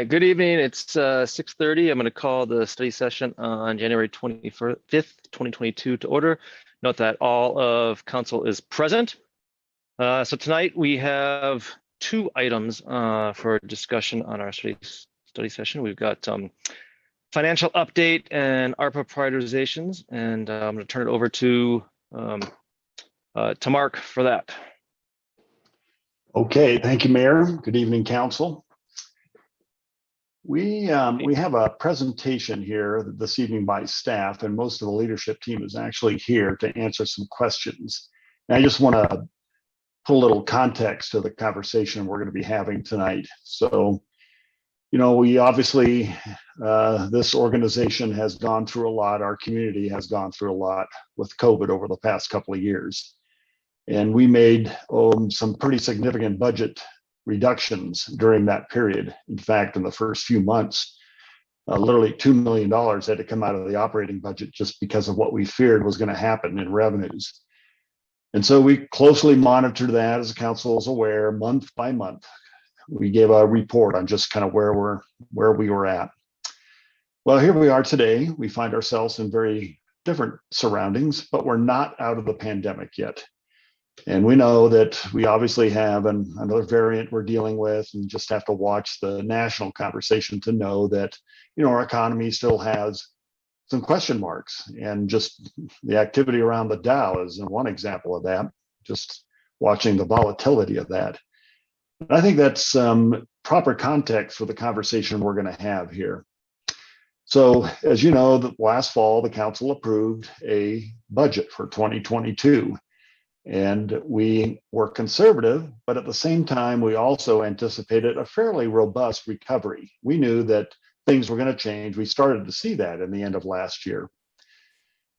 right, good evening. It's 6:30. I'm going to call the study session on January 25th, 2022 to order. Note that all of council is present. So tonight we have two items for discussion on our study session. We've got financial update and ARPA prioritizations, and I'm going to turn it over to Mark for that. Okay, thank you, Mayor. Good evening, Council. We have a presentation here this evening by staff, and most of the leadership team is actually here to answer some questions. And I just want to put a little context to the conversation we're going to be having tonight. So, you know, we obviously, this organization has gone through a lot. Our community has gone through a lot with COVID over the past couple of years. And we made some pretty significant budget reductions during that period. In fact, in the first few months, literally $2 million had to come out of the operating budget just because of what we feared was going to happen in revenues. And so we closely monitored that, as the council is aware, month by month. We gave a report on just kind of where we were at. Well, here we are today. We find ourselves in very different surroundings, but we're not out of the pandemic yet. And we know that we obviously have another variant we're dealing with, and just have to watch the national conversation to know that, you know, our economy still has some question marks, and just the activity around the Dow is one example of that, just watching the volatility of that. And I think that's proper context for the conversation we're going to have here. So, as you know, last fall, the council approved a budget for 2022. And we were conservative, but at the same time, we also anticipated a fairly robust recovery. We knew that things were going to change. We started to see that in the end of last year.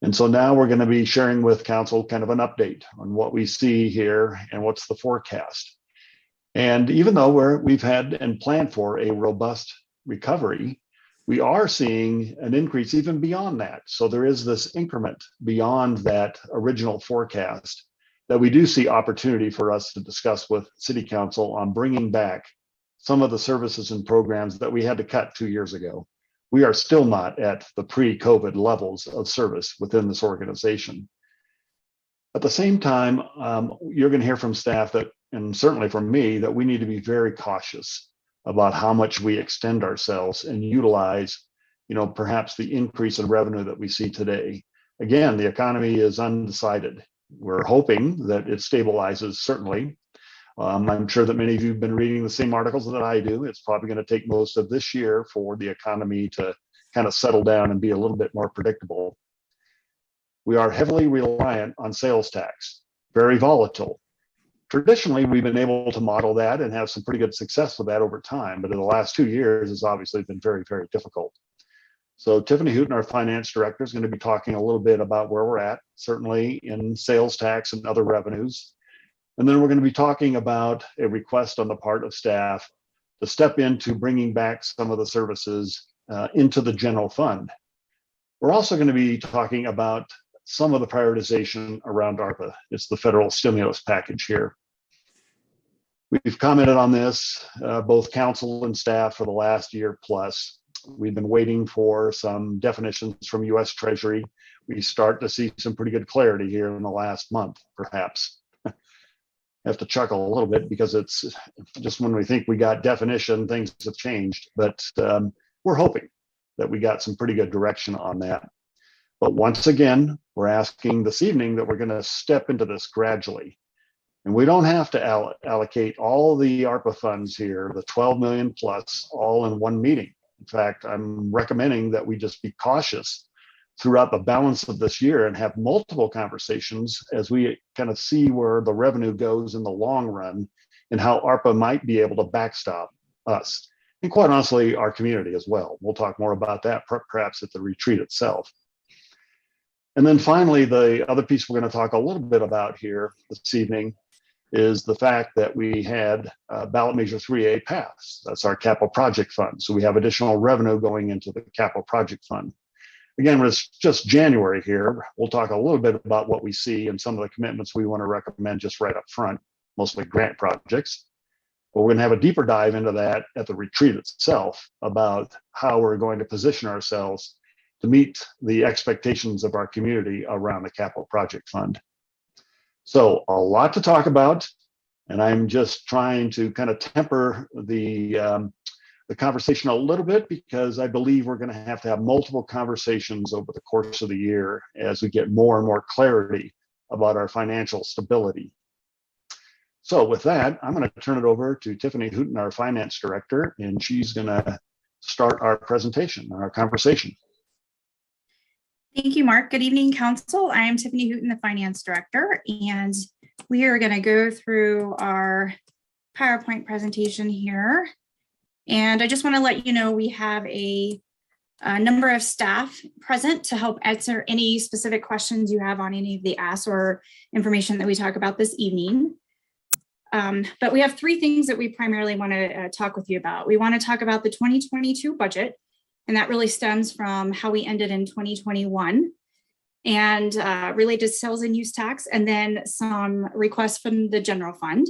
And so now we're going to be sharing with council kind of an update on what we see here and what's the forecast. And even though we've had and planned for a robust recovery, we are seeing an increase even beyond that. So there is this increment beyond that original forecast that we do see opportunity for us to discuss with City Council on bringing back some of the services and programs that we had to cut 2 years ago. We are still not at the pre-COVID levels of service within this organization. At the same time, you're going to hear from staff that, and certainly from me, that we need to be very cautious about how much we extend ourselves and utilize, you know, perhaps the increase in revenue that we see today. Again, the economy is undecided. We're hoping that it stabilizes, certainly. I'm sure that many of you have been reading the same articles that I do. It's probably going to take most of this year for the economy to kind of settle down and be a little bit more predictable. We are heavily reliant on sales tax, very volatile. Traditionally, we've been able to model that and have some pretty good success with that over time, but in the last 2 years, it's obviously been very, very difficult. So Tiffany Hooten, our finance director, is going to be talking a little bit about where we're at, certainly in sales tax and other revenues. And then we're going to be talking about a request on the part of staff to step into bringing back some of the services into the general fund. We're also going to be talking about some of the prioritization around ARPA. It's the federal stimulus package here. We've commented on this, both council and staff, for the last year plus. We've been waiting for some definitions from U.S. Treasury. We start to see some pretty good clarity here in the last month, perhaps. I have to chuckle a little bit because it's just when we think we got definition, things have changed. But we're hoping that we got some pretty good direction on that. But once again, we're asking this evening that we're going to step into this gradually. And we don't have to allocate all the ARPA funds here, the 12 million plus, all in one meeting. In fact, I'm recommending that we just be cautious throughout the balance of this year and have multiple conversations as we kind of see where the revenue goes in the long run and how ARPA might be able to backstop us. And quite honestly, our community as well. We'll talk more about that perhaps at the retreat itself. And then finally, the other piece we're going to talk a little bit about here this evening is the fact that we had ballot measure 3A pass. That's our capital project fund. So we have additional revenue going into the capital project fund. Again, it's just January here. We'll talk a little bit about what we see and some of the commitments we want to recommend just right up front, mostly grant projects. But we're going to have a deeper dive into that at the retreat itself about how we're going to position ourselves to meet the expectations of our community around the Capital Project Fund. So a lot to talk about, and I'm just trying to kind of temper the conversation a little bit, because I believe we're going to have multiple conversations over the course of the year as we get more and more clarity about our financial stability. So with that, I'm going to turn it over to Tiffany Hooten, our finance director, and she's going to start our presentation, our conversation. Thank you, Mark. Good evening, Council. I am Tiffany Hooten, the Finance Director, and we are going to go through our PowerPoint presentation here. And I just want to let you know we have a number of staff present to help answer any specific questions you have on any of the asks or information that we talk about this evening. But we have three things that we primarily want to talk with you about. We want to talk about the 2022 budget, and that really stems from how we ended in 2021 and related to sales and use tax, and then some requests from the general fund.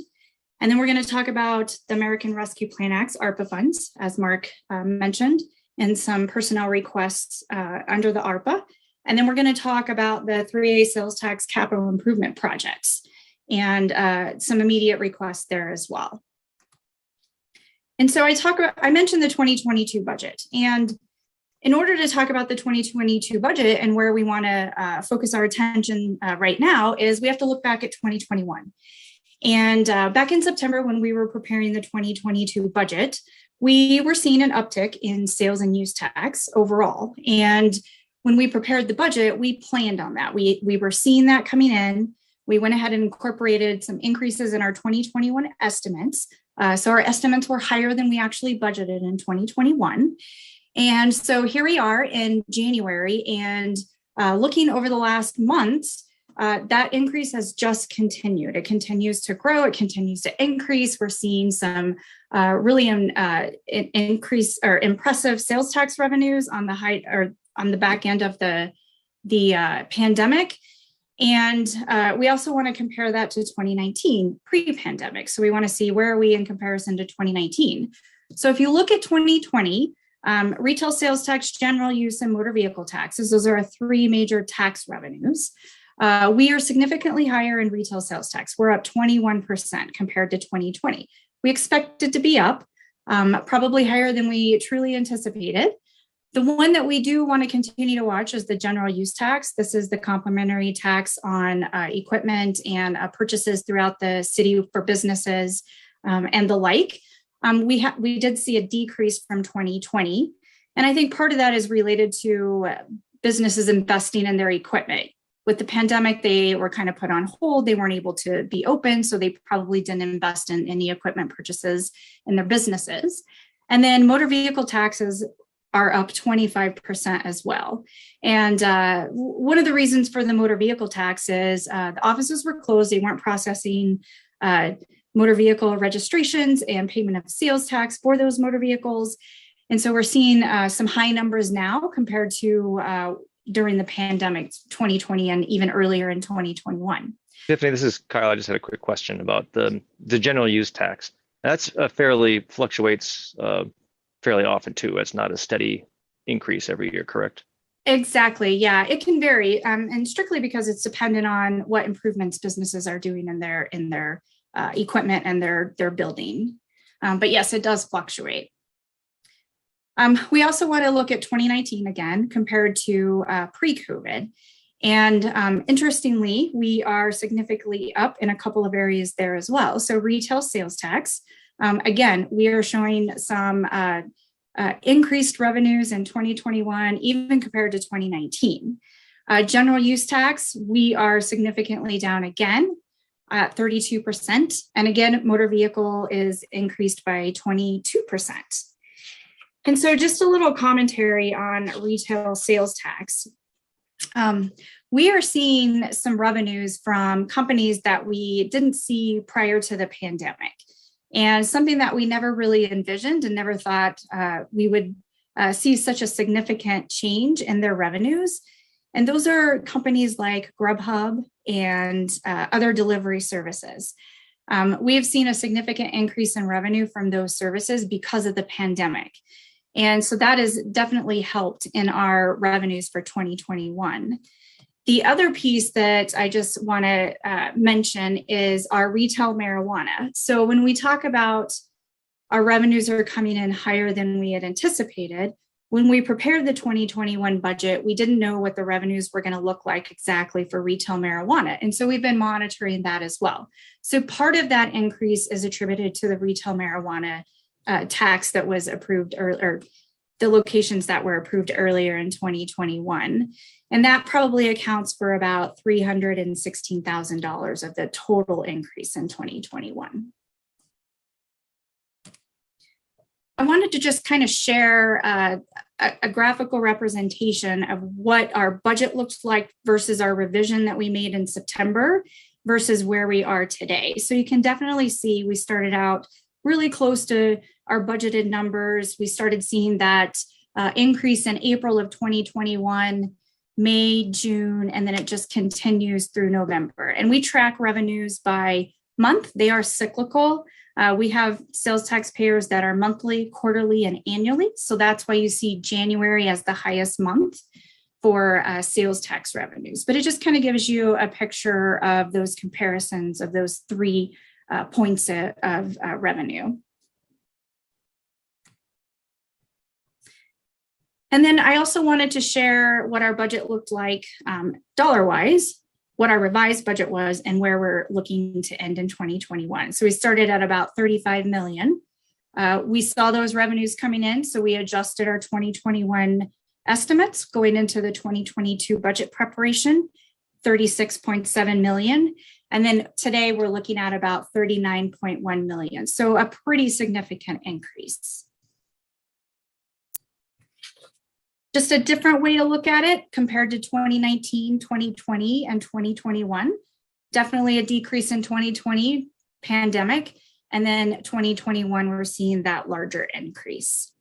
And then we're going to talk about the American Rescue Plan Act's ARPA funds, as Mark mentioned, and some personnel requests under the ARPA. And then we're going to talk about the 3A sales tax capital improvement projects and some immediate requests there as well. And so I mentioned the 2022 budget. And in order to talk about the 2022 budget and where we want to focus our attention right now is we have to look back at 2021. And back in September, when we were preparing the 2022 budget, we were seeing an uptick in sales and use tax overall. And when we prepared the budget, we planned on that. We were seeing that coming in. We went ahead and incorporated some increases in our 2021 estimates. So our estimates were higher than we actually budgeted in 2021. And so here we are in January, and looking over the last months, that increase has just continued. It continues to grow. It continues to increase. We're seeing some really increase or impressive sales tax revenues on the height or on the back end of the pandemic. And we also want to compare that to 2019 pre-pandemic. So we want to see where are we in comparison to 2019. So if you look at 2020, retail sales tax, general use, and motor vehicle taxes, those are our three major tax revenues. We are significantly higher in retail sales tax. We're up 21% compared to 2020. We expect it to be up, probably higher than we truly anticipated. The one that we do want to continue to watch is the general use tax. This is the complementary tax on equipment and purchases throughout the city for businesses and the like. We did see a decrease from 2020. And I think part of that is related to businesses investing in their equipment. With the pandemic, they were kind of put on hold. They weren't able to be open, so they probably didn't invest in any equipment purchases in their businesses. And then motor vehicle taxes are up 25% as well. And one of the reasons for the motor vehicle tax is the offices were closed. They weren't processing motor vehicle registrations and payment of sales tax for those motor vehicles. And so we're seeing some high numbers now compared to during the pandemic, 2020, and even earlier in 2021. Tiffany, this is Kyle. I just had a quick question about the general use tax. That's fairly fluctuates fairly often too. It's not a steady increase every year, correct? Exactly. Yeah, it can vary, and strictly because it's dependent on what improvements businesses are doing in their equipment and their building. But yes, it does fluctuate. We also want to look at 2019 again compared to pre-COVID. And interestingly, we are significantly up in a couple of areas there as well. So retail sales tax, again, we are showing some increased revenues in 2021, even compared to 2019. General use tax, we are significantly down again at 32%. And again, motor vehicle is increased by 22%. And so just a little commentary on retail sales tax. We are seeing some revenues from companies that we didn't see prior to the pandemic, and something that we never really envisioned and never thought we would see such a significant change in their revenues. And those are companies like Grubhub and other delivery services. We have seen a significant increase in revenue from those services because of the pandemic. And so that has definitely helped in our revenues for 2021. The other piece that I just want to mention is our retail marijuana. So when we talk about our revenues are coming in higher than we had anticipated, when we prepared the 2021 budget, we didn't know what the revenues were going to look like exactly for retail marijuana. And so we've been monitoring that as well. So part of that increase is attributed to the retail marijuana tax that was approved, or the locations that were approved earlier in 2021. And that probably accounts for about $316,000 of the total increase in 2021. I wanted to just kind of share a graphical representation of what our budget looks like versus our revision that we made in September versus where we are today. So you can definitely see we started out really close to our budgeted numbers. We started seeing that increase in April of 2021, May, June, and then it just continues through November. And we track revenues by month. They are cyclical. We have sales tax payers that are monthly, quarterly, and annually. So that's why you see January as the highest month for sales tax revenues. But it just kind of gives you a picture of those comparisons of those 3 points of revenue. And then I also wanted to share what our budget looked like dollar-wise, what our revised budget was, and where we're looking to end in 2021. So we started at about 35 million. We saw those revenues coming in, so we adjusted our 2021 estimates going into the 2022 budget preparation, 36.7 million. And then today we're looking at about 39.1 million. So a pretty significant increase. Just a different way to look at it compared to 2019, 2020, and 2021. Definitely a decrease in 2020, pandemic, and then 2021, we're seeing that larger increase.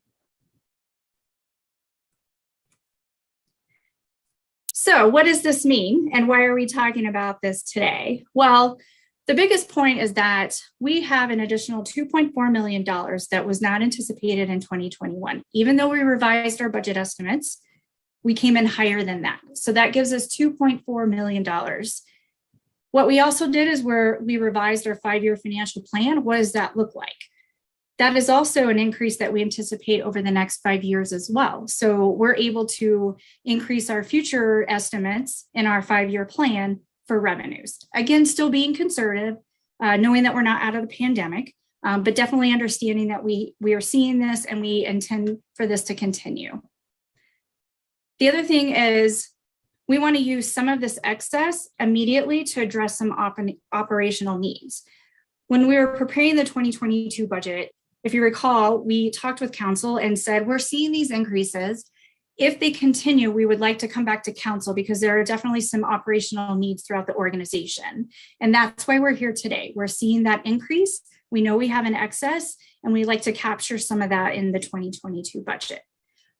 So what does this mean, and why are we talking about this today? Well, the biggest point is that we have an additional $2.4 million that was not anticipated in 2021. Even though we revised our budget estimates, we came in higher than that. So that gives us $2.4 million. What we also did is we revised our 5-year financial plan. What does that look like? That is also an increase that we anticipate over the next 5 years as well. So we're able to increase our future estimates in our 5-year plan for revenues. Again, still being conservative, knowing that we're not out of the pandemic, but definitely understanding that we are seeing this and we intend for this to continue. The other thing is we want to use some of this excess immediately to address some operational needs. When we were preparing the 2022 budget, if you recall, we talked with council and said, we're seeing these increases. If they continue, we would like to come back to council because there are definitely some operational needs throughout the organization. And that's why we're here today. We're seeing that increase. We know we have an excess and we like to capture some of that in the 2022 budget.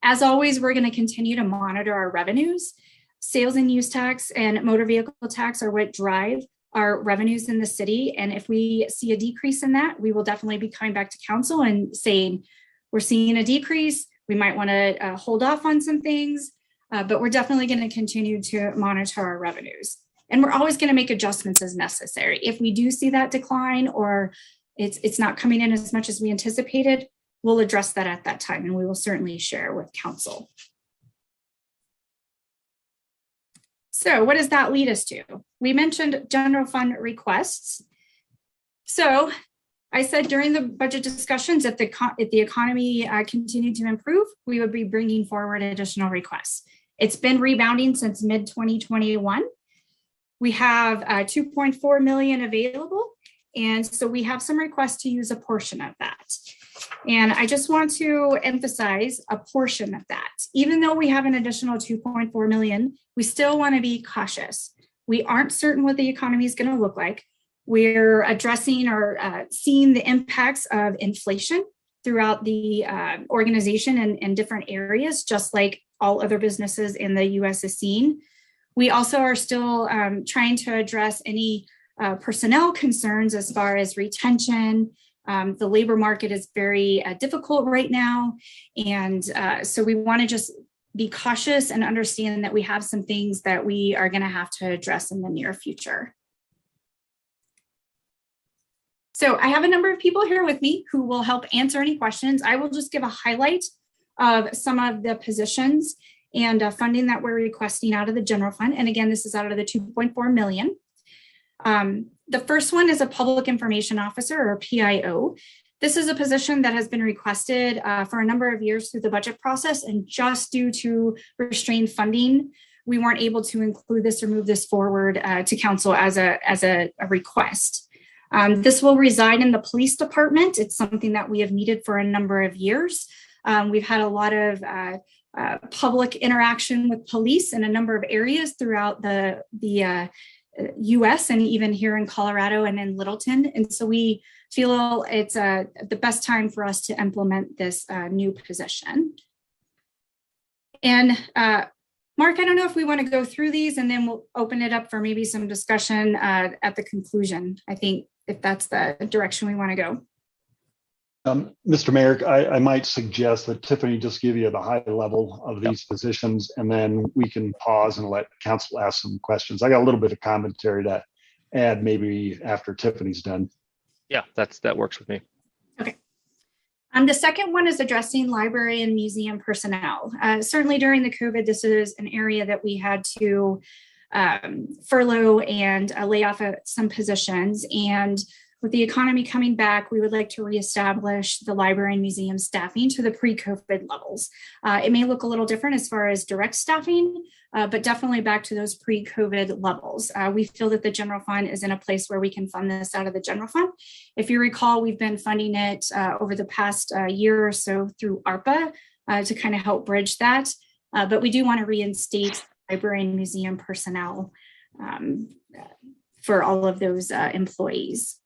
As always, we're going to continue to monitor our revenues. Sales and use tax and motor vehicle tax are what drive our revenues in the city. And if we see a decrease in that, we will definitely be coming back to council and saying, we're seeing a decrease. We might want to hold off on some things, but we're definitely going to continue to monitor our revenues. And we're always going to make adjustments as necessary. If we do see that decline or it's not coming in as much as we anticipated, we'll address that at that time, and we will certainly share with council. So what does that lead us to? We mentioned general fund requests. So I said during the budget discussions, if the economy continued to improve, we would be bringing forward additional requests. It's been rebounding since mid-2021. We have 2.4 million available. And so we have some requests to use a portion of that. And I just want to emphasize a portion of that. Even though we have an additional 2.4 million, we still want to be cautious. We aren't certain what the economy is going to look like. We're addressing or seeing the impacts of inflation throughout the organization in different areas, just like all other businesses in the US is seeing. We also are still trying to address any personnel concerns as far as retention. The labor market is very difficult right now. And so we want to just be cautious and understand that we have some things that we are going to have to address in the near future. So I have a number of people here with me who will help answer any questions. I will just give a highlight of some of the positions and funding that we're requesting out of the general fund. And again, this is out of the 2.4 million. The first one is a public information officer, or PIO. This is a position that has been requested for a number of years through the budget process, and just due to restrained funding, we weren't able to include this or move this forward to council as a request. This will reside in the police department. It's something that we have needed for a number of years. We've had a lot of public interaction with police in a number of areas throughout the US and even here in Colorado and in Littleton. And so we feel it's the best time for us to implement this new position. And Mark, I don't know if we want to go through these and then we'll open it up for maybe some discussion at the conclusion, I think, if that's the direction we want to go. Mr. Mayor, I might suggest that Tiffany just give you the high level of these positions, and then we can pause and let council ask some questions. I got a little bit of commentary to add maybe after Tiffany's done. Yeah, that works with me. Okay. The second one is addressing library and museum personnel. Certainly during the COVID, this is an area that we had to furlough and lay off some positions. And with the economy coming back, we would like to reestablish the library and museum staffing to the pre-COVID levels. It may look a little different as far as direct staffing, but definitely back to those pre-COVID levels. We feel that the general fund is in a place where we can fund this out of the general fund. If you recall, we've been funding it over the past year or so through ARPA to kind of help bridge that. But we do want to reinstate library and museum personnel for all of those employees.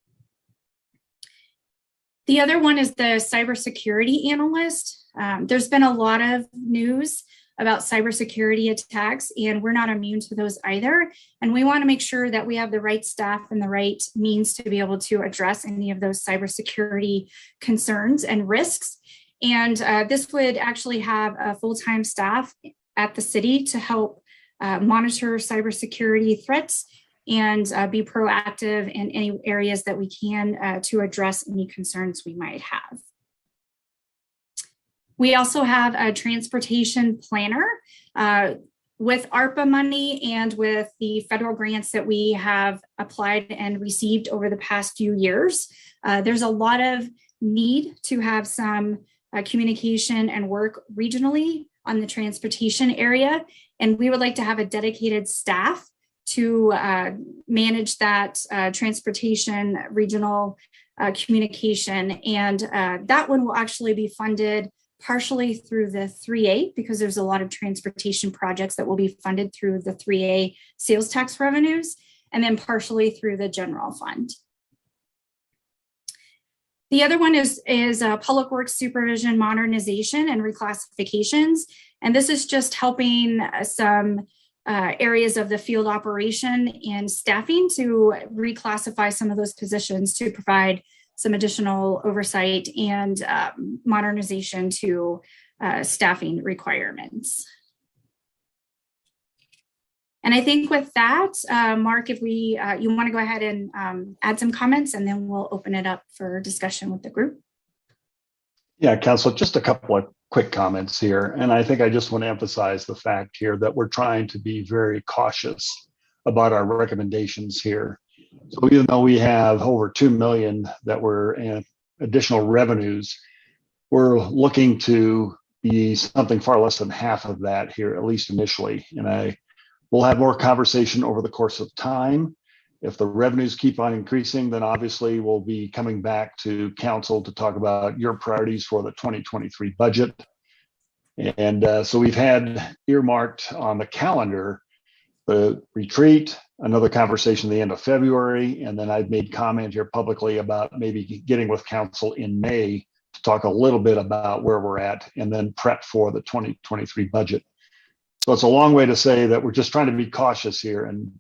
The other one is the cybersecurity analyst. There's been a lot of news about cybersecurity attacks, and we're not immune to those either. And we want to make sure that we have the right staff and the right means to be able to address any of those cybersecurity concerns and risks. And this would actually have a full-time staff at the city to help monitor cybersecurity threats and be proactive in any areas that we can to address any concerns we might have. We also have a transportation planner. With ARPA money and with the federal grants that we have applied and received over the past few years, there's a lot of need to have some communication and work regionally on the transportation area. And we would like to have a dedicated staff to manage that transportation regional communication. And that one will actually be funded partially through the 3A, because there's a lot of transportation projects that will be funded through the 3A sales tax revenues, and then partially through the general fund. The other one is public works supervision, modernization, and reclassifications. And this is just helping some areas of the field operation and staffing to reclassify some of those positions to provide some additional oversight and modernization to staffing requirements. And I think with that, Mark, if you want to go ahead and add some comments, and then we'll open it up for discussion with the group. Yeah, Council, just a couple of quick comments here. And I think I just want to emphasize the fact here that we're trying to be very cautious about our recommendations here. So even though we have over 2 million that were in additional revenues, we're looking to be something far less than half of that here, at least initially. And we'll have more conversation over the course of time. If the revenues keep on increasing, then obviously we'll be coming back to council to talk about your priorities for the 2023 budget. And so we've had earmarked on the calendar the retreat, another conversation at the end of February, and then I've made comment here publicly about maybe getting with council in May to talk a little bit about where we're at and then prep for the 2023 budget. So it's a long way to say that we're just trying to be cautious here, and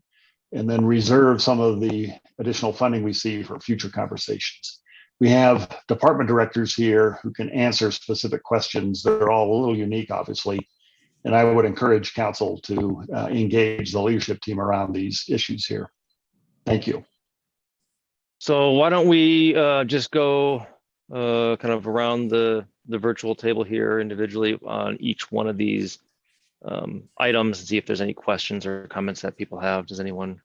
and then reserve some of the additional funding we see for future conversations. We have department directors here who can answer specific questions. They're all a little unique, obviously, and I would encourage council to engage the leadership team around these issues here. Thank you. So why don't we just go kind of around the virtual table here individually on each one of these items and see if there's any questions or comments that people have. Does anyone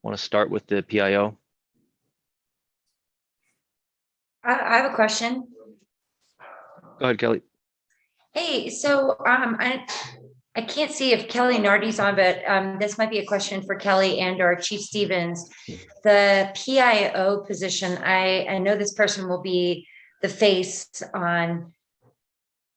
want to start with the PIO? I have a question. Go ahead, Kelly. Hey, so I can't see if Kelly Nardi's on, but this might be a question for Kelly and or Chief Stevens. The PIO position, I know this person will be the face on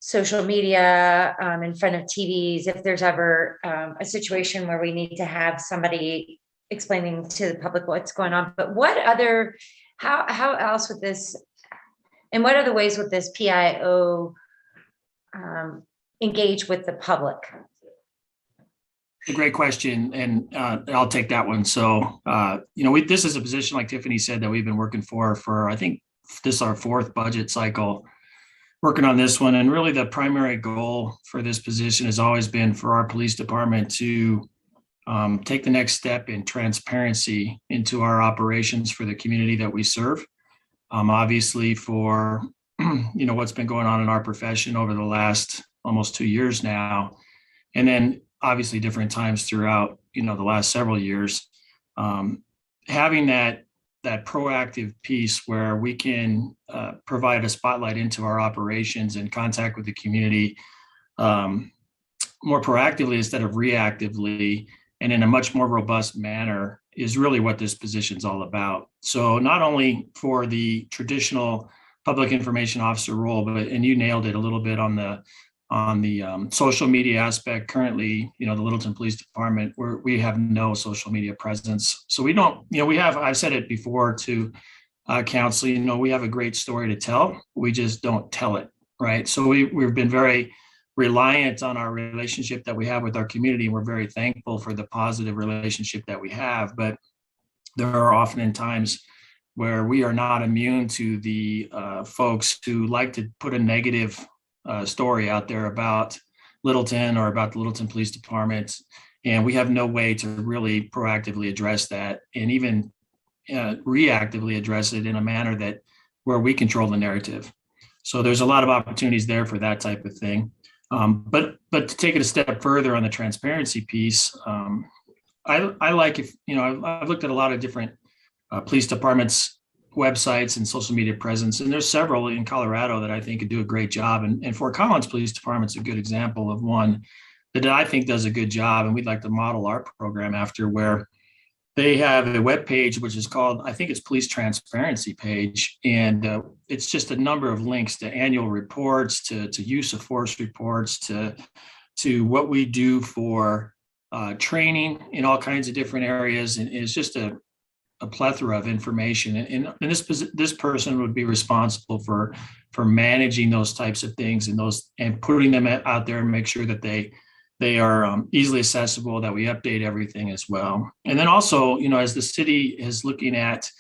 social media, in front of TVs, if there's ever a situation where we need to have somebody explaining to the public what's going on. But what other, how else would this, and what other ways would this PIO engage with the public? A great question, and I'll take that one. So, this is a position, like Tiffany said, that we've been working for I think this is our fourth budget cycle, working on this one. And really the primary goal for this position has always been for our police department to take the next step in transparency into our operations for the community that we serve. Obviously for, what's been going on in our profession over the last almost 2 years now. And then obviously different times throughout, the last several years, having that proactive piece where we can provide a spotlight into our operations and contact with the community more proactively instead of reactively and in a much more robust manner is really what this position is all about. So not only for the traditional public information officer role, but, and you nailed it a little bit on the social media aspect. Currently, the Littleton Police Department, we have no social media presence. So we don't, I've said it before to council, we have a great story to tell. We just don't tell it, right? So we've been very reliant on our relationship that we have with our community. We're very thankful for the positive relationship that we have, but there are often times where we are not immune to the folks who like to put a negative story out there about Littleton or about the Littleton Police Department. And we have no way to really proactively address that and even reactively address it in a manner that where we control the narrative. So there's a lot of opportunities there for that type of thing. But to take it a step further on the transparency piece, I like if, I've looked at a lot of different police departments websites and social media presence, and there's several in Colorado that I think could do a great job. And Fort Collins Police Department's a good example of one that I think does a good job, and we'd like to model our program after, where they have a web page which is called, I think it's Police Transparency Page, and it's just a number of links to annual reports, to use of force reports, to what we do for training in all kinds of different areas, and it's just a plethora of information, and this person would be responsible for managing those types of things and putting them out there and make sure that they are easily accessible, that we update everything as well. And then also, as the city is looking at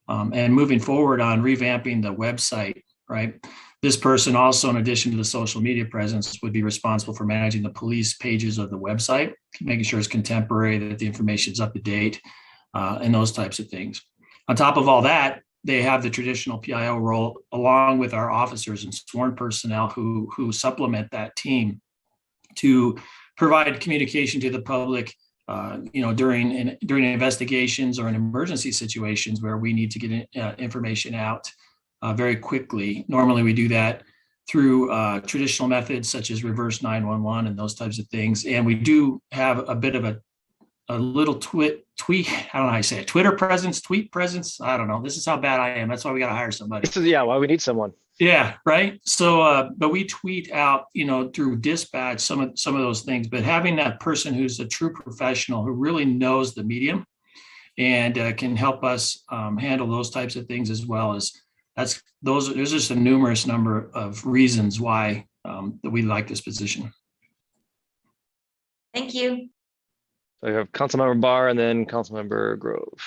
and moving forward on revamping the website, right? This person also, in addition to the social media presence, would be responsible for managing the police pages of the website, making sure it's contemporary, that the information is up to date, and those types of things. On top of all that, they have the traditional PIO role along with our officers and sworn personnel who supplement that team to provide communication to the public, during investigations or in emergency situations where we need to get information out very quickly. Normally, we do that through traditional methods such as reverse 911 and those types of things. And we do have a bit of a little tweet, I don't know how you say it, Twitter presence, tweet presence. I don't know. This is how bad I am. That's why we got to hire somebody. Why we need someone. Yeah, right. So, but we tweet out, through dispatch, some of those things. But having that person who's a true professional who really knows the medium and can help us handle those types of things as well as there's just a numerous number of reasons why that we like this position. Thank you. So I have Councilmember Barr and then Councilmember Grove.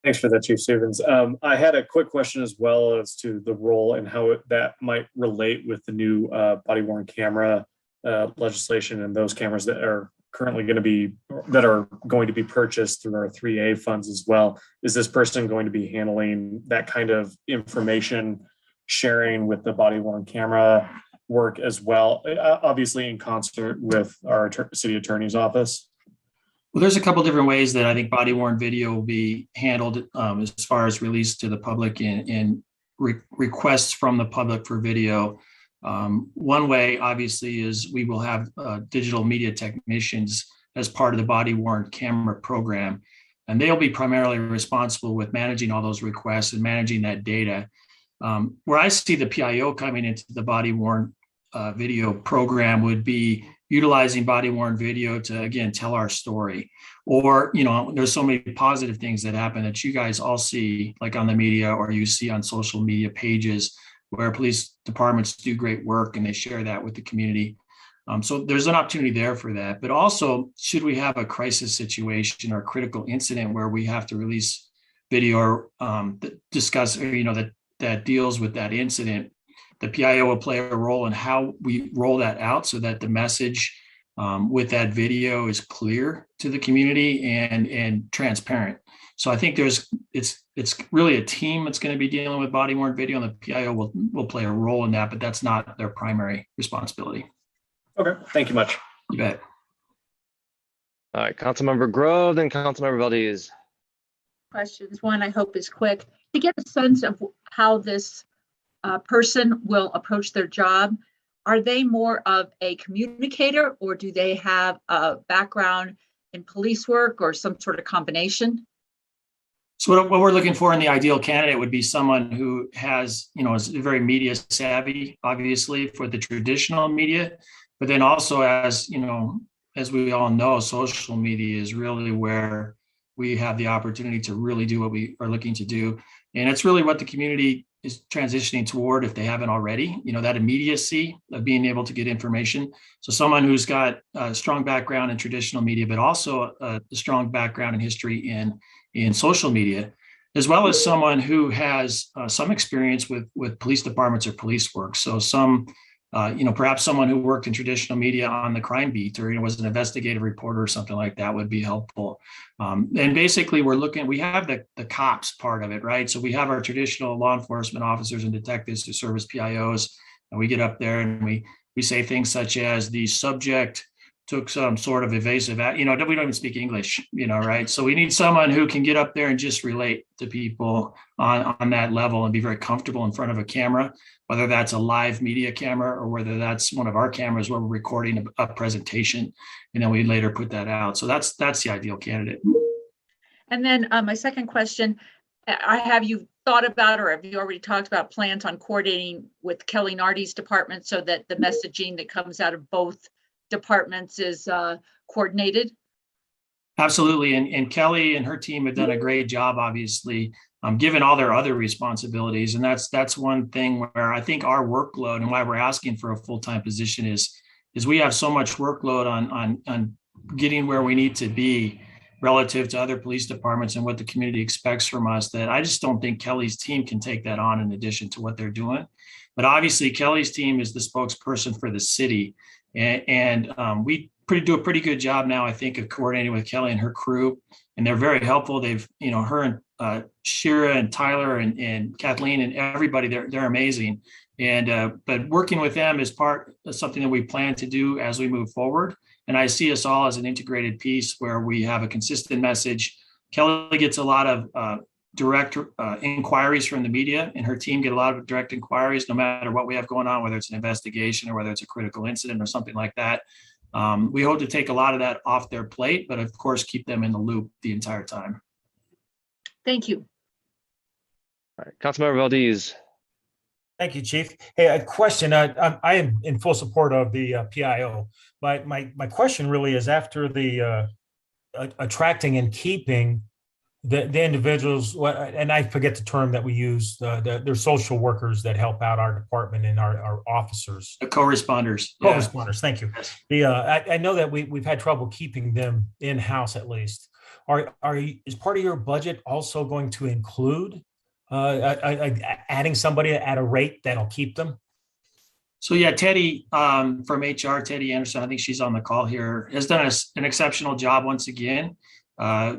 Thanks for that, Chief Stevens. I had a quick question as well as to the role and how that might relate with the new body-worn camera legislation and those cameras that are currently going to be purchased through our 3A funds as well. Is this person going to be handling that kind of information sharing with the body-worn camera work as well, obviously in concert with our city attorney's office? Well, there's a couple different ways that I think body worn video will be handled as far as released to the public and requests from the public for video. One way, obviously, is we will have digital media technicians as part of the body worn camera program, and they'll be primarily responsible with managing all those requests and managing that data. Where I see the PIO coming into the body worn video program would be utilizing body worn video to, again, tell our story. Or, there's so many positive things that happen that you guys all see, like on the media, or you see on social media pages where police departments do great work and they share that with the community. So there's an opportunity there for that. But also, should we have a crisis situation or a critical incident where we have to release video that discuss, that deals with that incident, the PIO will play a role in how we roll that out so that the message with that video is clear to the community and transparent. So I think it's really a team that's going to be dealing with body worn video, and the PIO will play a role in that, but that's not their primary responsibility. Okay, thank you much. You bet. All right, Councilmember Grove, then Councilmember Valdez. Questions. One, I hope, is quick. To get a sense of how this person will approach their job, are they more of a communicator, or do they have a background in police work or some sort of combination? So what we're looking for in the ideal candidate would be someone who has, is very media savvy, obviously, for the traditional media, but then also as we all know, social media is really where we have the opportunity to really do what we are looking to do. And it's really what the community is transitioning toward if they haven't already, that immediacy of being able to get information. So someone who's got a strong background in traditional media, but also a strong background in history in social media, as well as someone who has some experience with police departments or police work. So perhaps someone who worked in traditional media on the crime beat, or was an investigative reporter or something like that would be helpful. And basically we have the cops part of it, right? So we have our traditional law enforcement officers and detectives who serve as PIOs, and we get up there and we say things such as the subject took some sort of evasive, we don't even speak English, right? So we need someone who can get up there and just relate to people on that level and be very comfortable in front of a camera, whether that's a live media camera or whether that's one of our cameras where we're recording a presentation, and then we later put that out. So that's the ideal candidate. And then my second question, have you thought about, or have you already talked about plans on coordinating with Kelly Nardi's department so that the messaging that comes out of both departments is coordinated? Absolutely. And Kelly and her team have done a great job, obviously, given all their other responsibilities. And that's one thing where I think our workload and why we're asking for a full-time position is we have so much workload on getting where we need to be relative to other police departments and what the community expects from us, that I just don't think Kelly's team can take that on in addition to what they're doing. But obviously Kelly's team is the spokesperson for the city. And we do a pretty good job now, I think, of coordinating with Kelly and her crew, and they're very helpful. They've, her and Shira and Tyler and Kathleen and everybody, they're amazing. And but working with them is part of something that we plan to do as we move forward. And I see us all as an integrated piece where we have a consistent message. Kelly gets a lot of direct inquiries from the media, and her team get a lot of direct inquiries no matter what we have going on, whether it's an investigation or whether it's a critical incident or something like that. We hope to take a lot of that off their plate, but of course keep them in the loop the entire time. Thank you. All right, Councilmember Valdez. Thank you, Chief. Hey, a question. I am in full support of the PIO. My question really is, after the attracting and keeping the individuals, and I forget the term that we use, they're social workers that help out our department and our officers. The co-responders. Yeah. Co-responders, thank you. Yes. I know that we've had trouble keeping them in-house at least. Is part of your budget also going to include adding somebody at a rate that'll keep them? So yeah, Teddy from HR, Teddy Anderson, I think she's on the call here, has done an exceptional job once again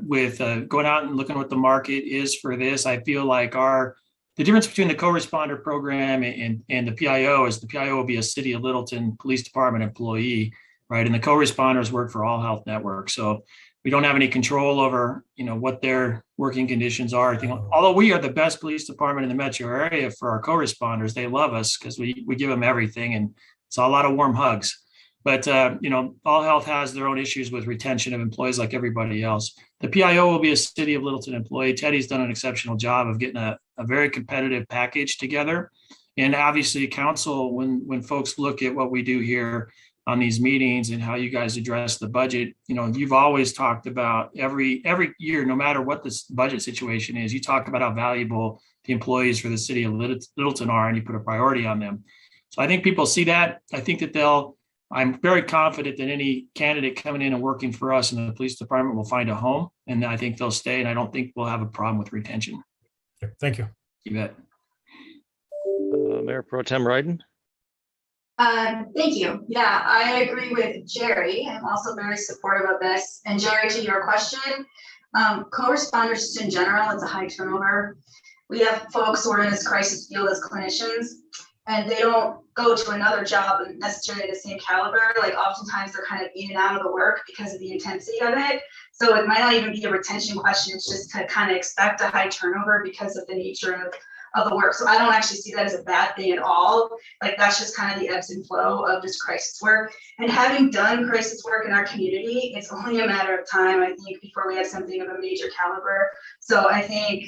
with going out and looking what the market is for this. I feel like the difference between the co-responder program and the PIO is the PIO will be a City of Littleton Police Department employee, right? And the co-responders work for All Health Network. So we don't have any control over, what their working conditions are. I think, although we are the best police department in the metro area for our co-responders, they love us because we give them everything, and it's a lot of warm hugs. But All Health has their own issues with retention of employees like everybody else. The PIO will be a City of Littleton employee. Teddy's done an exceptional job of getting a very competitive package together. And obviously, council, when folks look at what we do here on these meetings and how you guys address the budget, you've always talked about every year, no matter what this budget situation is, you talk about how valuable the employees for the City of Littleton are, and you put a priority on them. So I think people see that. I think that I'm very confident that any candidate coming in and working for us in the police department will find a home, and I think they'll stay, and I don't think we'll have a problem with retention. Thank you. You bet. Mayor Pro Tem Ryden. Thank you. Yeah, I agree with Jerry. I'm also very supportive of this. And Jerry, to your question, co-responders just in general, it's a high turnover. We have folks who are in this crisis field as clinicians, and they don't go to another job necessarily the same caliber. Like oftentimes they're kind of in and out of the work because of the intensity of it. So it might not even be a retention question. It's just to kind of expect a high turnover because of the nature of the work. So I don't actually see that as a bad thing at all. Like that's just kind of the ebbs and flow of just crisis work. And having done crisis work in our community, it's only a matter of time, I think, before we have something of a major caliber. So I think,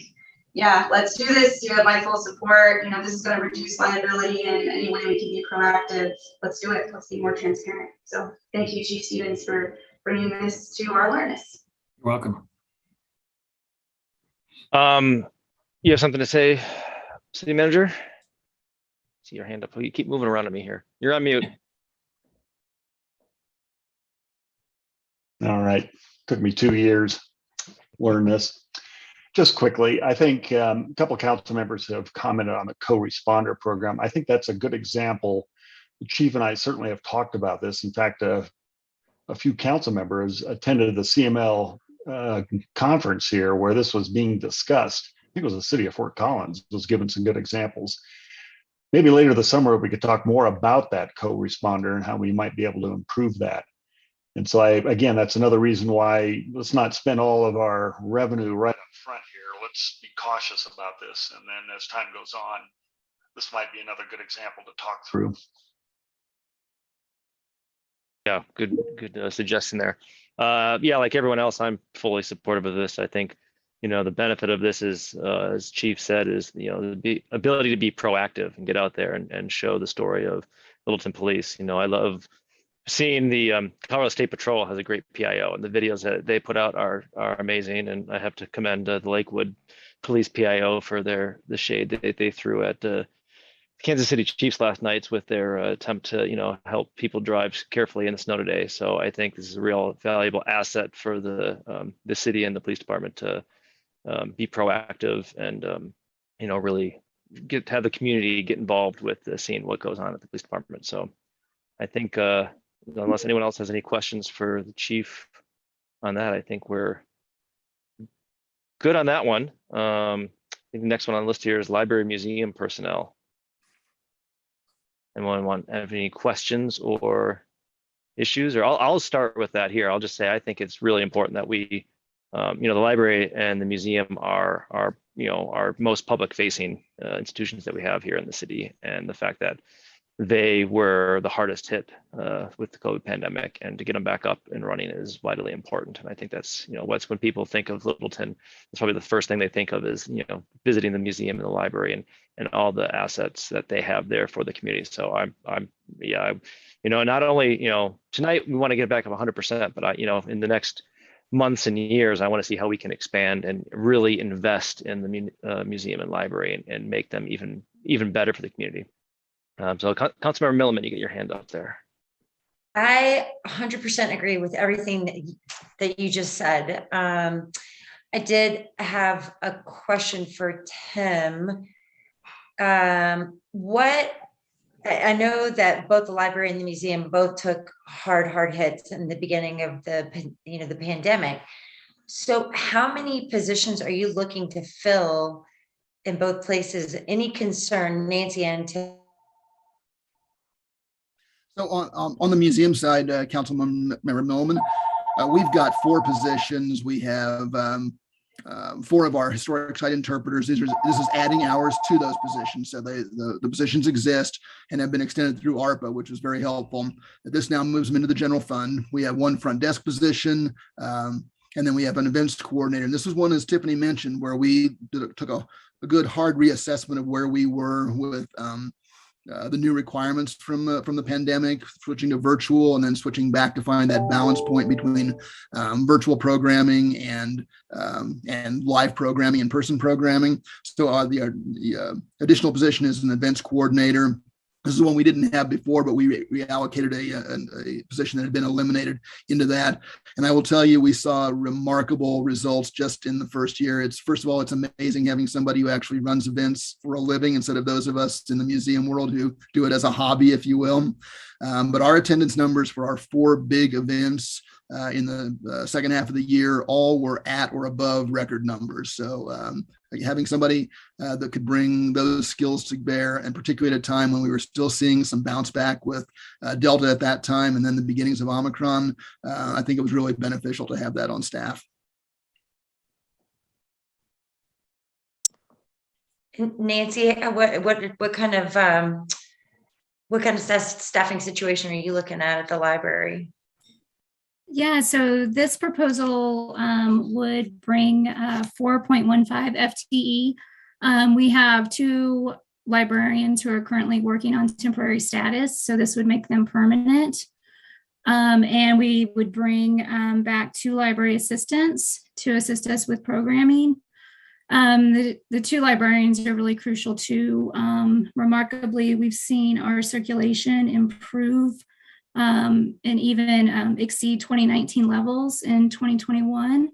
yeah, let's do this. You have my full support. This is going to reduce liability, and any way we can be proactive, let's do it. Let's be more transparent. So thank you, Chief Stevens, for bringing this to our awareness. You're welcome. You have something to say, City Manager? See your hand up. You keep moving around to me here. You're on mute. All right. Took me 2 years to learn this. Just quickly, I think a couple of council members have commented on the co-responder program. I think that's a good example. The chief and I certainly have talked about this. In fact, a few council members attended the CML conference here where this was being discussed. I think it was the city of Fort Collins was given some good examples. Maybe later this summer, we could talk more about that co-responder and how we might be able to improve that. And so again, that's another reason why let's not spend all of our revenue right up front here. Let's be cautious about this. And then as time goes on, this might be another good example to talk through. Yeah, good suggestion there. Yeah, like everyone else, I'm fully supportive of this. I think, the benefit of this is, as Chief said, is, the ability to be proactive and get out there and show the story of Littleton Police. I love seeing the Colorado State Patrol has a great PIO, and the videos that they put out are amazing. And I have to commend the Lakewood Police PIO for the shade that they threw at the Kansas City Chiefs last night with their attempt to help people drive carefully in the snow today. So I think this is a real valuable asset for the city and the police department to be proactive and really have the community get involved with seeing what goes on at the police department. So I think unless anyone else has any questions for the chief on that, I think we're good on that one. I think the next one on the list here is library museum personnel. Anyone have any questions or issues? Or I'll start with that here. I'll just say I think it's really important that we, the library and the museum are our most public-facing institutions that we have here in the city, and the fact that they were the hardest hit with the COVID pandemic, and to get them back up and running is vitally important. And I think that's, when people think of Littleton, it's probably the first thing they think of is, visiting the museum and the library and all the assets that they have there for the community. So not only, tonight we want to get back up 100%, but in the next months and years. I want to see how we can expand and really invest in the museum and library and make them even better for the community. So Councilmember Milliman, you get your hand up there. I 100% agree with everything that you just said. I did have a question for Tim. I know that both the library and the museum both took hard hits in the beginning of the pandemic. So how many positions are you looking to fill in both places? Any concern, Nancy and Tim? So on the museum side, Councilmember Milliman, we've got 4 positions. We have 4 of our historic site interpreters. This is adding hours to those positions. So the positions exist and have been extended through ARPA, which was very helpful. This now moves them into the general fund. We have 1 front desk position, and then we have an events coordinator. And this is one, as Tiffany mentioned, where we took a good hard reassessment of where we were with the new requirements from the pandemic, switching to virtual and then switching back to find that balance point between virtual programming and live programming, in-person programming. So the additional position is an events coordinator. This is one we didn't have before, but we reallocated a position that had been eliminated into that. And I will tell you, we saw remarkable results just in the first year. First of all, it's amazing having somebody who actually runs events for a living instead of those of us in the museum world who do it as a hobby, if you will. But our attendance numbers for our 4 big events in the second half of the year all were at or above record numbers. So having somebody that could bring those skills to bear, and particularly at a time when we were still seeing some bounce back with Delta at that time and then the beginnings of Omicron, I think it was really beneficial to have that on staff. Nancy, what kind of staffing situation are you looking at the library? Yeah, so this proposal would bring 4.15 FTE. We have 2 librarians who are currently working on temporary status, so this would make them permanent. And we would bring back 2 library assistants to assist us with programming. The 2 librarians are really crucial too. Remarkably, we've seen our circulation improve and even exceed 2019 levels in 2021,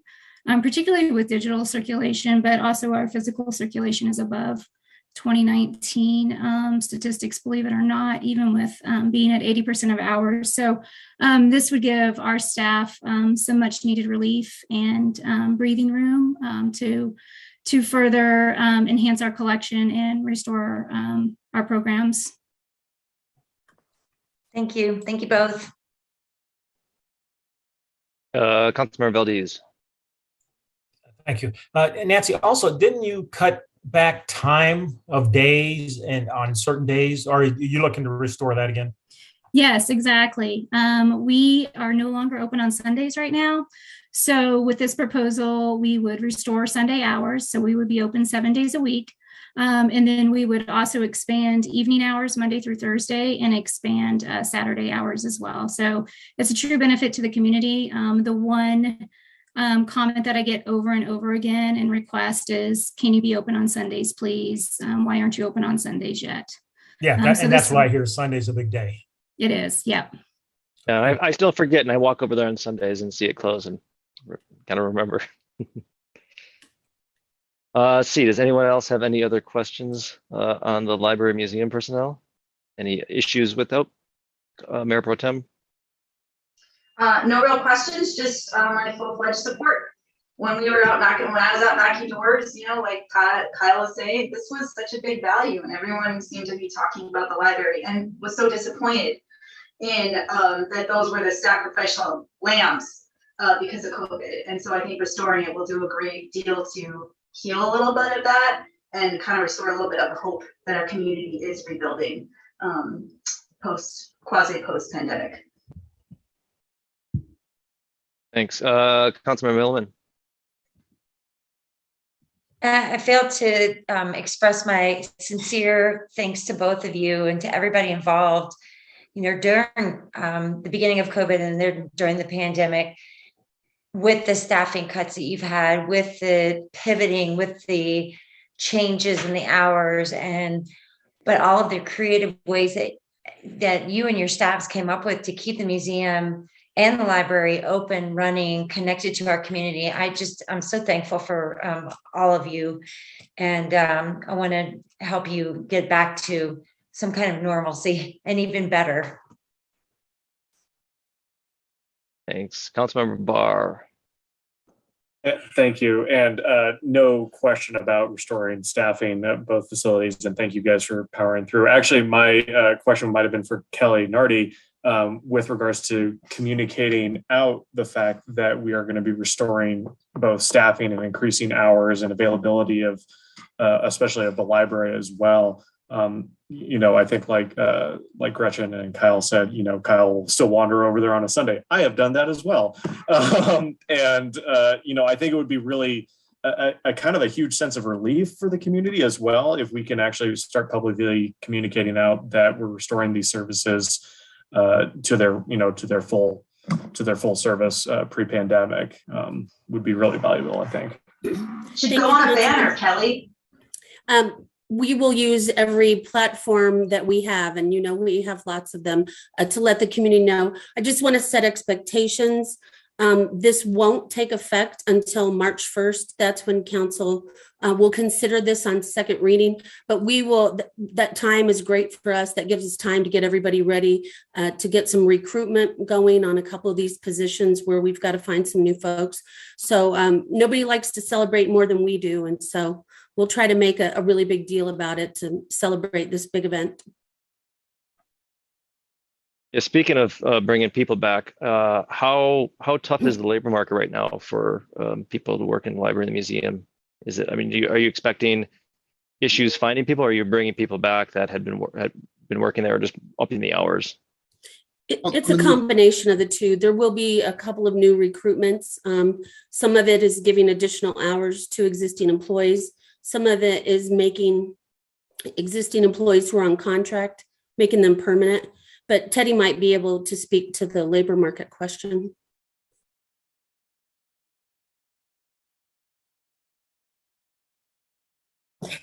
particularly with digital circulation, but also our physical circulation is above 2019 statistics, believe it or not, even with being at 80% of hours. So this would give our staff some much needed relief and breathing room to further enhance our collection and restore our programs. Thank you. Thank you both. Councilmember Valdez. Thank you. Nancy, also, didn't you cut back time of days and on certain days, or are you looking to restore that again? Yes, exactly. We are no longer open on Sundays right now. So with this proposal, we would restore Sunday hours. So we would be open 7 days a week. And then we would also expand evening hours Monday through Thursday and expand Saturday hours as well. So it's a true benefit to the community. The one comment that I get over and over again and request is, can you be open on Sundays, please? Why aren't you open on Sundays yet? Yeah, that's what I hear. Sunday's a big day. It is, yep. Yeah, I still forget, and I walk over there on Sundays and see it close and kind of remember. See, does anyone else have any other questions on the library museum personnel? Any issues with that? Mayor Pro Tem? No real questions, just my full-fledged support. When I was out knocking doors, like Kyle was saying, this was such a big value, and everyone seemed to be talking about the library and was so disappointed in that those were the sacrificial lambs because of COVID. And so I think restoring it will do a great deal to heal a little bit of that and kind of restore a little bit of hope that our community is rebuilding post-pandemic. Thanks. Councilmember Milliman. I failed to express my sincere thanks to both of you and to everybody involved, during the beginning of COVID and during the pandemic. with the staffing cuts that you've had, with the pivoting, with the changes in the hours, but all of the creative ways that you and your staffs came up with to keep the museum and the library open, running, connected to our community. I'm so thankful for all of you. And I want to help you get back to some kind of normalcy and even better. Thanks. Councilmember Barr. Thank you. And no question about restoring staffing at both facilities. And thank you guys for powering through. Actually, my question might have been for Kelly Nardi with regards to communicating out the fact that we are going to be restoring both staffing and increasing hours and availability of, especially of the library as well. I think like Gretchen and Kyle said, Kyle will still wander over there on a Sunday. I have done that as well. I think it would be really a kind of a huge sense of relief for the community as well if we can actually start publicly communicating out that we're restoring these services to their full service pre-pandemic. Would be really valuable, I think. Should go on a banner, Kelly. We will use every platform that we have, and we have lots of them, to let the community know. I just want to set expectations. This won't take effect until March 1st. That's when council will consider this on second reading, but that time is great for us. That gives us time to get everybody ready, to get some recruitment going on a couple of these positions where we've got to find some new folks. So nobody likes to celebrate more than we do. And so we'll try to make a really big deal about it to celebrate this big event. Yeah, speaking of bringing people back, how tough is the labor market right now for people to work in the library and the museum? Are you expecting issues finding people, or are you bringing people back that had been working there, or just upping the hours? It's a combination of the two. There will be a couple of new recruitments. Some of it is giving additional hours to existing employees. Some of it is making existing employees who are on contract, making them permanent. But Teddy might be able to speak to the labor market question.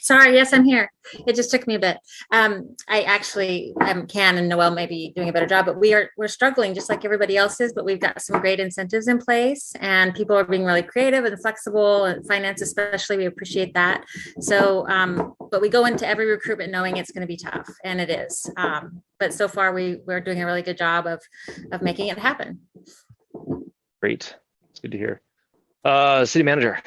Sorry, yes, I'm here. It just took me a bit. I actually can, and Noelle may be doing a better job, but we're struggling just like everybody else is, but we've got some great incentives in place, and people are being really creative and flexible, and finance especially, we appreciate that. So, but we go into every recruitment knowing it's going to be tough, and it is. But so far we're doing a really good job of making it happen. Great. It's good to hear. City Manager.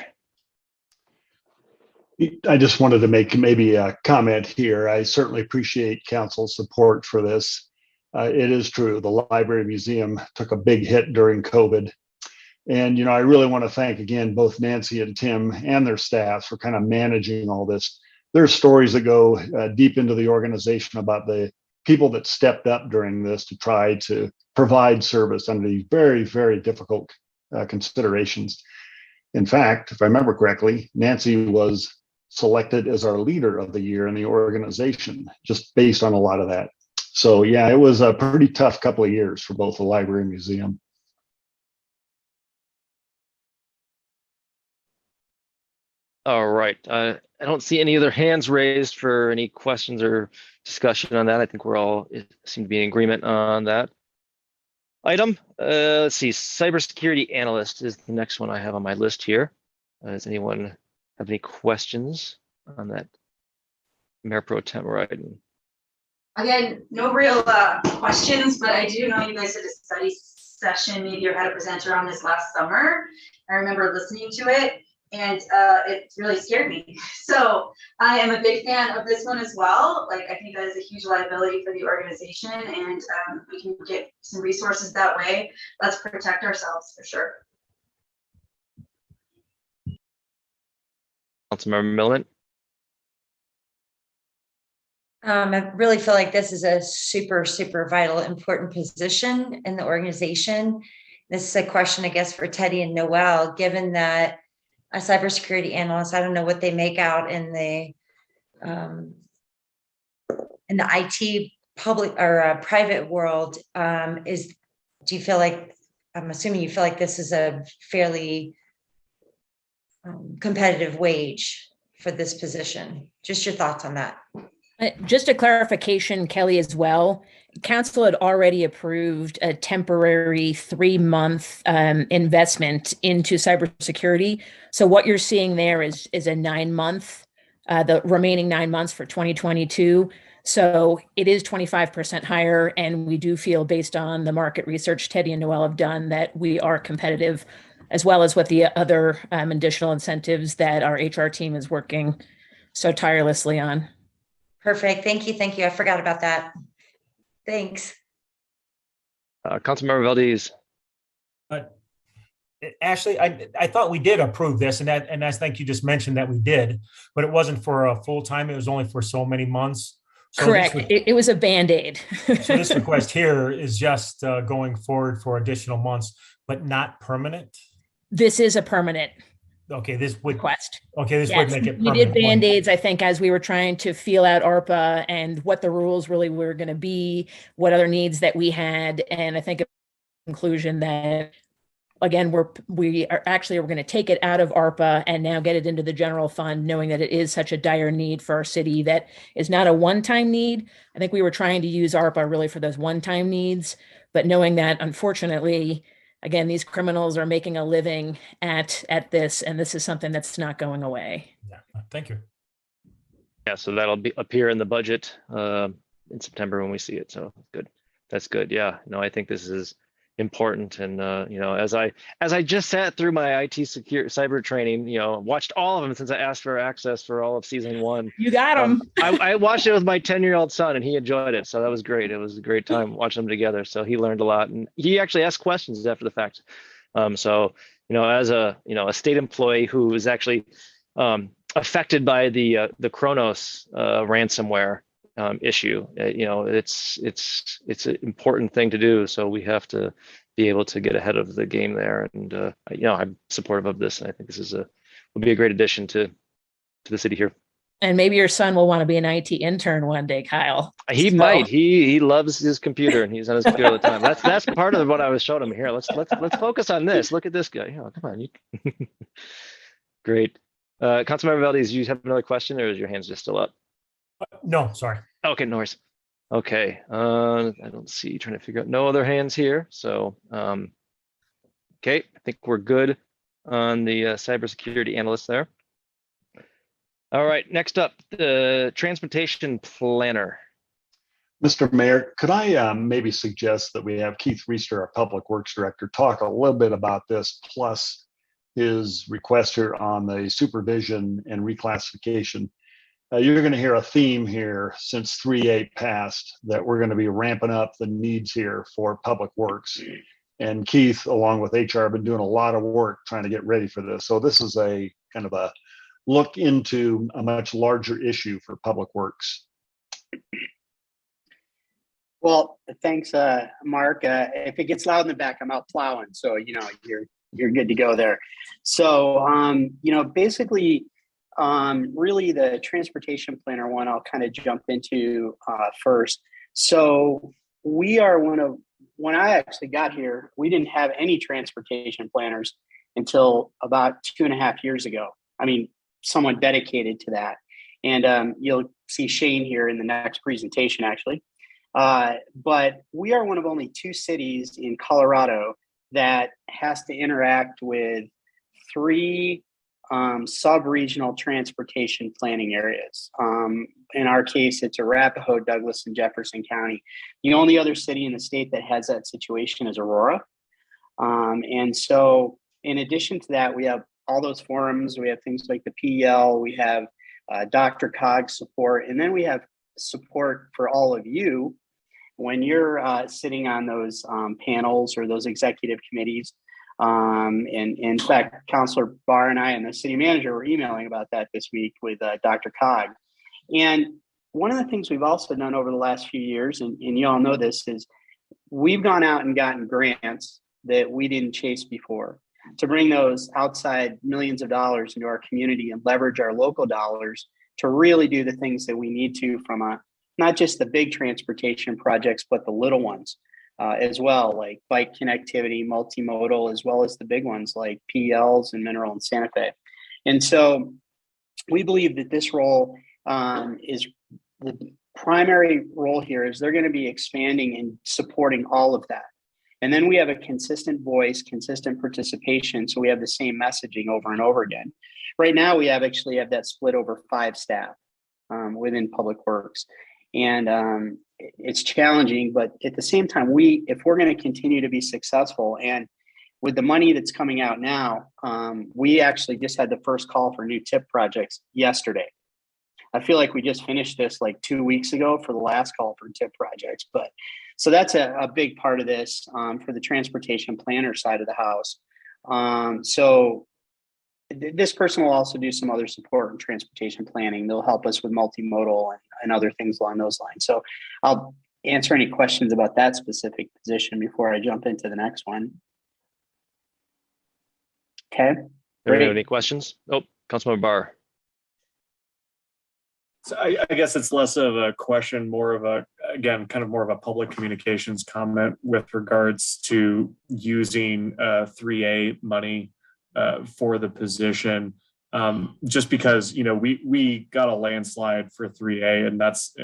I just wanted to make maybe a comment here. I certainly appreciate council's support for this. It is true, the library museum took a big hit during COVID. And, I really want to thank again, both Nancy and Tim and their staffs for kind of managing all this. There's stories that go deep into the organization about the people that stepped up during this to try to provide service under these very, very difficult considerations. In fact, if I remember correctly, Nancy was selected as our leader of the year in the organization, just based on a lot of that. So yeah, it was a pretty tough couple of years for both the library and museum. All right. I don't see any other hands raised for any questions or discussion on that. I think we're all seem to be in agreement on that item. Let's see. Cybersecurity analyst is the next one I have on my list here. Does anyone have any questions on that? Mayor Pro Tem Ryden. Again, no real questions, but I do know you guys did a study session, maybe you had a presenter on this last summer. I remember listening to it, and it really scared me. So I am a big fan of this one as well. Like, I think that is a huge liability for the organization, and we can get some resources that way. Let's protect ourselves for sure. Councilmember Millman. I really feel like this is a super, super vital, important position in the organization. This is a question, I guess, for Teddy and Noelle, given that a cybersecurity analyst, I don't know what they make out in the IT public or private world. Do you feel like I'm assuming you feel like this is a fairly competitive wage for this position. Just your thoughts on that. Just a clarification, Kelly, as well. Council had already approved a temporary 3-month investment into cybersecurity. So what you're seeing there is a 9-month, the remaining 9 months for 2022. So it is 25% higher, and we do feel, based on the market research Teddy and Noel have done, that we are competitive, as well as with the other additional incentives that our HR team is working so tirelessly on. Perfect. Thank you. Thank you. I forgot about that. Thanks. Councilmember Valdez. Ashley, I thought we did approve this, and I think you just mentioned that we did, but it wasn't for a full time. It was only for so many months. So correct. It was a Band-Aid. So this request here is just going forward for additional months, but not permanent. This is a permanent. Okay, this would request. Okay, this would make it permanent. We did Band-Aids, I think, as we were trying to feel out ARPA and what the rules really were going to be, what other needs that we had, and I think a conclusion that, again, we're going to take it out of ARPA and now get it into the general fund, knowing that it is such a dire need for our city that is not a one-time need. I think we were trying to use ARPA really for those one-time needs, but knowing that, unfortunately, again, these criminals are making a living at this, and this is something that's not going away. Yeah, thank you. Yeah, so that'll appear in the budget in September when we see it. So good. That's good. Yeah, no, I think this is important. And as I just sat through my IT cyber training, watched all of them since I asked for access for all of season 1. You got them. I watched it with my 10-year-old son, and he enjoyed it. So that was great. It was a great time watching them together. So he learned a lot, and he actually asked questions after the fact. So as a state employee who is actually affected by the Kronos ransomware issue, it's an important thing to do. So we have to be able to get ahead of the game there. And I'm supportive of this, and I think this will be a great addition to the city here. And maybe your son will want to be an IT intern one day, Kyle. He might. He loves his computer, and he's on his computer all the time. That's part of what I was showing him here. Let's focus on this. Look at this guy. Come on. Great. Councilmember Valdez, do you have another question, or is your hands just still up? No, sorry. Okay, no worries. Okay, I don't see, trying to figure out, no other hands here. So, okay, I think we're good on the cybersecurity analyst there. All right, next up, the transportation planner. Mr. Mayor, could I maybe suggest that we have Keith Reister, our Public Works Director, talk a little bit about this, plus his request here on the supervision and reclassification. You're going to hear a theme here since 3.8 passed that we're going to be ramping up the needs here for Public Works. And Keith, along with HR, have been doing a lot of work trying to get ready for this. So this is a kind of a look into a much larger issue for Public Works. Well, thanks, Mark. If it gets loud in the back, I'm out plowing, so you're good to go there. So basically, really the transportation planner one I'll kind of jump into first. So we are when I actually got here, we didn't have any transportation planners until about 2.5 years ago. I mean, someone dedicated to that. And you'll see Shane here in the next presentation, actually. But we are one of only 2 cities in Colorado that has to interact with 3 sub-regional transportation planning areas. In our case, it's Arapahoe, Douglas, and Jefferson County. The only other city in the state that has that situation is Aurora. And so in addition to that, we have all those forums. We have things like the PEL, we have Dr. Cog support, and then we have support for all of you when you're sitting on those panels or those executive committees. And in fact, Councilor Barr and I and the city manager were emailing about that this week with Dr. Cog. And one of the things we've also done over the last few years, and you all know this, is we've gone out and gotten grants that we didn't chase before to bring those outside millions of dollars into our community and leverage our local dollars to really do the things that we need to from not just the big transportation projects, but the little ones. as well, like bike connectivity, multimodal, as well as the big ones like PLs and Mineral and Santa Fe. And so we believe that this role is the primary role here is they're going to be expanding and supporting all of that. And then we have a consistent voice, consistent participation. So we have the same messaging over and over again. Right now, we actually have that split over 5 staff within Public Works. And it's challenging, but at the same time, if we're going to continue to be successful, and with the money that's coming out now, we actually just had the first call for new TIP projects yesterday. I feel like we just finished this like 2 weeks ago for the last call for TIP projects. But so that's a big part of this for the transportation planner side of the house. So this person will also do some other support in transportation planning. They'll help us with multimodal and other things along those lines. So I'll answer any questions about that specific position before I jump into the next one. Okay. Great. Any questions? Oh, Councilmember Barr. So I guess it's less of a question, more of a, again, kind of more of a public communications comment with regards to using 3A money for the position. Just because, you know, we got a landslide for 3A, and that's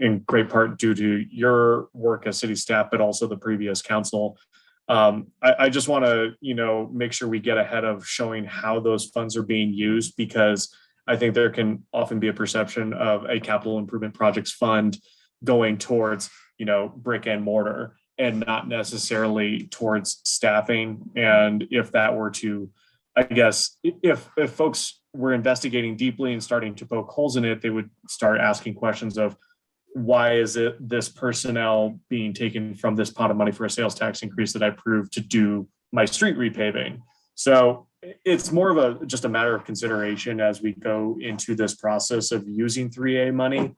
in great part due to your work as city staff, but also the previous council. I just want to, you know, make sure we get ahead of showing how those funds are being used, because I think there can often be a perception of a capital improvement projects fund going towards, you know, brick and mortar and not necessarily towards staffing. And if that were to, I guess, if folks were investigating deeply and starting to poke holes in it, they would start asking questions of, why is it this personnel being taken from this pot of money for a sales tax increase that I approved to do my street repaving? So it's more of just a matter of consideration as we go into this process of using 3A money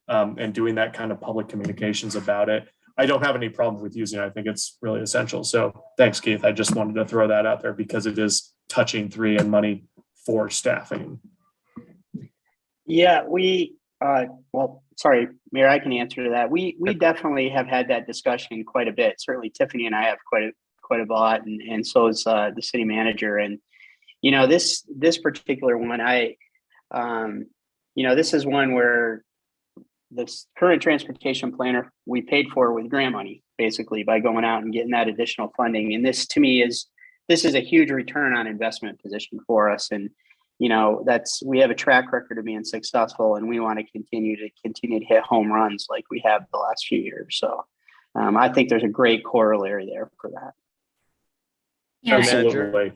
and doing that kind of public communications about it. I don't have any problem with using it. I think it's really essential. So thanks, Keith. I just wanted to throw that out there because it is touching 3A money for staffing. Yeah, well, sorry, Mayor, I can answer to that. We definitely have had that discussion quite a bit. Certainly Tiffany and I have quite a lot, and so is the city manager. And, you know, this particular one, you know, this is one where this current transportation planner we paid for with grant money, basically, by going out and getting that additional funding. And this, to me, is a huge return on investment position for us. And, you know, we have a track record of being successful, and we want to continue to hit home runs like we have the last few years. So I think there's a great corollary there for that. Yeah. Absolutely.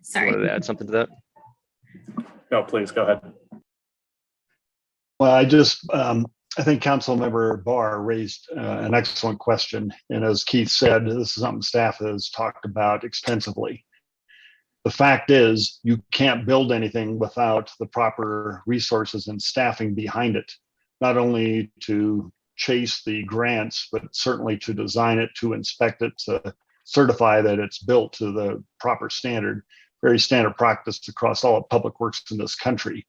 Sorry. Wanted to add something to that? No, please go ahead. Well, I think Councilmember Barr raised an excellent question. And as Keith said, this is something staff has talked about extensively. The fact is, you can't build anything without the proper resources and staffing behind it, not only to chase the grants, but certainly to design it, to inspect it, to certify that it's built to the proper standard, very standard practice across all of public works in this country.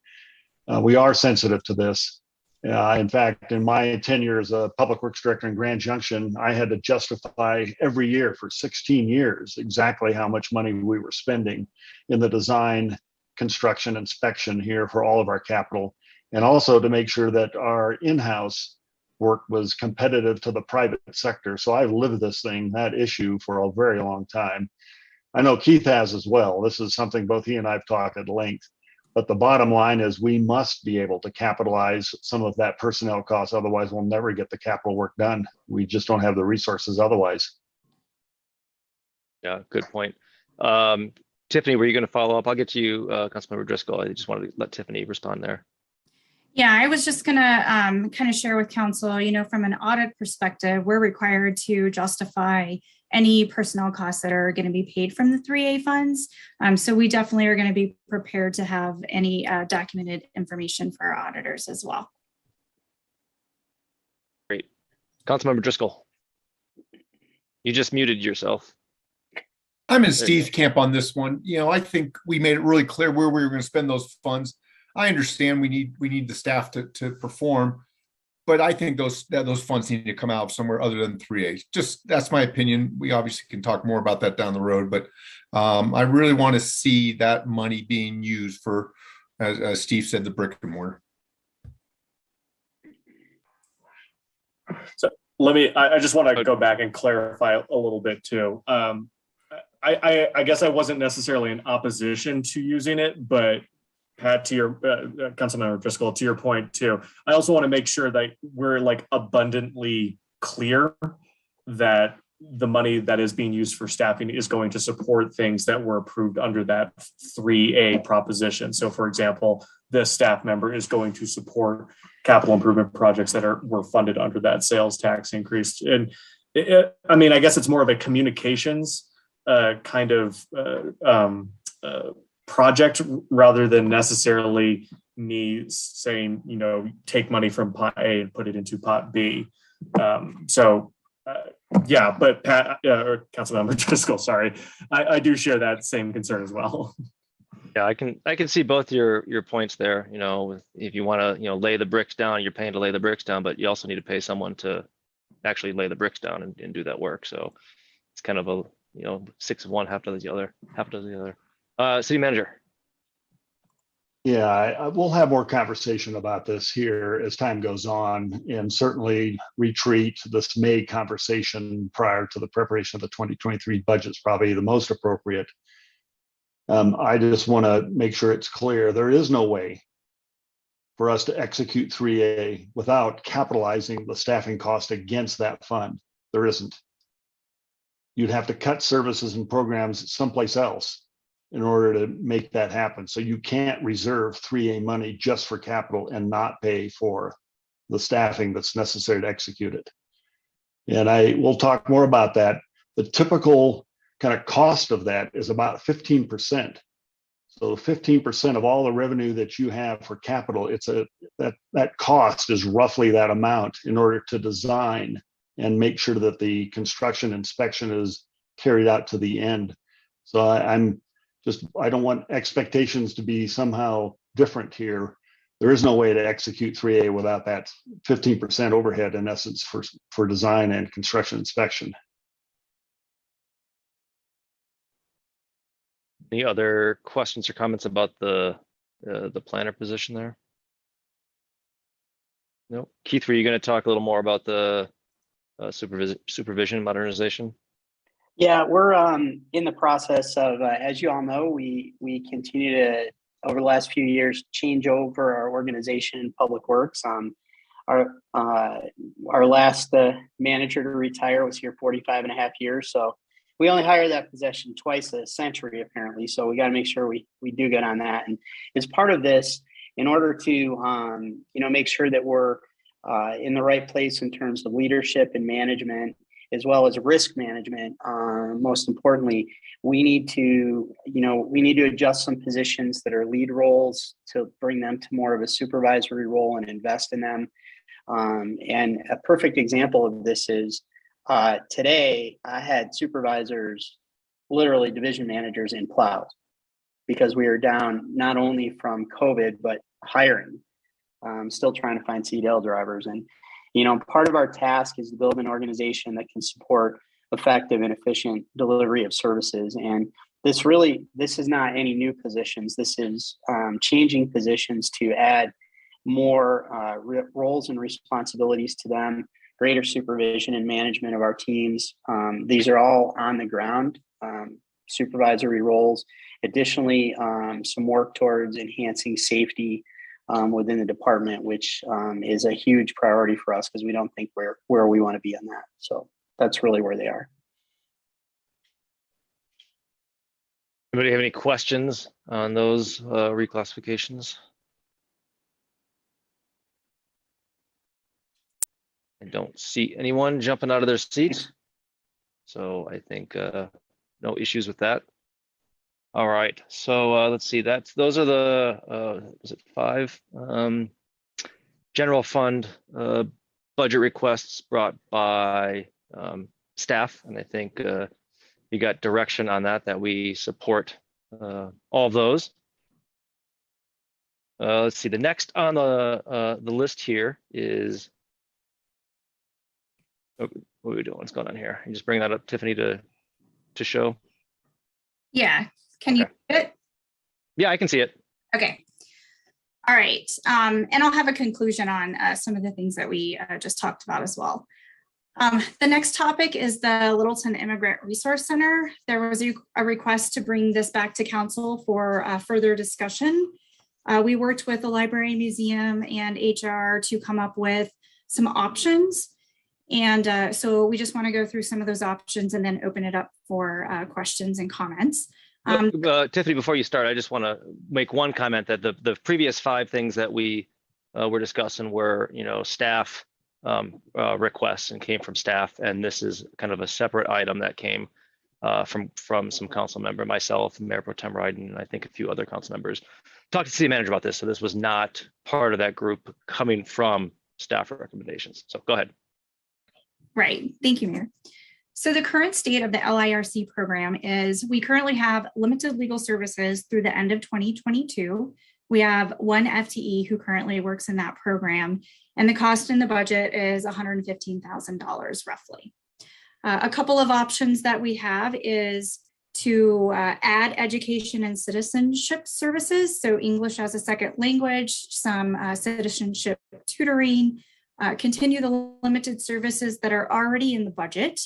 We are sensitive to this. In fact, in my tenure as a public works director in Grand Junction, I had to justify every year for 16 years exactly how much money we were spending in the design, construction, inspection here for all of our capital, and also to make sure that our in-house work was competitive to the private sector. So I've lived that issue for a very long time. I know Keith has as well. This is something both he and I've talked at length. But the bottom line is we must be able to capitalize some of that personnel cost. Otherwise, we'll never get the capital work done. We just don't have the resources otherwise. Yeah, good point. Tiffany, were you going to follow up? I'll get to you, Councilmember Driscoll. I just wanted to let Tiffany respond there. Yeah, I was just going to kind of share with council, you know, from an audit perspective, we're required to justify any personnel costs that are going to be paid from the 3A funds. So we definitely are going to be prepared to have any documented information for our auditors as well. Great. Councilmember Driscoll, you just muted yourself. I'm in Steve's camp on this one. You know, I think we made it really clear where we were going to spend those funds. I understand we need the staff to perform, but I think those funds need to come out somewhere other than 3A. Just that's my opinion. We obviously can talk more about that down the road, but I really want to see that money being used for, as Steve said, the brick and mortar. So I just want to go back and clarify a little bit too. I guess I wasn't necessarily in opposition to using it, but Pat, to your Councilmember Driscoll, to your point too, I also want to make sure that we're like abundantly clear that the money that is being used for staffing is going to support things that were approved under that 3A proposition. So for example, this staff member is going to support capital improvement projects that were funded under that sales tax increase. And I mean, I guess it's more of a communications kind of project rather than necessarily me saying, you know, take money from pot A and put it into pot B. Yeah, but Pat or Councilmember Driscoll, sorry, I do share that same concern as well. Yeah, I can see both your points there. You know, if you want to, you know, lay the bricks down, you're paying to lay the bricks down, but you also need to pay someone to actually lay the bricks down and do that work. So it's kind of a, you know, 6 of one, half dozen the other, half dozen the other. City Manager. Yeah, we'll have more conversation about this here as time goes on, and certainly retreat this May conversation prior to the preparation of the 2023 budget is probably the most appropriate. I just want to make sure it's clear there is no way for us to execute 3A without capitalizing the staffing cost against that fund. There isn't. You'd have to cut services and programs someplace else in order to make that happen. So you can't reserve 3A money just for capital and not pay for the staffing that's necessary to execute it. And we'll talk more about that. The typical kind of cost of that is about 15%. So 15% of all the revenue that you have for capital, that cost is roughly that amount in order to design and make sure that the construction inspection is carried out to the end. So I don't want expectations to be somehow different here. There is no way to execute 3A without that 15% overhead in essence for design and construction inspection. Any other questions or comments about the planner position there? No. Keith, were you going to talk a little more about the supervision modernization? Yeah, we're in the process of, as you all know, we continue to, over the last few years, change over our organization in Public Works. Our last manager to retire was here 45 and a half years. So we only hire that position twice a century, apparently. So we got to make sure we do good on that. And as part of this, in order to make sure that we're in the right place in terms of leadership and management, as well as risk management, most importantly, we need to adjust some positions that are lead roles to bring them to more of a supervisory role and invest in them. And a perfect example of this is today I had supervisors, literally division managers in plows, because we are down not only from COVID, but hiring. Still trying to find CDL drivers. And, part of our task is to build an organization that can support effective and efficient delivery of services. And this is not any new positions. This is changing positions to add more roles and responsibilities to them, greater supervision and management of our teams. These are all on the ground supervisory roles. Additionally, some work towards enhancing safety within the department, which is a huge priority for us because we don't think we're where we want to be on that. So that's really where they are. Anybody have any questions on those reclassifications? I don't see anyone jumping out of their seats. So I think no issues with that. All right, so let's see. Those are the was it 5 general fund budget requests brought by staff, and I think you got direction on that we support all of those. Let's see. The next on the list here is what are we doing? What's going on here? You just bring that up, Tiffany, to show. Yeah, can you see it? Yeah, I can see it. Okay. All right. And I'll have a conclusion on some of the things that we just talked about as well. The next topic is the Littleton Immigrant Resource Center. There was a request to bring this back to council for further discussion. We worked with the library, museum, and HR to come up with some options. And so we just want to go through some of those options and then open it up for questions and comments. Tiffany, before you start, I just want to make one comment that the previous 5 things that we were discussing were, staff requests and came from staff, and this is kind of a separate item that came from some council member, myself, Mayor Pro Tem Ryden, and I think a few other council members. Talked to city manager about this, so this was not part of that group coming from staff recommendations. So go ahead. Right. Thank you, Mayor. So the current state of the LIRC program is we currently have limited legal services through the end of 2022. We have 1 FTE who currently works in that program, and the cost in the budget is $115,000 roughly. A couple of options that we have is to add education and citizenship services, so English as a second language, some citizenship tutoring, continue the limited services that are already in the budget.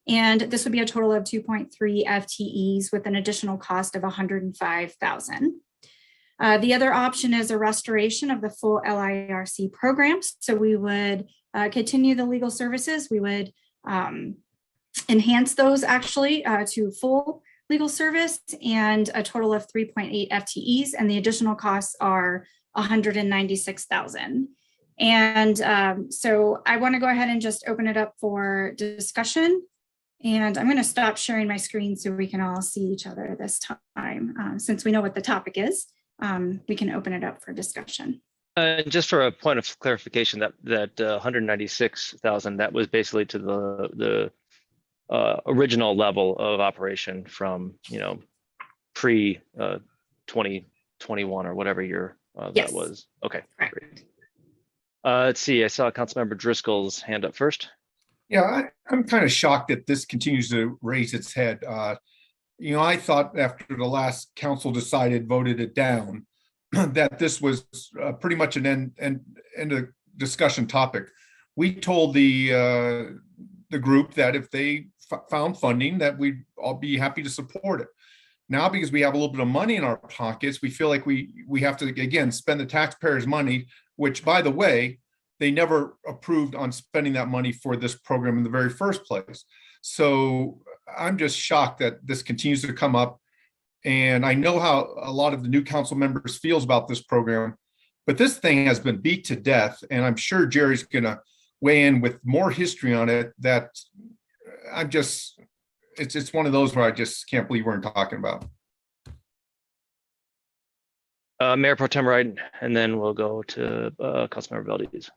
And this would be a total of 2.3 FTEs with an additional cost of $105,000. The other option is a restoration of the full LIRC programs. So we would continue the legal services. We would enhance those actually to full legal service and a total of 3.8 FTEs. And the additional costs are $196,000. And so I want to go ahead and just open it up for discussion. And I'm going to stop sharing my screen so we can all see each other this time. Since we know what the topic is, we can open it up for discussion. Just for a point of clarification, that 196,000, that was basically to the original level of operation from pre 2021 or whatever year that was. Okay, great. Let's see. I saw Councilmember Driscoll's hand up first. Yeah, I'm kind of shocked that this continues to raise its head. I thought after the last council voted it down, that this was pretty much an end of discussion topic. We told the group that if they found funding, that we'd all be happy to support it. Now, because we have a little bit of money in our pockets, we feel like we have to, again, spend the taxpayers' money, which, by the way, they never approved on spending that money for this program in the very first place. So I'm just shocked that this continues to come up. And I know how a lot of the new council members feels about this program, but this thing has been beat to death. And I'm sure Jerry's going to weigh in with more history on it. That it's one of those where I just can't believe we're talking about. Mayor Pro Tem Ryden, and then we'll go to Councilmember Valdez.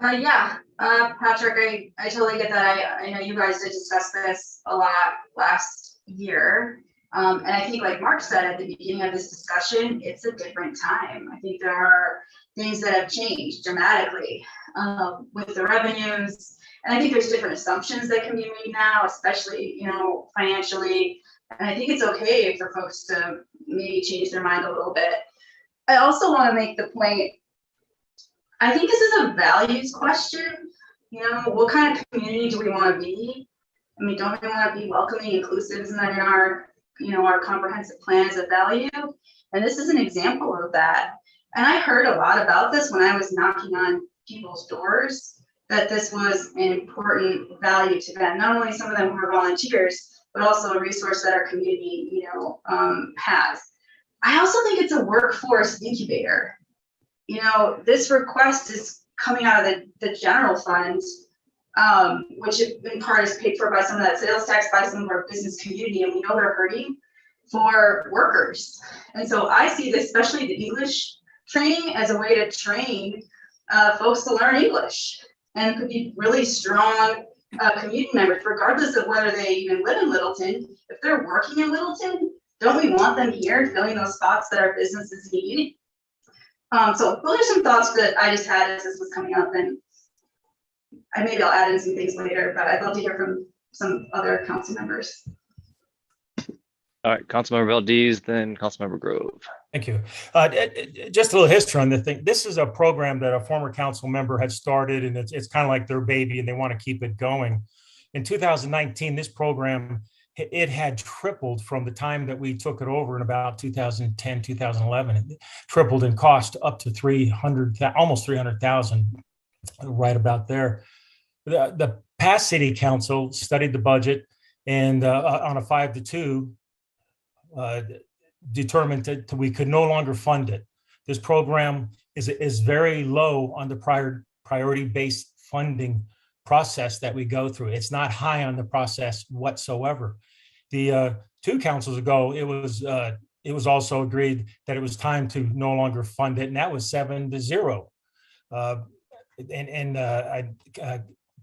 Patrick, I totally get that. I know you guys did discuss this a lot last year. And I think, like Mark said at the beginning of this discussion, it's a different time. I think there are things that have changed dramatically with the revenues. And I think there's different assumptions that can be made now, especially, financially. And I think it's okay for folks to maybe change their mind a little bit. I also want to make the point, I think this is a values question. What kind of community do we want to be? I mean, don't we want to be welcoming, inclusive? Isn't that in our comprehensive plan as a value? And this is an example of that. And I heard a lot about this when I was knocking on people's doors, that this was an important value to them. Not only some of them who are volunteers, but also a resource that our community, has. I also think it's a workforce incubator. This request is coming out of the general fund, which in part is paid for by some of that sales tax, by some of our business community, and we know they're hurting for workers. And so I see this, especially the English training, as a way to train folks to learn English, and could be really strong community members, regardless of whether they even live in Littleton. If they're working in Littleton, don't we want them here filling those spots that our businesses need? So those are some thoughts that I just had as this was coming up, and maybe I'll add in some things later, but I'd love to hear from some other council members. All right, Councilmember Valdez, then Councilmember Grove. Thank you. Just a little history on the thing. This is a program that a former council member had started, and it's kind of like their baby, and they want to keep it going. In 2019, this program, it had tripled from the time that we took it over in about 2010, 2011. It tripled in cost up to 300, almost 300,000, right about there. The past city council studied the budget and on a 5-2, determined that we could no longer fund it. This program is very low on the priority-based funding process that we go through. It's not high on the process whatsoever. The 2 councils ago, it was also agreed that it was time to no longer fund it, and that was 7-0.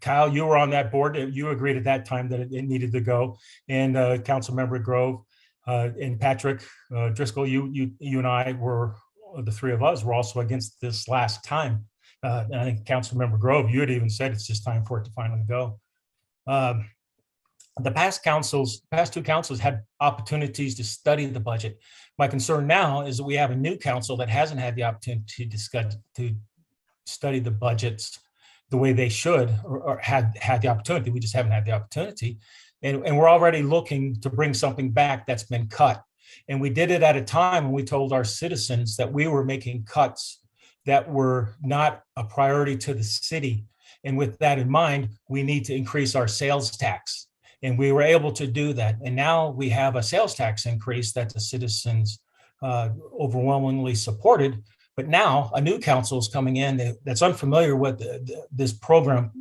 Kyle, you were on that board. You agreed at that time that it needed to go, and Councilmember Grove and Patrick Driscoll, you and I were, the 3 of us were also against this last time. And I think Councilmember Grove, you had even said it's just time for it to finally go. The past 2 councils had opportunities to study the budget. My concern now is that we have a new council that hasn't had the opportunity to study the budgets the way they should, or had the opportunity. We just haven't had the opportunity. And we're already looking to bring something back that's been cut. And we did it at a time when we told our citizens that we were making cuts that were not a priority to the city. And with that in mind, we need to increase our sales tax. And we were able to do that. And now we have a sales tax increase that the citizens overwhelmingly supported. But now a new council is coming in that's unfamiliar with this program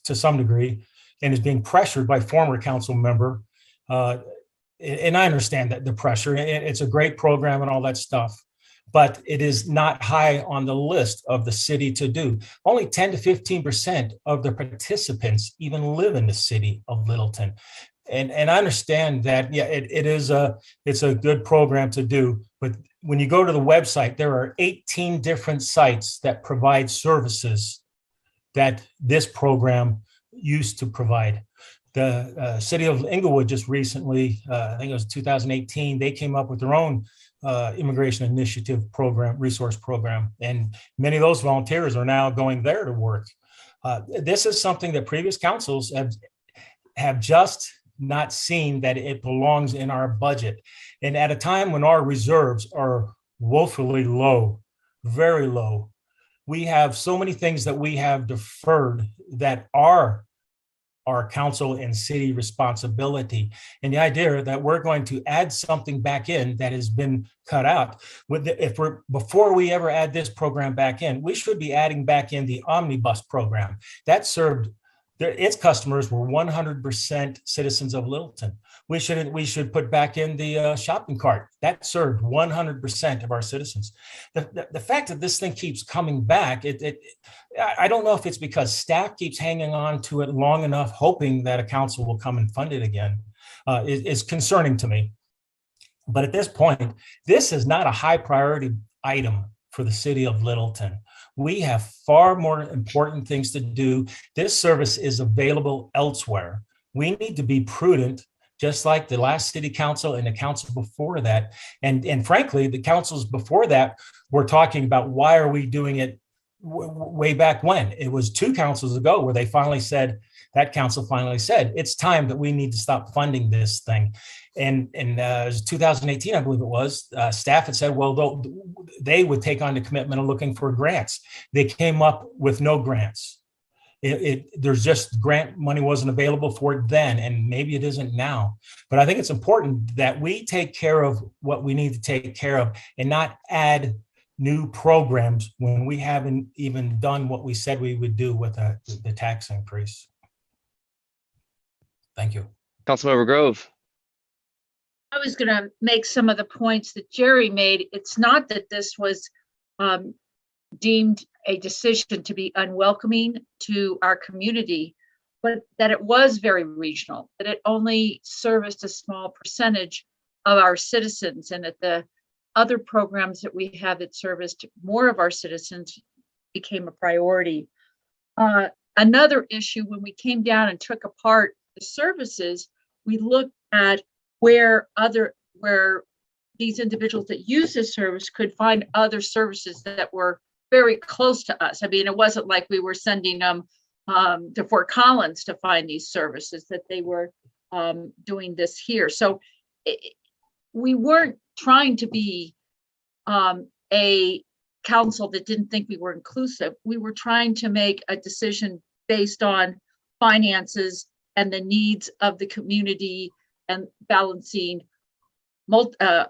to some degree, and is being pressured by former council member. And I understand that the pressure, it's a great program and all that stuff, but it is not high on the list of the city to do. Only 10 to 15% of the participants even live in the city of Littleton. And I understand that, yeah, it's a good program to do, but when you go to the website, there are 18 different sites that provide services that this program used to provide. The city of Inglewood just recently, I think it was 2018, they came up with their own immigration initiative program, resource program, and many of those volunteers are now going there to work. This is something that previous councils have just not seen that it belongs in our budget. And at a time when our reserves are woefully low, very low, we have so many things that we have deferred that are our council and city responsibility. And the idea that we're going to add something back in that has been cut out, before we ever add this program back in, we should be adding back in the omnibus program that served its customers were 100% citizens of Littleton. We should put back in the shopping cart that served 100% of our citizens. The fact that this thing keeps coming back, I don't know if it's because staff keeps hanging on to it long enough, hoping that a council will come and fund it again, is concerning to me. But at this point, this is not a high priority item for the city of Littleton. We have far more important things to do. This service is available elsewhere. We need to be prudent, just like the last city council and the council before that. And frankly, the councils before that were talking about, why are we doing it way back when? It was 2 councils ago where that council finally said, it's time that we need to stop funding this thing. And it was 2018, I believe it was, staff had said, well, they would take on the commitment of looking for grants. They came up with no grants. There's just grant money wasn't available for it then, and maybe it isn't now. But I think it's important that we take care of what we need to take care of and not add new programs when we haven't even done what we said we would do with the tax increase. Thank you. Councilmember Grove. I was going to make some of the points that Jerry made. It's not that this was deemed a decision to be unwelcoming to our community, but that it was very regional, that it only serviced a small percentage of our citizens, and that the other programs that we have that serviced more of our citizens became a priority. another issue, when we came down and took apart the services, we looked at where these individuals that use this service could find other services that were very close to us. I mean, it wasn't like we were sending them to Fort Collins to find these services, that they were doing this here. So we weren't trying to be a council that didn't think we were inclusive. We were trying to make a decision based on finances and the needs of the community and balancing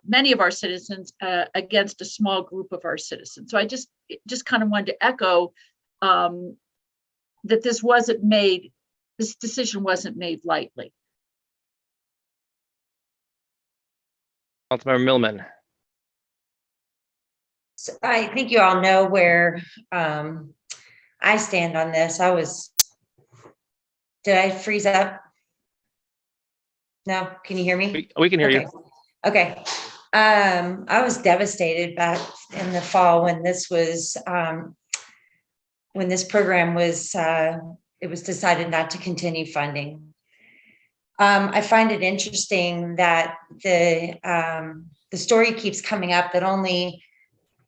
many of our citizens against a small group of our citizens. So I just kind of wanted to echo that this decision wasn't made lightly. Councilmember Millman. So I think you all know where I stand on this. Did I freeze up? No, can you hear me? We can hear you. Okay. I was devastated back in the fall when this program was, it was decided not to continue funding. I find it interesting that the story keeps coming up that only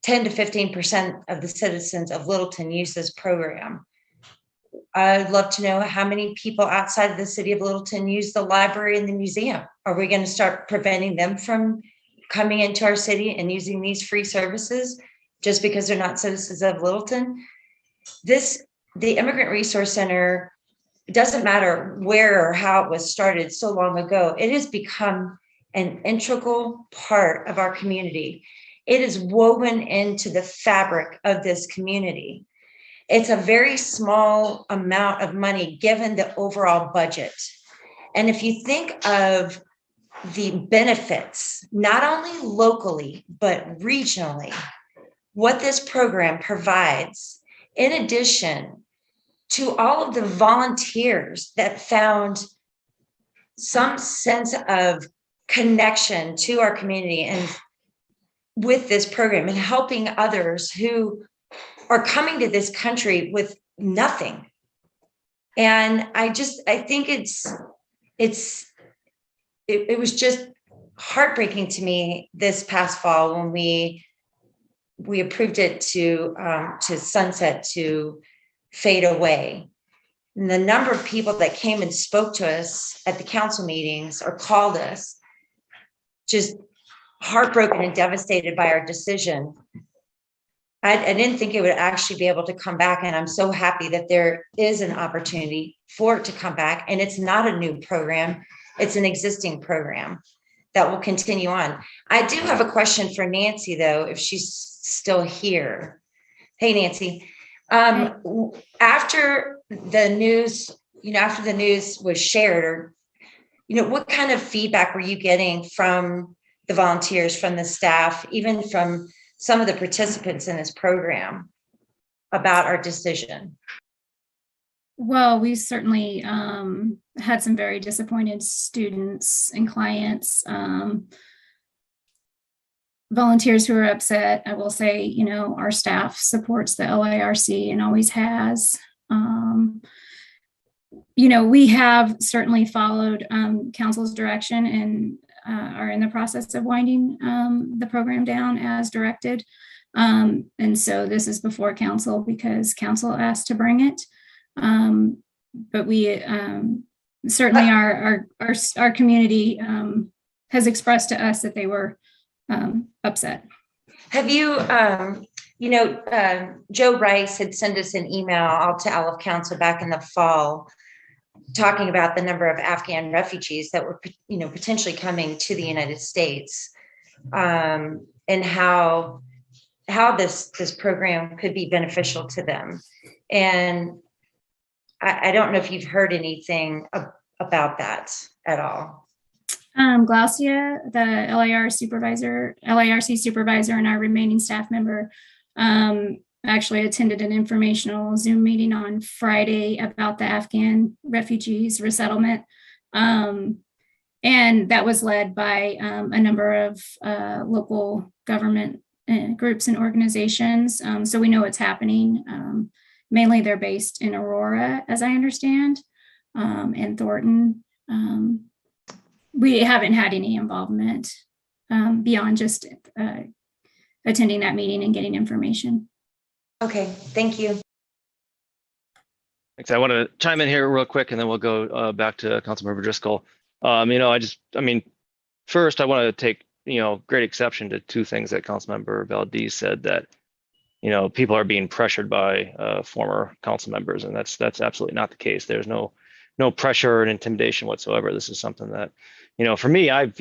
10 to 15% of the citizens of Littleton use this program. I'd love to know how many people outside of the city of Littleton use the library and the museum. Are we going to start preventing them from coming into our city and using these free services just because they're not citizens of Littleton? The Immigrant Resource Center, it doesn't matter where or how it was started so long ago, it has become an integral part of our community. It is woven into the fabric of this community. It's a very small amount of money given the overall budget. And if you think of the benefits, not only locally, but regionally, what this program provides, in addition to all of the volunteers that found some sense of connection to our community and with this program and helping others who are coming to this country with nothing. And I think it was just heartbreaking to me this past fall when we approved it to sunset, to fade away. And the number of people that came and spoke to us at the council meetings or called us, just heartbroken and devastated by our decision. I didn't think it would actually be able to come back. And I'm so happy that there is an opportunity for it to come back. And it's not a new program. It's an existing program that will continue on. I do have a question for Nancy, though, if she's still here. Hey, Nancy. After the news was shared, or, what kind of feedback were you getting from the volunteers, from the staff, even from some of the participants in this program about our decision? Well, we certainly had some very disappointed students and clients, volunteers who are upset. I will say, our staff supports the LARC and always has. We have certainly followed council's direction and are in the process of winding the program down as directed. And so this is before council because council asked to bring it. But we certainly our community has expressed to us that they were upset. Have you, Joe Rice had sent us an email out to all of council back in the fall talking about the number of Afghan refugees that were, potentially coming to the United States, and how this program could be beneficial to them. And I don't know if you've heard anything about that at all. Glaucia, the LARC supervisor, and our remaining staff member actually attended an informational Zoom meeting on Friday about the Afghan refugees resettlement. And that was led by a number of local government groups and organizations. So we know it's happening. Mainly they're based in Aurora, as I understand, and Thornton. We haven't had any involvement beyond just attending that meeting and getting information. Okay, thank you. Thanks. I want to chime in here real quick, and then we'll go back to Councilmember Driscoll. First, I want to take, great exception to two things that Councilmember Valdez said, that, people are being pressured by former council members, and that's absolutely not the case. There's no pressure and intimidation whatsoever. This is something that, for me, I've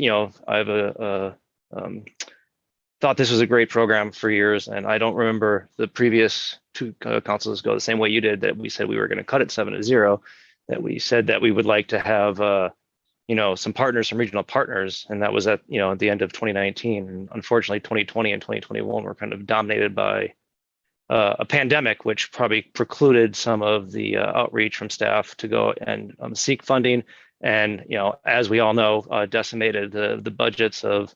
thought this was a great program for years, and I don't remember the previous two councils go the same way you did, that we said we were going to cut it 7-0, that we said that we would like to have some partners, some regional partners, and that was at the end of 2019. And unfortunately 2020 and 2021 were kind of dominated by a pandemic, which probably precluded some of the outreach from staff to go and seek funding, and as we all know, decimated the budgets of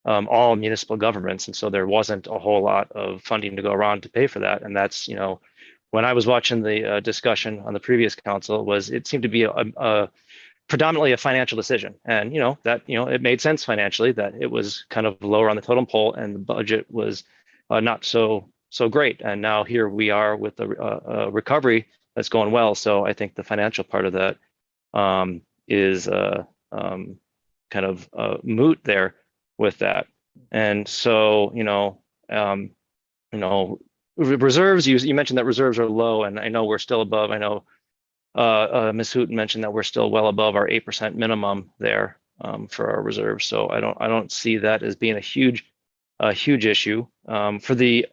all municipal governments. And so there wasn't a whole lot of funding to go around to pay for that. And that's, when I was watching the discussion on the previous council, it seemed to be a predominantly a financial decision. And, it made sense financially, that it was kind of lower on the totem pole and the budget was not so great. And now here we are with a recovery that's going well. So I think the financial part of that is kind of moot there with that. And so, reserves, you mentioned that reserves are low, and I know we're still above. I know Ms. Hooten mentioned that we're still well above our 8% minimum there for our reserves. So I don't see that as being a huge issue. For the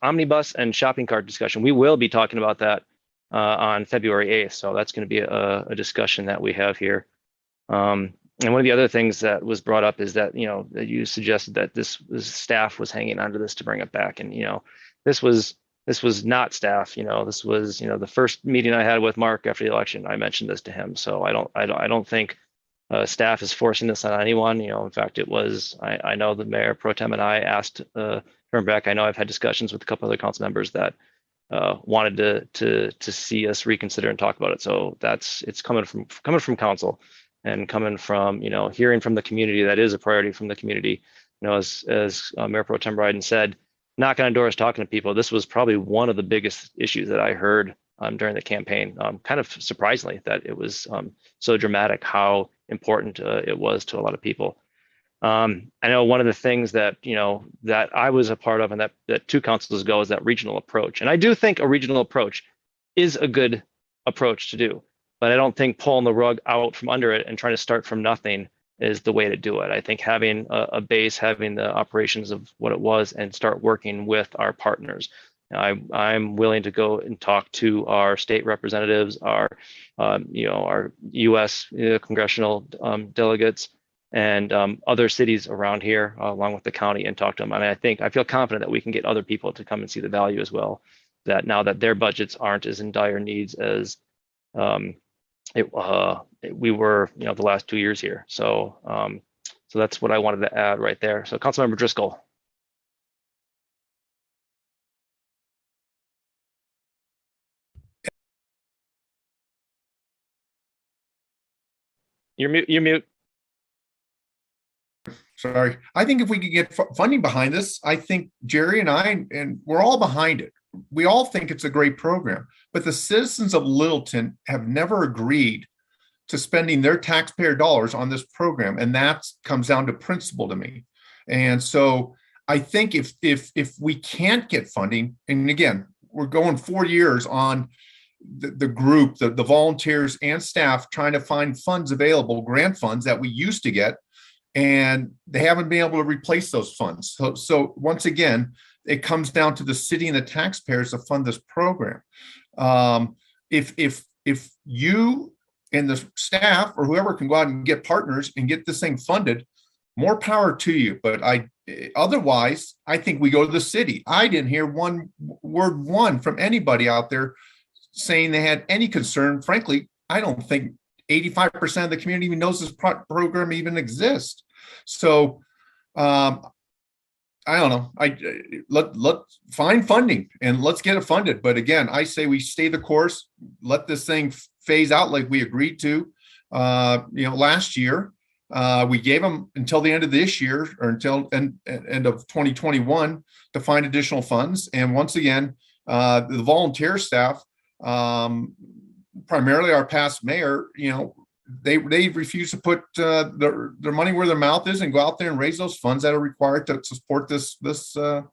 omnibus and shopping cart discussion, we will be talking about that on February 8th. So that's going to be a discussion that we have here. And one of the other things that was brought up is that, that you suggested that this staff was hanging onto this to bring it back. And, this was not staff, this was, the first meeting I had with Mark after the election, I mentioned this to him. So I don't think staff is forcing this on anyone. In fact, it was, I know the mayor pro tem and I asked turn back. I know I've had discussions with a couple other council members that wanted to see us reconsider and talk about it. So it's coming from council. And coming from, hearing from the community, that is a priority from the community. As Mayor Pro Tem Bryden said, knocking on doors, talking to people. This was probably one of the biggest issues that I heard during the campaign. Kind of surprisingly that it was so dramatic how important it was to a lot of people. I know one of the things that, that I was a part of, and that two councils ago, is that regional approach. And I do think a regional approach is a good approach to do. But I don't think pulling the rug out from under it and trying to start from nothing is the way to do it. I think having a base, having the operations of what it was, and start working with our partners. I'm willing to go and talk to our state representatives, our U.S. congressional delegates, and other cities around here, along with the county, and talk to them. And I feel confident that we can get other people to come and see the value as well. That now that their budgets aren't as in dire needs as we were, the last 2 years here. So that's what I wanted to add right there. So Councilmember Driscoll. You're mute. Sorry. I think if we could get funding behind this, I think Jerry and I, and we're all behind it. We all think it's a great program, but the citizens of Littleton have never agreed to spending their taxpayer dollars on this program. And that comes down to principle to me. And so I think if we can't get funding, and again, we're going 4 years on the group, the volunteers and staff trying to find funds available, grant funds that we used to get, and they haven't been able to replace those funds. So once again, it comes down to the city and the taxpayers to fund this program. If you and the staff or whoever can go out and get partners and get this thing funded, more power to you. But otherwise, I think we go to the city. I didn't hear one word from anybody out there saying they had any concern. Frankly, I don't think 85% of the community even knows this program even exists. So I don't know. Let find funding and let's get it funded. But again, I say we stay the course, let this thing phase out like we agreed to. Last year, we gave them until the end of this year or until end of 2021 to find additional funds. And once again, the volunteer staff, primarily our past mayor, they refuse to put their money where their mouth is and go out there and raise those funds that are required to support this program.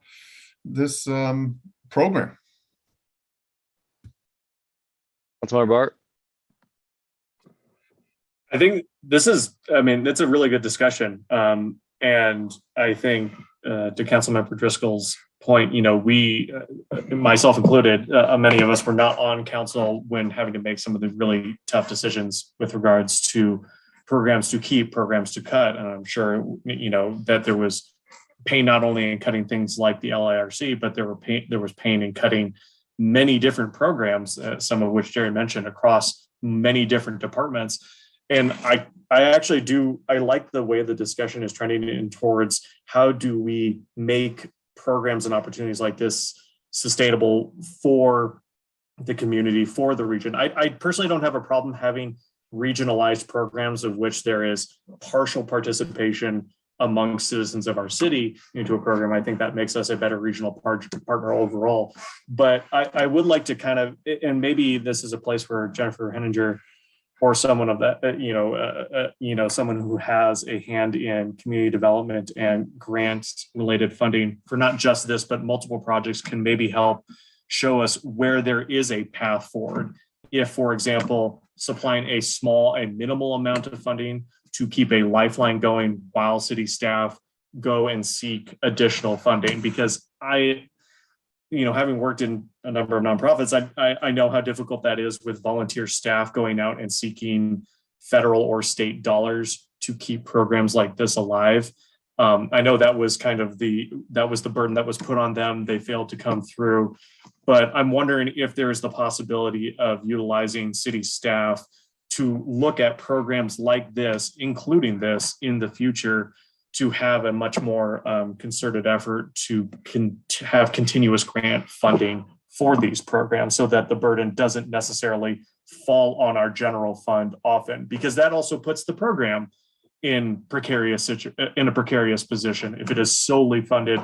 Councilmember Bart. I think it's a really good discussion. And I think to Councilmember Driscoll's point, we, myself included, many of us were not on council when having to make some of the really tough decisions with regards to programs to keep, programs to cut. And I'm sure, that there was pain not only in cutting things like the LIRC, but there was pain in cutting many different programs, some of which Jerry mentioned, across many different departments. And I like the way the discussion is trending in towards how do we make programs and opportunities like this sustainable for the community, for the region. I personally don't have a problem having regionalized programs of which there is partial participation among citizens of our city into a program. I think that makes us a better regional partner overall. But I would like to kind of, and maybe this is a place where Jennifer Henninger or someone of that, someone who has a hand in community development and grants related funding for not just this, but multiple projects can maybe help show us where there is a path forward. If, for example, supplying a minimal amount of funding to keep a lifeline going while city staff go and seek additional funding, because having worked in a number of nonprofits, I know how difficult that is with volunteer staff going out and seeking federal or state dollars to keep programs like this alive. I know that was the burden that was put on them. They failed to come through, but I'm wondering if there is the possibility of utilizing city staff to look at programs like this, including this in the future, to have a much more concerted effort to have continuous grant funding for these programs so that the burden doesn't necessarily fall on our general fund often, because that also puts the program in a precarious position. If it is solely funded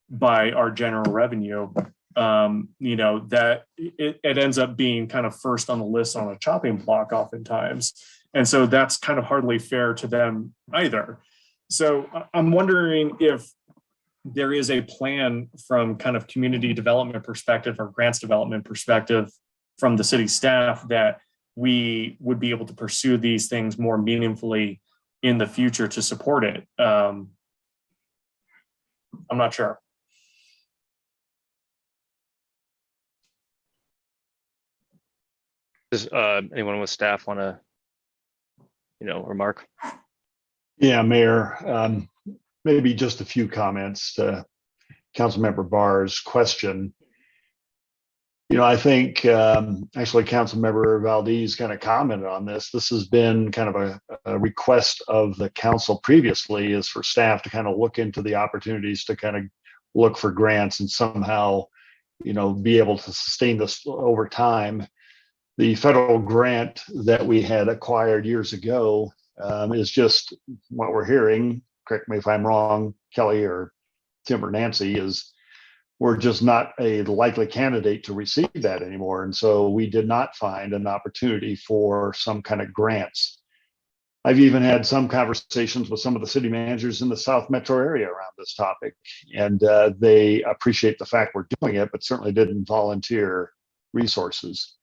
by our general revenue, that it ends up being kind of first on the list on a chopping block oftentimes. And so that's kind of hardly fair to them either. So I'm wondering if there is a plan from kind of community development perspective or grants development perspective from the city staff that we would be able to pursue these things more meaningfully in the future to support it. I'm not sure. Does anyone with staff want to, remark? Yeah, Mayor, maybe just a few comments to Councilmember Barr's question. I think actually Councilmember Valdez kind of commented on this. This has been kind of a request of the council previously, is for staff to kind of look into the opportunities to kind of look for grants and somehow, be able to sustain this over time. The federal grant that we had acquired years ago is just what we're hearing. Correct me if I'm wrong, Kelly or Tim or Nancy, is we're just not a likely candidate to receive that anymore. And so we did not find an opportunity for some kind of grants. I've even had some conversations with some of the city managers in the South Metro area around this topic, and they appreciate the fact we're doing it, but certainly didn't volunteer resources.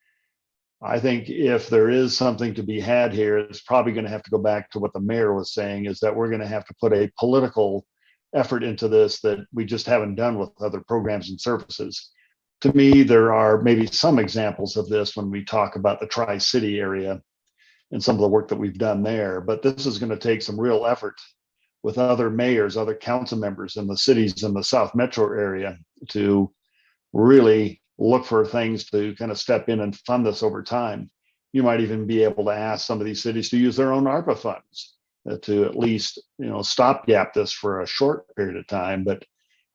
I think if there is something to be had here, it's probably going to have to go back to what the mayor was saying, is that we're going to have to put a political effort into this that we just haven't done with other programs and services. To me, there are maybe some examples of this when we talk about the Tri-City area and some of the work that we've done there, but this is going to take some real effort with other mayors, other council members in the cities in the South Metro area to really look for things to kind of step in and fund this over time. You might even be able to ask some of these cities to use their own ARPA funds to at least, stopgap this for a short period of time. But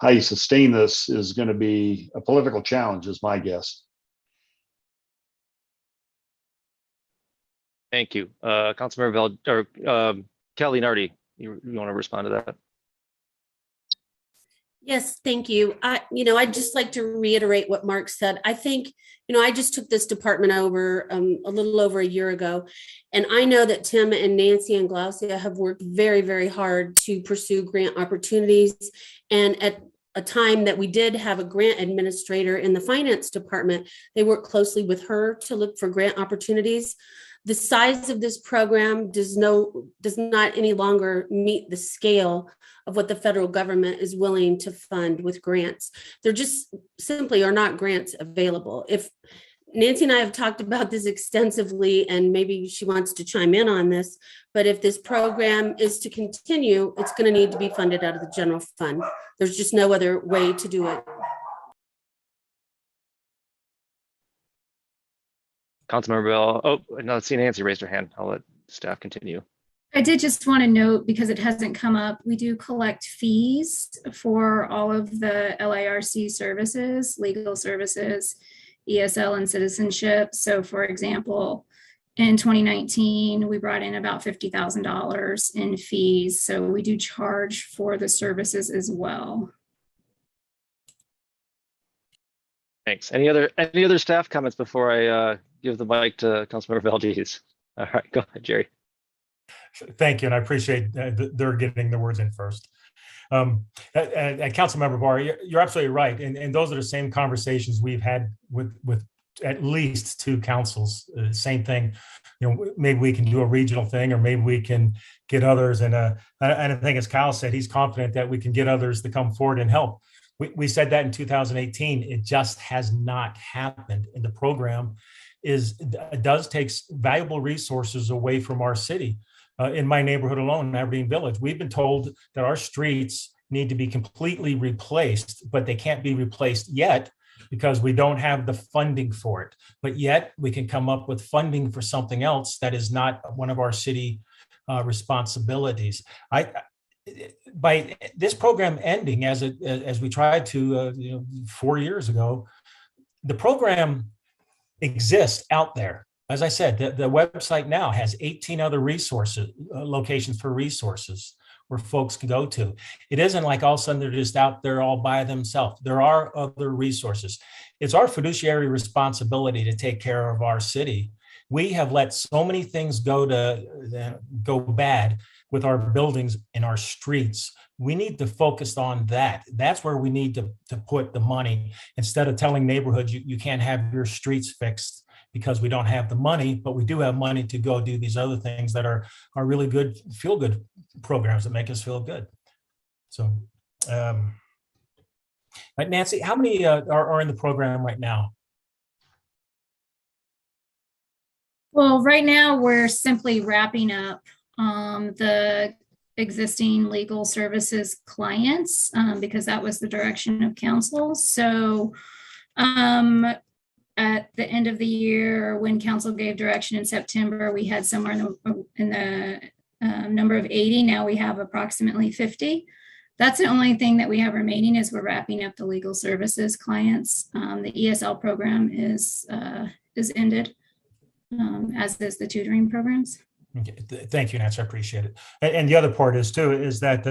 how you sustain this is going to be a political challenge, is my guess. Thank you. Councilmember Kelly Nardi, you want to respond to that? Yes, thank you. I'd just like to reiterate what Mark said. I think, I just took this department over a little over a year ago, and I know that Tim and Nancy and Glaucia have worked very, very hard to pursue grant opportunities. And at a time that we did have a grant administrator in the finance department, they worked closely with her to look for grant opportunities. The size of this program does not any longer meet the scale of what the federal government is willing to fund with grants. There just simply are not grants available. If Nancy and I have talked about this extensively, and maybe she wants to chime in on this, but if this program is to continue, it's going to need to be funded out of the general fund. There's just no other way to do it. Councilmember Bell. Oh, no, let's see Nancy raised her hand. I'll let staff continue. I did just want to note, because it hasn't come up, we do collect fees for all of the LIRC services, legal services, ESL, and citizenship. So for example, in 2019, we brought in about $50,000 in fees. So we do charge for the services as well. Thanks. Any other staff comments before I give the mic to Councilmember Valdez? All right, go ahead, Jerry. Thank you, and I appreciate they're getting the words in first. Councilmember Barr, you're absolutely right, and those are the same conversations we've had with at least two councils. Same thing, maybe we can do a regional thing, or maybe we can get others. And I think, as Kyle said, he's confident that we can get others to come forward and help. We said that in 2018. It just has not happened, and the program does take valuable resources away from our city. In my neighborhood alone, Aberdeen Village, we've been told that our streets need to be completely replaced, but they can't be replaced yet because we don't have the funding for it. But yet we can come up with funding for something else that is not one of our city responsibilities. By this program ending, as we tried to 4 years ago, the program exists out there. As I said, the website now has 18 other resources, locations for resources where folks can go to. It isn't like all of a sudden they're just out there all by themselves. There are other resources. It's our fiduciary responsibility to take care of our city. We have let so many things go bad with our buildings and our streets. We need to focus on that. That's where we need to put the money, instead of telling neighborhoods you can't have your streets fixed because we don't have the money, but we do have money to go do these other things that are really good, feel good programs that make us feel good. So, Nancy, how many are in the program right now? Well, right now we're simply wrapping up the existing legal services clients because that was the direction of council. So at the end of the year, when council gave direction in September, we had somewhere in the number of 80. Now we have approximately 50. That's the only thing that we have remaining, is we're wrapping up the legal services clients. The ESL program is ended, as is the tutoring programs. Okay. Thank you, Nancy. I appreciate it. And the other part is that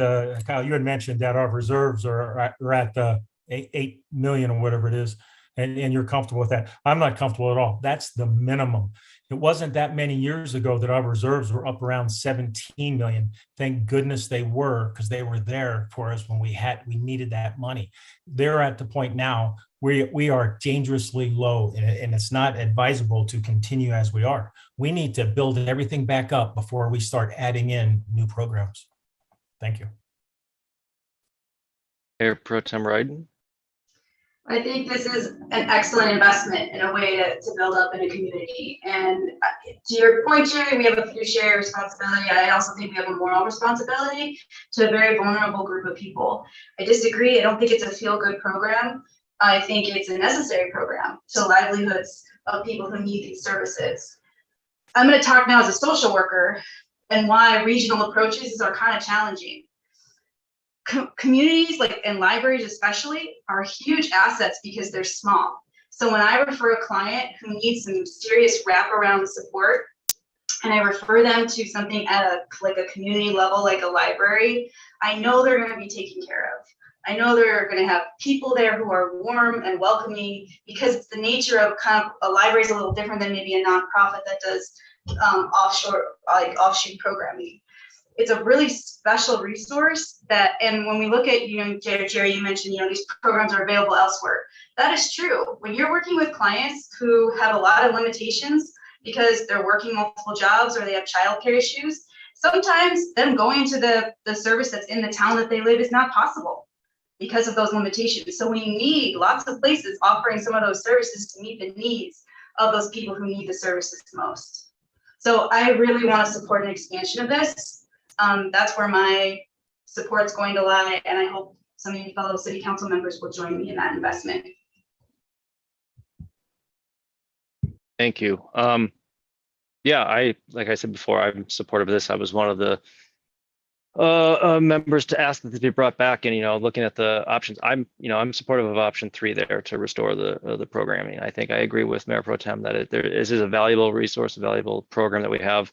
Kyle, you had mentioned that our reserves are at the 8 million or whatever it is. And you're comfortable with that. I'm not comfortable at all. That's the minimum. It wasn't that many years ago that our reserves were up around 17 million. Thank goodness they were, because they were there for us when we needed that money. They're at the point now where we are dangerously low, and it's not advisable to continue as we are. We need to build everything back up before we start adding in new programs. Thank you. Mayor Pro Tem Ryden. I think this is an excellent investment in a way to build up in a community. And to your point, Jerry, we have a fiduciary responsibility. I also think we have a moral responsibility to a very vulnerable group of people. I disagree. I don't think it's a feel-good program. I think it's a necessary program to livelihoods of people who need these services. I'm going to talk now as a social worker and why regional approaches are kind of challenging. communities like and libraries especially are huge assets because they're small. So when I refer a client who needs some serious wraparound support, and I refer them to something at a community level, like a library, I know they're going to be taken care of. I know they're going to have people there who are warm and welcoming, because it's the nature of kind of a library is a little different than maybe a nonprofit that does offshoot programming. It's a really special resource that, and when we look at, Jerry, you mentioned, these programs are available elsewhere. That is true. When you're working with clients who have a lot of limitations because they're working multiple jobs or they have childcare issues, sometimes them going to the service that's in the town that they live is not possible because of those limitations. So we need lots of places offering some of those services to meet the needs of those people who need the services most. So I really want to support an expansion of this. That's where my support's going to lie, and I hope some of you fellow city council members will join me in that investment. Thank you. Yeah, like I said before, I'm supportive of this. I was one of the members to ask that this be brought back, and looking at the options, I'm supportive of option 3 there to restore the programming. I think I agree with Mayor Pro Tem that this is a valuable resource, a valuable program that we have.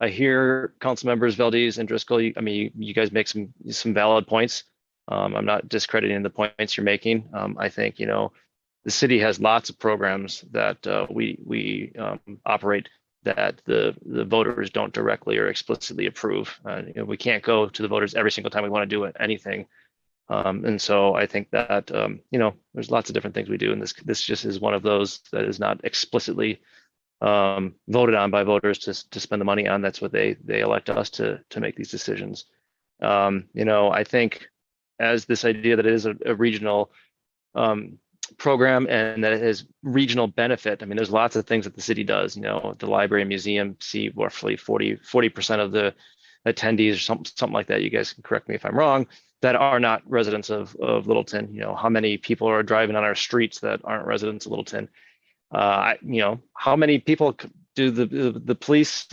I hear council members Valdez and Driscoll. You guys make some valid points. I'm not discrediting the points you're making. I think the city has lots of programs that we operate that the voters don't directly or explicitly approve. We can't go to the voters every single time we want to do anything. And so I think that there's lots of different things we do, and this just is one of those that is not explicitly voted on by voters to spend the money on. That's what they elect us to make these decisions. I think as this idea that it is a regional program and that it has regional benefit. There's lots of things that the city does. The library and museum see roughly 40% of the attendees or something like that. You guys can correct me if I'm wrong, that are not residents of Littleton. How many people are driving on our streets that aren't residents of Littleton? How many people do the police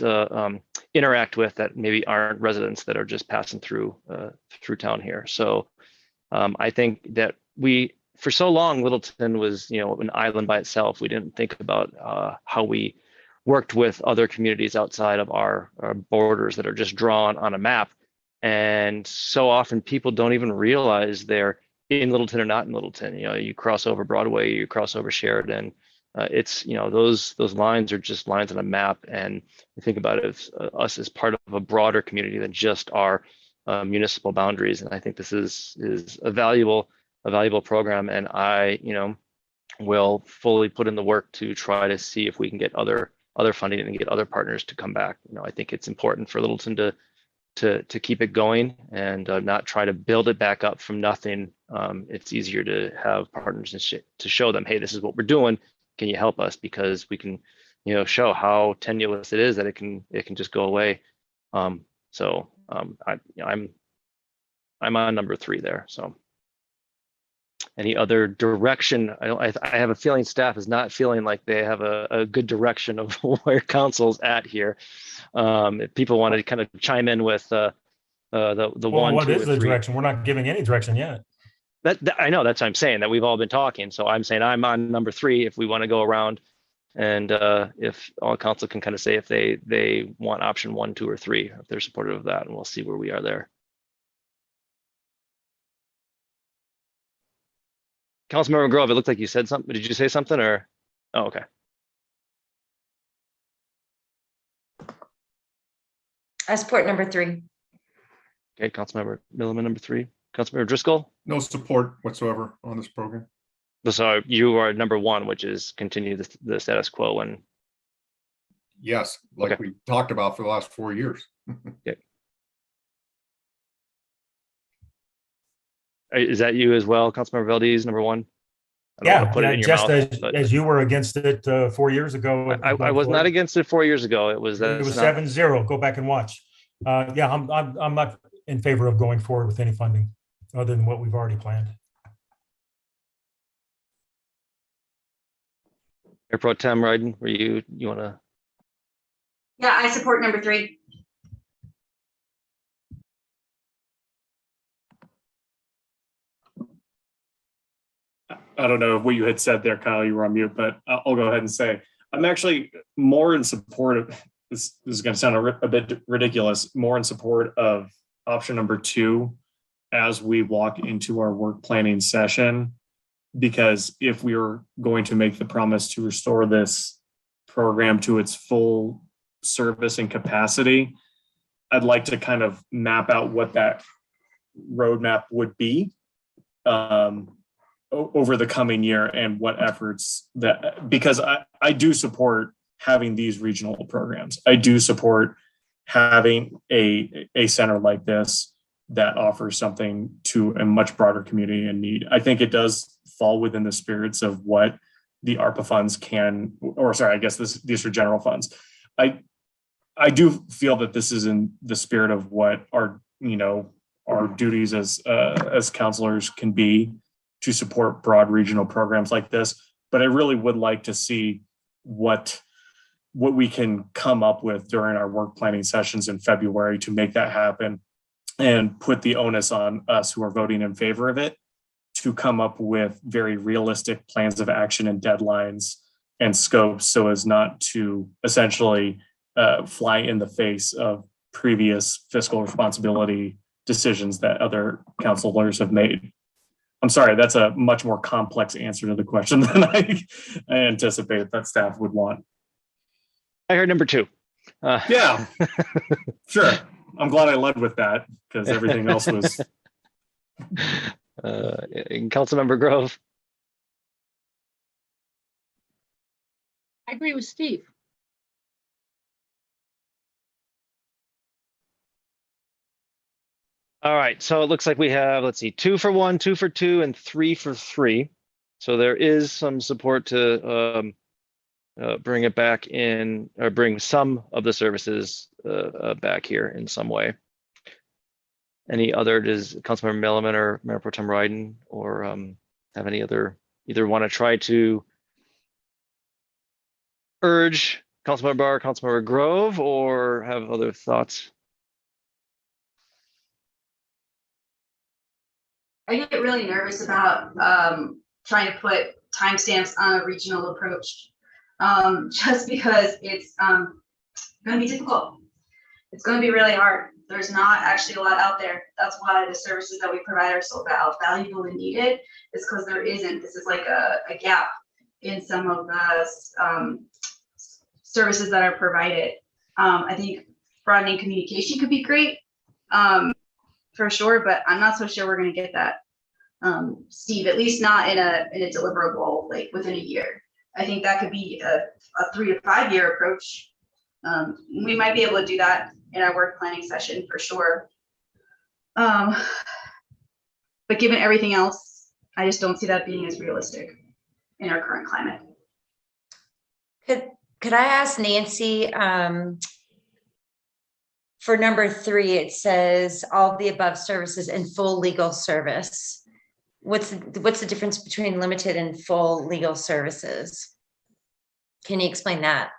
interact with that maybe aren't residents that are just passing through town here? So I think that for so long, Littleton was, an island by itself. We didn't think about how we worked with other communities outside of our borders that are just drawn on a map. And so often people don't even realize they're in Littleton or not in Littleton. You cross over Broadway, you cross over Sheridan. It's, those lines are just lines on a map. And we think about it as us as part of a broader community than just our municipal boundaries. And I think this is a valuable program, and I will fully put in the work to try to see if we can get other funding and get other partners to come back. I think it's important for Littleton to keep it going and not try to build it back up from nothing. It's easier to have partners to show them, hey, this is what we're doing, can you help us? Because we can show how tenuous it is that it can just go away. I'm on number 3 there. So any other direction? I have a feeling staff is not feeling like they have a good direction of where council's at here. If people want to kind of chime in with the one, what 2, is or the 3. direction? We're not giving any direction yet. That I know, that's what I'm saying, that we've all been talking. So I'm saying I'm on number 3 if we want to go around, and if all council can kind of say if they want option 1, 2, or 3, if they're supportive of that, and we'll see where we are there. Councilmember Grove, it looked like you said something. Did you say something or? Oh, okay. I support number 3. Okay, Councilmember Milliman, number 3. Councilmember Driscoll? No support whatsoever on this program. So you are number 1, which is continue the status quo. And yes, like we talked about for the last 4 years. Okay. Is that you as well, Councilmember Valdez, number 1? I don't want to put it in your just mouth, as you were against it 4 years ago. I was not against it 4 years ago. It was 7-0. Go back and watch. I'm not in favor of going forward with any funding other than what we've already planned. Mayor Pro Tem Ryden, were you want to? Yeah, I support number 3. I don't know what you had said there, Kyle, you were on mute, but I'll go ahead and say, I'm actually more in support of, this is going to sound a bit ridiculous, more in support of option number 2 as we walk into our work planning session, because if we are going to make the promise to restore this program to its full service and capacity, I'd like to kind of map out what that roadmap would be over the coming year, and what efforts that, because I do support having these regional programs. I do support having a center like this that offers something to a much broader community in need. I think it does fall within the spirits of what the ARPA funds can, or sorry, I guess these are general funds. I do feel that this is in the spirit of what our duties as counselors can be, to support broad regional programs like this. But I really would like to see what we can come up with during our work planning sessions in February to make that happen, and put the onus on us who are voting in favor of it to come up with very realistic plans of action and deadlines and scopes, so as not to essentially fly in the face of previous fiscal responsibility decisions that other counselors have made. I'm sorry, that's a much more complex answer to the question than I anticipated that staff would want. I heard number 2. Yeah, sure. I'm glad I led with that, because everything else was. Councilmember Grove. I agree with Steve. All right, so it looks like we have, let's see, 2 for 1, 2 for 2, and 3 for 3. So there is some support to bring it back in, or bring some of the services back here in some way. Any other, does Councilmember Milliman or Mayor Pro Tem Ryden or have any other, either want to try to urge Councilmember Barr, Councilmember Grove, or have other thoughts? I get really nervous about trying to put timestamps on a regional approach, just because it's going to be difficult. It's going to be really hard. There's not actually a lot out there. That's why the services that we provide are so valuable and needed, is because there isn't. This is like a gap in some of the services that are provided. I think broadening communication could be great. For sure, but I'm not so sure we're going to get that, Steve. At least not in a deliverable like within a year. I think that could be a 3 to 5 year approach. We might be able to do that in our work planning session for sure. But given everything else, I just don't see that being as realistic in our current climate. Could I ask Nancy? For number 3, it says all of the above services in full legal service. What's the difference between limited and full legal services? Can you explain that?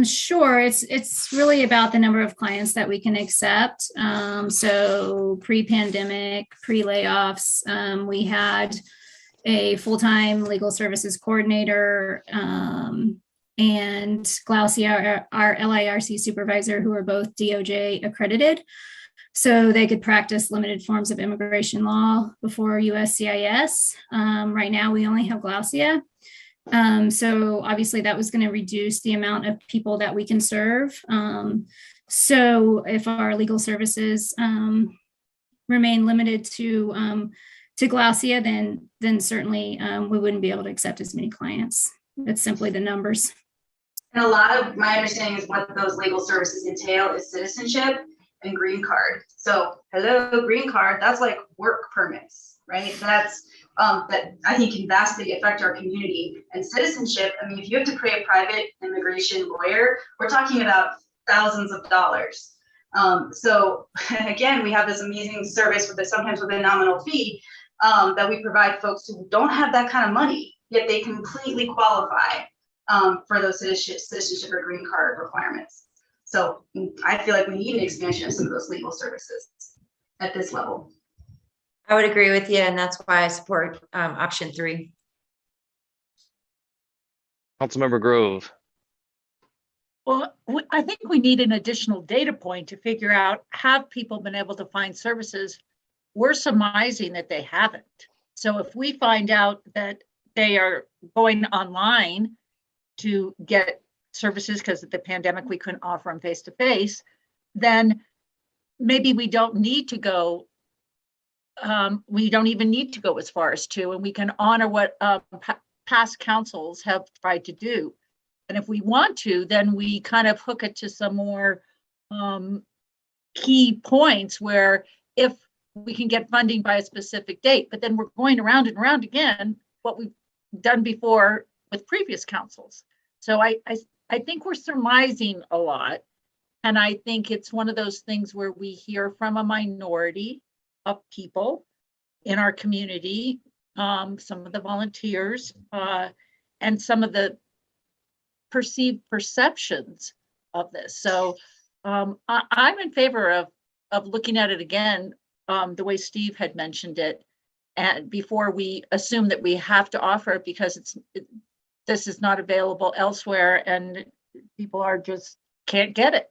Sure. It's really about the number of clients that we can accept. So pre-pandemic, pre-layoffs, we had a full-time legal services coordinator, and Glaucia, our LIRC supervisor, who are both DOJ accredited. So they could practice limited forms of immigration law before USCIS. Right now, we only have Glaucia. So obviously that was going to reduce the amount of people that we can serve. So if our legal services remain limited to Glaucia, then certainly we wouldn't be able to accept as many clients. It's simply the numbers. And a lot of my understanding is what those legal services entail is citizenship and green card. So hello, green card, that's like work permits, right? That's that I think can vastly affect our community. And citizenship, I mean, if you have to pay a private immigration lawyer, we're talking about thousands of dollars. So again, we have this amazing service sometimes with a nominal fee that we provide folks who don't have that kind of money, yet they completely qualify for those citizenship or green card requirements. So I feel like we need an expansion of some of those legal services at this level. I would agree with you, and that's why I support option 3. Councilmember Grove. Well, I think we need an additional data point to figure out, have people been able to find services? We're surmising that they haven't. So if we find out that they are going online to get services because of the pandemic, we couldn't offer them face to face, then maybe we don't need to go. We don't even need to go as far as two, and we can honor what past councils have tried to do. And if we want to, then we kind of hook it to some more key points where if we can get funding by a specific date, but then we're going around and around again, what we've done before with previous councils. So I think we're surmising a lot. And I think it's one of those things where we hear from a minority of people in our community, some of the volunteers, and some of the perceived perceptions of this. So I'm in favor of looking at it again, the way Steve had mentioned it, and before we assume that we have to offer it because this is not available elsewhere and people are just can't get it.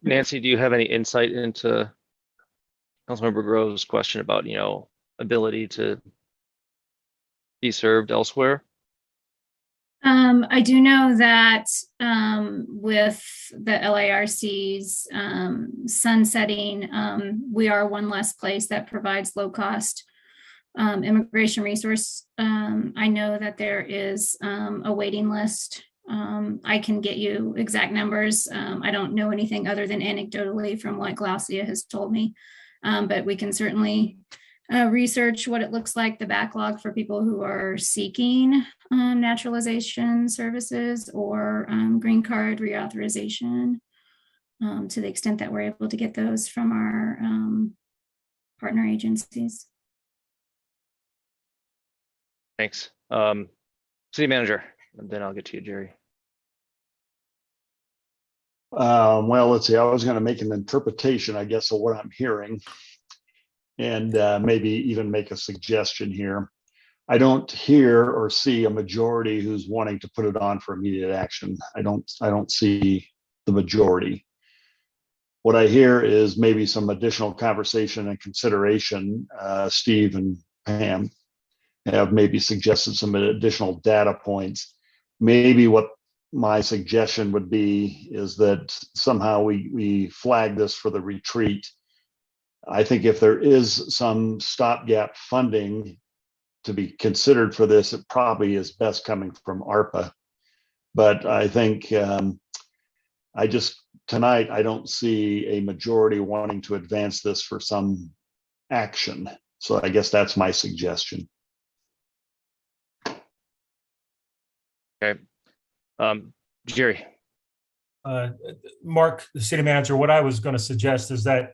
Nancy, do you have any insight into Councilmember Grove's question about, ability to be served elsewhere? I do know that with the LARC's sunsetting, we are one less place that provides low-cost immigration resource. I know that there is a waiting list. I can get you exact numbers. I don't know anything other than anecdotally from what Glaucia has told me, but we can certainly research what it looks like, the backlog for people who are seeking naturalization services or green card reauthorization, to the extent that we're able to get those from our partner agencies. Thanks. City Manager, and then I'll get to you, Jerry. Well, let's see. I was going to make an interpretation, I guess, of what I'm hearing, and maybe even make a suggestion here. I don't hear or see a majority who's wanting to put it on for immediate action. I don't see the majority. What I hear is maybe some additional conversation and consideration. Steve and Pam have maybe suggested some additional data points. Maybe what my suggestion would be is that somehow we flag this for the retreat. I think if there is some stopgap funding to be considered for this, it probably is best coming from ARPA. But I think tonight, I don't see a majority wanting to advance this for some action. So I guess that's my suggestion. Okay. Jerry. Mark, the city manager, what I was going to suggest is that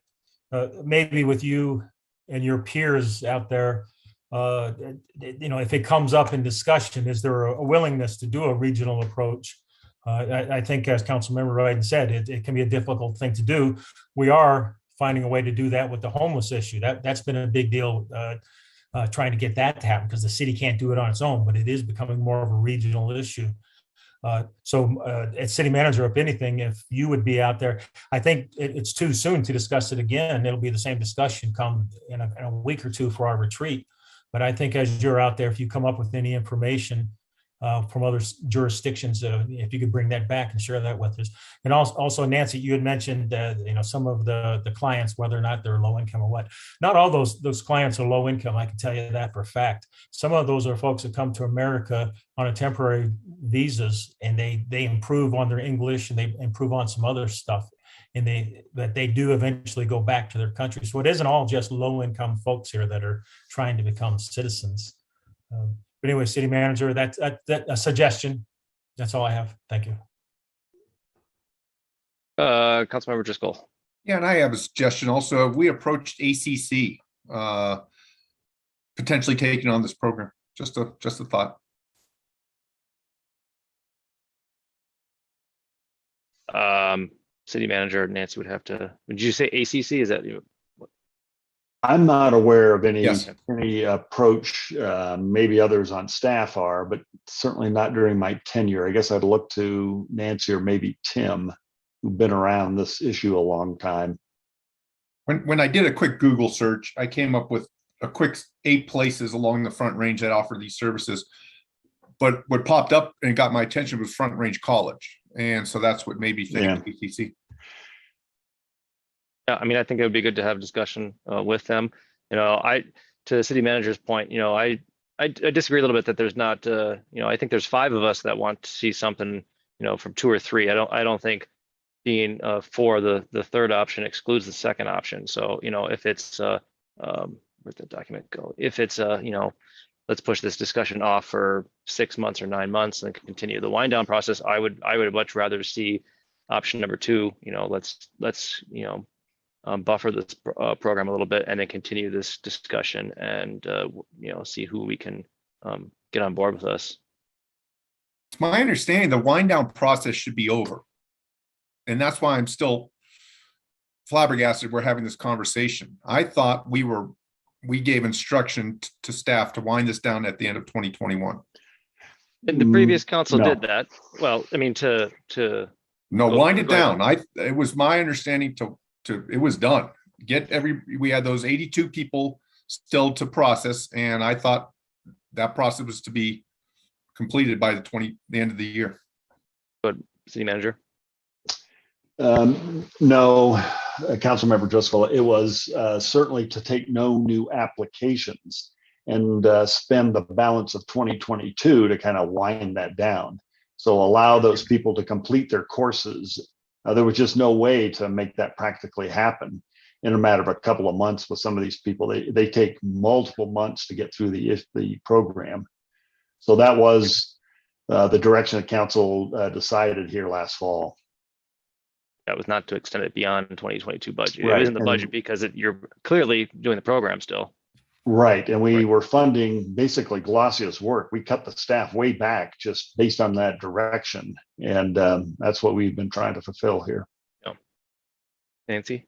maybe with you and your peers out there, if it comes up in discussion, is there a willingness to do a regional approach? I think, as Councilmember Ryden said, it can be a difficult thing to do. We are finding a way to do that with the homeless issue. That's been a big deal, trying to get that to happen, because the city can't do it on its own, but it is becoming more of a regional issue. So as city manager, if anything, if you would be out there, I think it's too soon to discuss it again. It'll be the same discussion come in a week or two for our retreat. But I think as you're out there, if you come up with any information from other jurisdictions, if you could bring that back and share that with us. And also, Nancy, you had mentioned some of the clients, whether or not they're low income or what. Not all those clients are low income. I can tell you that for a fact. Some of those are folks that come to America on a temporary visas, and they improve on their English and they improve on some other stuff. And they do eventually go back to their country. So it isn't all just low income folks here that are trying to become citizens. But anyway, city manager, that's a suggestion. That's all I have. Thank you. Councilmember Driscoll. Yeah, and I have a suggestion also. If we approached ACC, potentially taking on this program, just a thought. City manager Nancy would have to. Would you say ACC? Is that you? I'm not aware of any Yes. approach. Maybe others on staff are, but certainly not during my tenure. I guess I'd look to Nancy or maybe Tim, who've been around this issue a long time. When I did a quick Google search, I came up with a quick 8 places along the Front Range that offer these services. But what popped up and got my attention was Front Range College. And so that's what made me think PTC. Yeah, I mean, I think it would be good to have a discussion with them. You know, to the city manager's point, you know, I disagree a little bit that there's not, you know, I think there's 5 of us that want to see something, you know, from 2 or 3. I don't think being for the third option excludes the second option. So, you know, if it's where'd the document go? If it's you know, let's push this discussion off for 6 months or 9 months and continue the wind down process, I would much rather see option number 2. You know, let's you know, buffer this program a little bit and then continue this discussion and you know, see who we can get on board with us. It's my understanding the wind down process should be over. And that's why I'm still flabbergasted we're having this conversation. I thought we gave instruction to staff to wind this down at the end of 2021. And the previous council no. did that. Well, I mean, to No, wind it go ahead. down. It was my understanding it was done. We had those 82 people still to process, and I thought that process was to be completed by the end of the year. But city manager. No, Councilmember Driscoll, it was certainly to take no new applications and spend the balance of 2022 to kind of wind that down. So allow those people to complete their courses. There was just no way to make that practically happen in a matter of a couple of months with some of these people. They take multiple months to get through the program. So that was the direction that council decided here last fall. That was not to extend it beyond 2022 budget. Right, It was in the budget because you're clearly doing the program still. Right, and we were funding basically Glossia's work. We cut the staff way back just based on that direction, and that's what we've been trying to fulfill here. Nancy?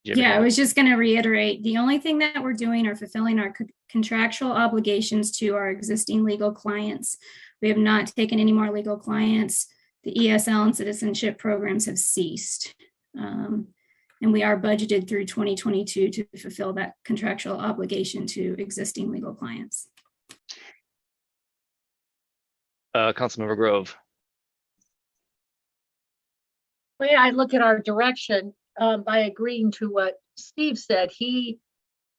Yeah, I was just going to reiterate, the only thing that we're doing are fulfilling our contractual obligations to our existing legal clients. We have not taken any more legal clients. The ESL and citizenship programs have ceased. And we are budgeted through 2022 to fulfill that contractual obligation to existing legal clients. Councilmember Grove. The way I look at our direction, by agreeing to what Steve said, he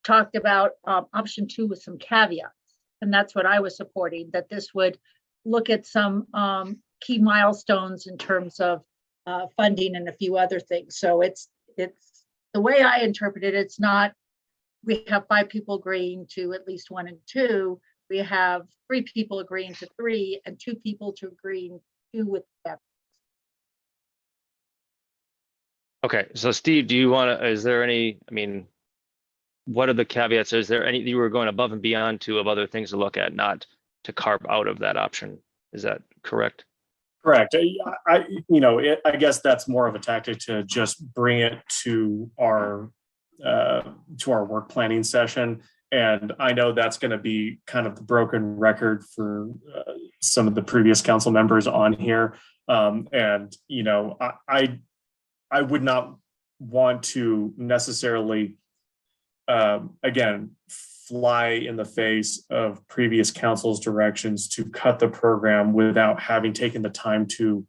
talked about option 2 with some caveats. And that's what I was supporting, that this would look at some key milestones in terms of funding and a few other things. So it's the way I interpret it, it's not, we have 5 people agreeing to at least 1 and 2. We have 3 people agreeing to 3 and 2 people to agreeing to 2 with that. Okay, so Steve, do you want to, is there any, I mean, what are the caveats? Is there any, you were going above and beyond of other things to look at, not to carve out of that option? Is that correct? Correct. I guess that's more of a tactic to just bring it to our work planning session. And I know that's going to be kind of the broken record for some of the previous council members on here. I would not want to necessarily, again, fly in the face of previous council's directions to cut the program without having taken the time to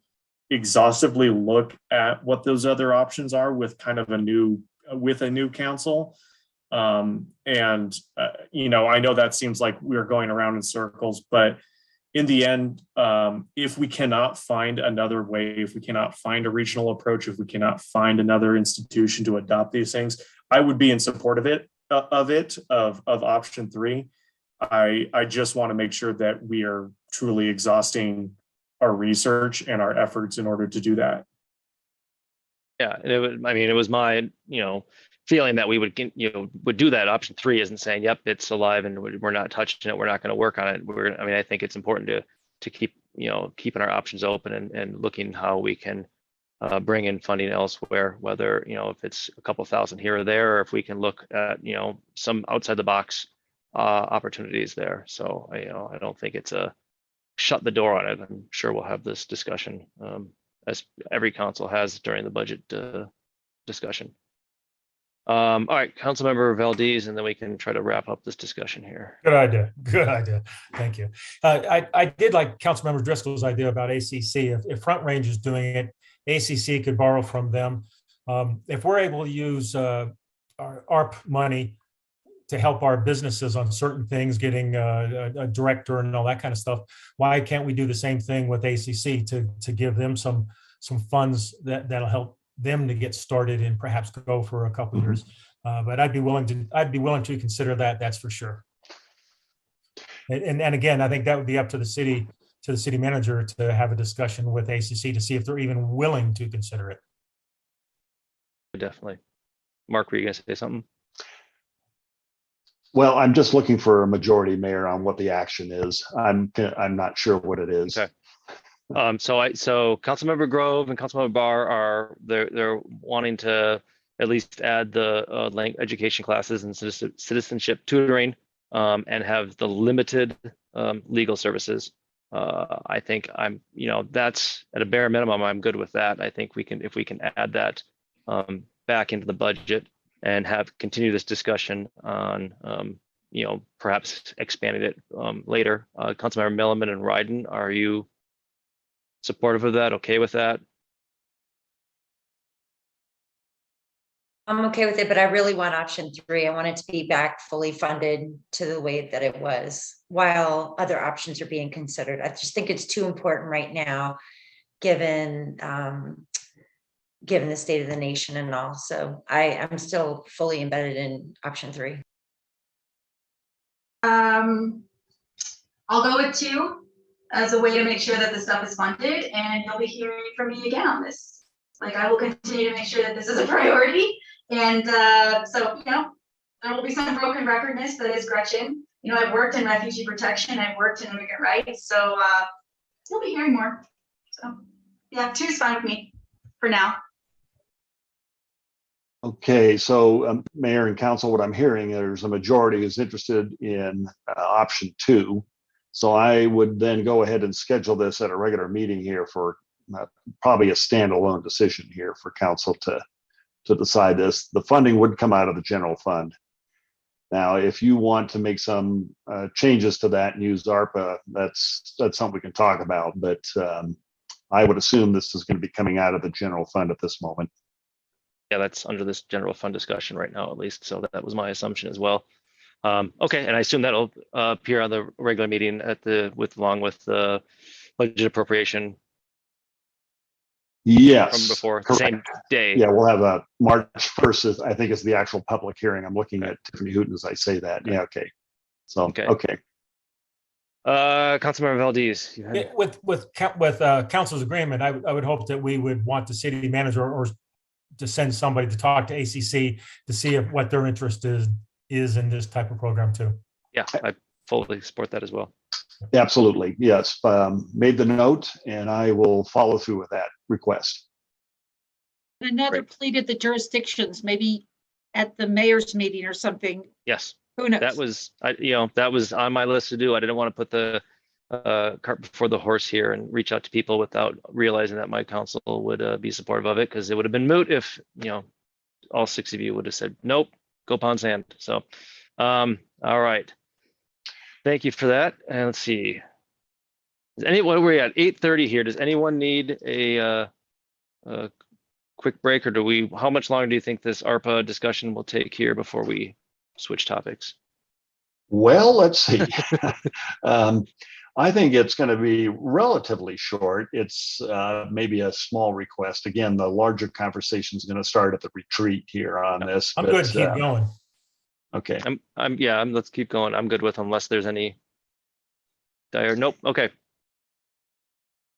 exhaustively look at what those other options are with kind of a new council. I know that seems like we're going around in circles, but in the end, if we cannot find another way, if we cannot find a regional approach, if we cannot find another institution to adopt these things, I would be in support of option 3. I just want to make sure that we are truly exhausting our research and our efforts in order to do that. Yeah, it was my, feeling that we would do that. Option 3 isn't saying, yep, it's alive and we're not touching it. We're not going to work on it. I think it's important to keep, keeping our options open and looking how we can bring in funding elsewhere, whether, if it's a couple thousand here or there, or if we can look at, some outside the box opportunities there. So I don't think it's a shut the door on it. I'm sure we'll have this discussion as every council has during the budget discussion. All right, Councilmember Valdez, and then we can try to wrap up this discussion here. Good idea. Good idea. Thank you. I did like Councilmember Driscoll's idea about ACC. If Front Range is doing it, ACC could borrow from them. If we're able to use our ARP money to help our businesses on certain things, getting a director and all that kind of stuff, why can't we do the same thing with ACC to give them some funds that'll help them to get started and perhaps go for a couple years? But I'd be willing to consider that. That's for sure. And again, I think that would be up to the city manager to have a discussion with ACC to see if they're even willing to consider it. Definitely. Mark, were you going to say something? Well, I'm just looking for a majority, Mayor, on what the action is. I'm not sure what it is. Okay. So Councilmember Grove and Councilmember Barr are they're wanting to at least add the education classes and citizenship tutoring and have the limited legal services. I think that's at a bare minimum. I'm good with that. I think if we can add that back into the budget and continue this discussion on perhaps expanding it later. Councilmember Milliman and Ryden, are you supportive of that? Okay with that? I'm okay with it, but I really want option 3. I want it to be back fully funded to the way that it was while other options are being considered. I just think it's too important right now, given the state of the nation and all. So I'm still fully embedded in option 3. I'll go with 2 as a way to make sure that the stuff is funded, and you'll be hearing from me again on this. I will continue to make sure that this is a priority. And so, there will be some broken recordness that is Gretchen. I've worked in refugee protection, I've worked in immigrant rights, so you'll be hearing more. So yeah, 2 is fine with me for now. Okay, so Mayor and Council, what I'm hearing, there's a majority who's interested in option 2. So I would then go ahead and schedule this at a regular meeting here for probably a standalone decision here for Council to decide this. The funding would come out of the general fund. Now, if you want to make some changes to that and use ARPA, that's something we can talk about. But I would assume this is going to be coming out of the general fund at this moment. Yeah, that's under this general fund discussion right now, at least. So that was my assumption as well. Okay, and I assume that'll appear on the regular meeting along with the budget appropriation. Yes, from before, correct. Same day. Yeah, we'll have a March 1st, I think is the actual public hearing. I'm looking at Tiffany Hooten as I say that. Yeah, okay. So, okay. Councilmember Valdez. Yeah, with council's agreement, I would hope that we would want the city manager or to send somebody to talk to ACC to see if what their interest is in this type of program too. Yeah, I fully support that as well. Absolutely, yes. Made the note, and I will follow through with that request. Another pleaded the jurisdictions, maybe at the mayor's meeting or something. Yes. Who knows? That was on my list to do. I didn't want to put the cart before the horse here and reach out to people without realizing that my council would be supportive of it, because it would have been moot if all 6 of you would have said nope, go pound sand. So all right, thank you for that. And let's see, what are we at? 8:30 here. Does anyone need a quick break, or how much longer do you think this ARPA discussion will take here before we switch topics? Well, let's see. I think it's going to be relatively short. It's maybe a small request. Again, the larger conversation is going to start at the retreat here on this. I'm good. Keep going. Okay. Let's keep going. I'm good with, unless there's any dire. Nope. Okay.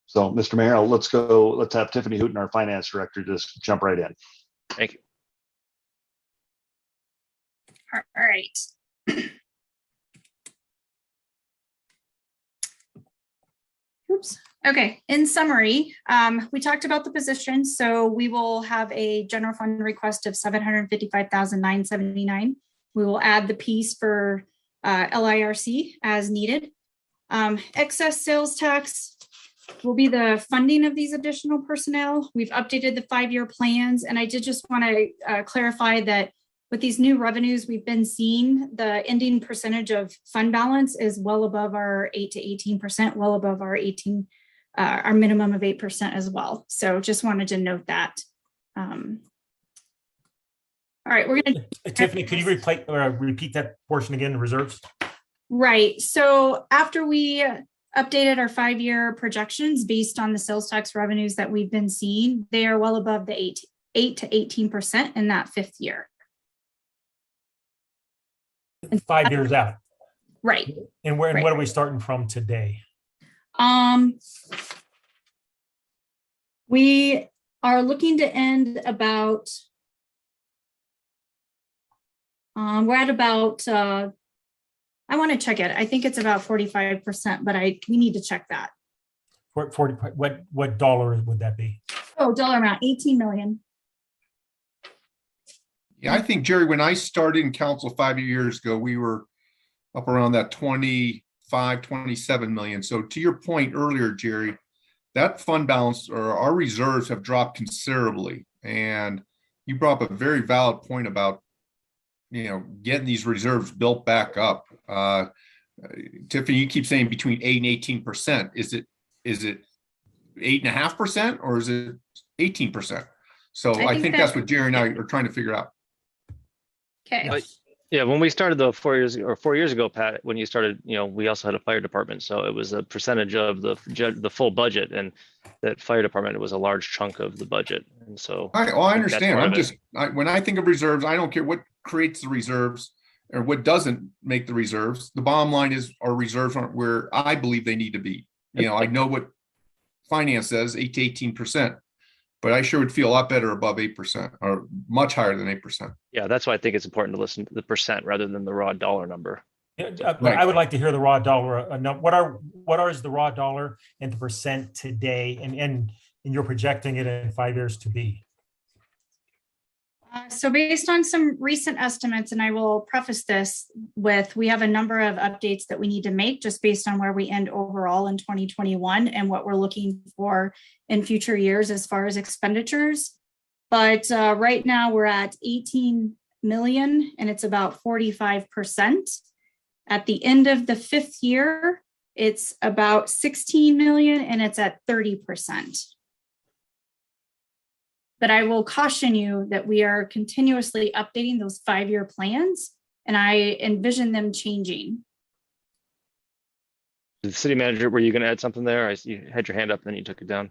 So, Mr. Mayor, let's go. Let's have Tiffany Hooten, our finance director, just jump right in. Thank you. All right. Oops. Okay, in summary, we talked about the positions. So we will have a general fund request of $755,979. We will add the piece for LIRC as needed. Excess sales tax will be the funding of these additional personnel. We've updated the 5-year plans, and I did just want to clarify that with these new revenues we've been seeing, the ending percentage of fund balance is well above our 8 to 18%, well above our minimum of 8% as well. So just wanted to note that. All right, we're going to Tiffany, could you repeat that portion again, the reserves? Right. So after we updated our 5-year projections based on the sales tax revenues that we've been seeing, they are well above the 8 to 18% in that 5th year. 5 years out. Right. And what are we starting from today? We are looking to end about, we're at about, I want to check it. I think it's about 45%, but we need to check that. 40, what dollar would that be? Oh, dollar amount, 18 million. Yeah, I think, Jerry, when I started in council 5 years ago, we were up around that 25, 27 million. So to your point earlier, Jerry, that fund balance or our reserves have dropped considerably. And you brought up a very valid point about, getting these reserves built back up. Tiffany, you keep saying between 8 and 18%. Is it 8.5% or is it 18%? So I think that's what Jerry and I are trying to figure out. Okay. Yeah, when we started 4 years ago, Pat, when you started, we also had a fire department, so it was a percentage of the full budget, and that fire department was a large chunk of the budget, and so. I understand. When I think of reserves, I don't care what creates the reserves or what doesn't make the reserves. The bottom line is our reserves aren't where I believe they need to be. I know what finance says, 8 to 18%. But I sure would feel a lot better above 8% or much higher than 8%. Yeah, that's why I think it's important to listen to the percent rather than the raw dollar number. Right. I would like to hear the raw dollar. What is the raw dollar and the percent today, and you're projecting it in 5 years to be? So based on some recent estimates, and I will preface this with, we have a number of updates that we need to make just based on where we end overall in 2021 and what we're looking for in future years as far as expenditures. But right now we're at 18 million and it's about 45%. At the end of the 5th year, it's about 16 million and it's at 30%. But I will caution you that we are continuously updating those 5-year plans, and I envision them changing. The city manager, were you going to add something there? You had your hand up, and then you took it down.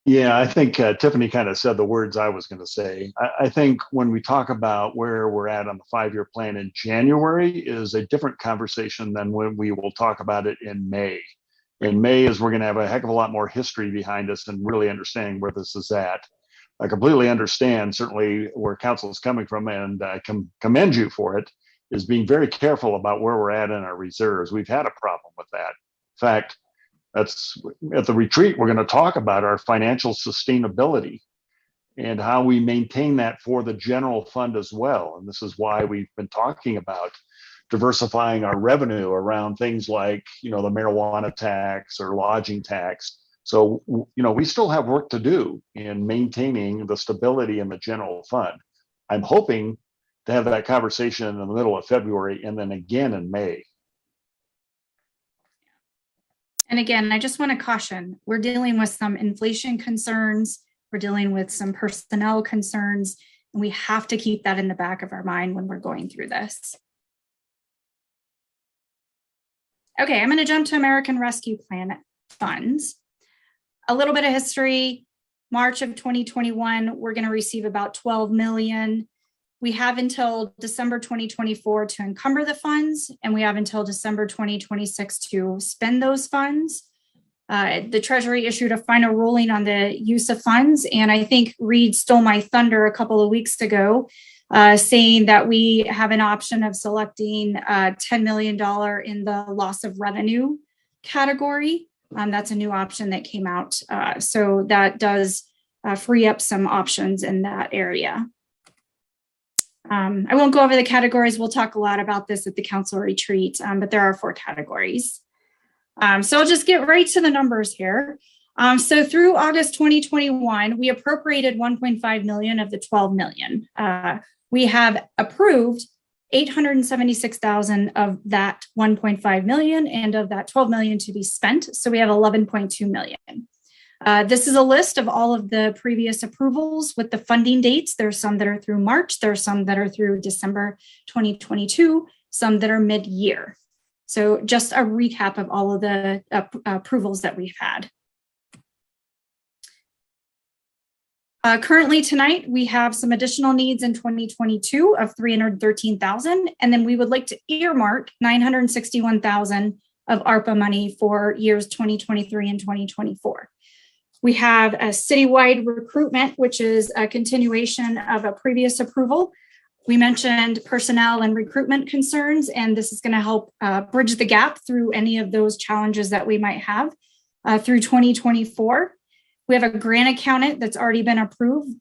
Yeah, I think Tiffany kind of said the words I was going to say. I think when we talk about where we're at on the 5-year plan in January is a different conversation than when we will talk about it in May. In May is we're going to have a heck of a lot more history behind us and really understanding where this is at. I completely understand certainly where council is coming from, and I can commend you for it, is being very careful about where we're at in our reserves. We've had a problem with that. In fact, that's at the retreat, we're going to talk about our financial sustainability and how we maintain that for the general fund as well. And this is why we've been talking about diversifying our revenue around things like, the marijuana tax or lodging tax. So, we still have work to do in maintaining the stability in the general fund. I'm hoping to have that conversation in the middle of February and then again in May. And again, I just want to caution, we're dealing with some inflation concerns. We're dealing with some personnel concerns, and we have to keep that in the back of our mind when we're going through this. Okay, I'm going to jump to American Rescue Plan funds. A little bit of history. March of 2021, we're going to receive about 12 million. We have until December 2024 to encumber the funds, and we have until December 2026 to spend those funds. The Treasury issued a final ruling on the use of funds, and I think Reed stole my thunder a couple of weeks ago, saying that we have an option of selecting $10 million in the loss of revenue category. That's a new option that came out. So that does free up some options in that area. I won't go over the categories. We'll talk a lot about this at the council retreat, but there are 4 categories. So I'll just get right to the numbers here. So through August 2021, we appropriated 1.5 million of the 12 million. We have approved 876,000 of that 1.5 million and of that 12 million to be spent. So we have 11.2 million. This is a list of all of the previous approvals with the funding dates. There's some that are through March. There are some that are through December 2022, some that are mid-year. So just a recap of all of the approvals that we've had. Currently tonight, we have some additional needs in 2022 of 313,000, and then we would like to earmark 961,000 of ARPA money for years 2023 and 2024. We have a citywide recruitment, which is a continuation of a previous approval. We mentioned personnel and recruitment concerns, and this is going to help bridge the gap through any of those challenges that we might have through 2024. We have a grant accountant that's already been approved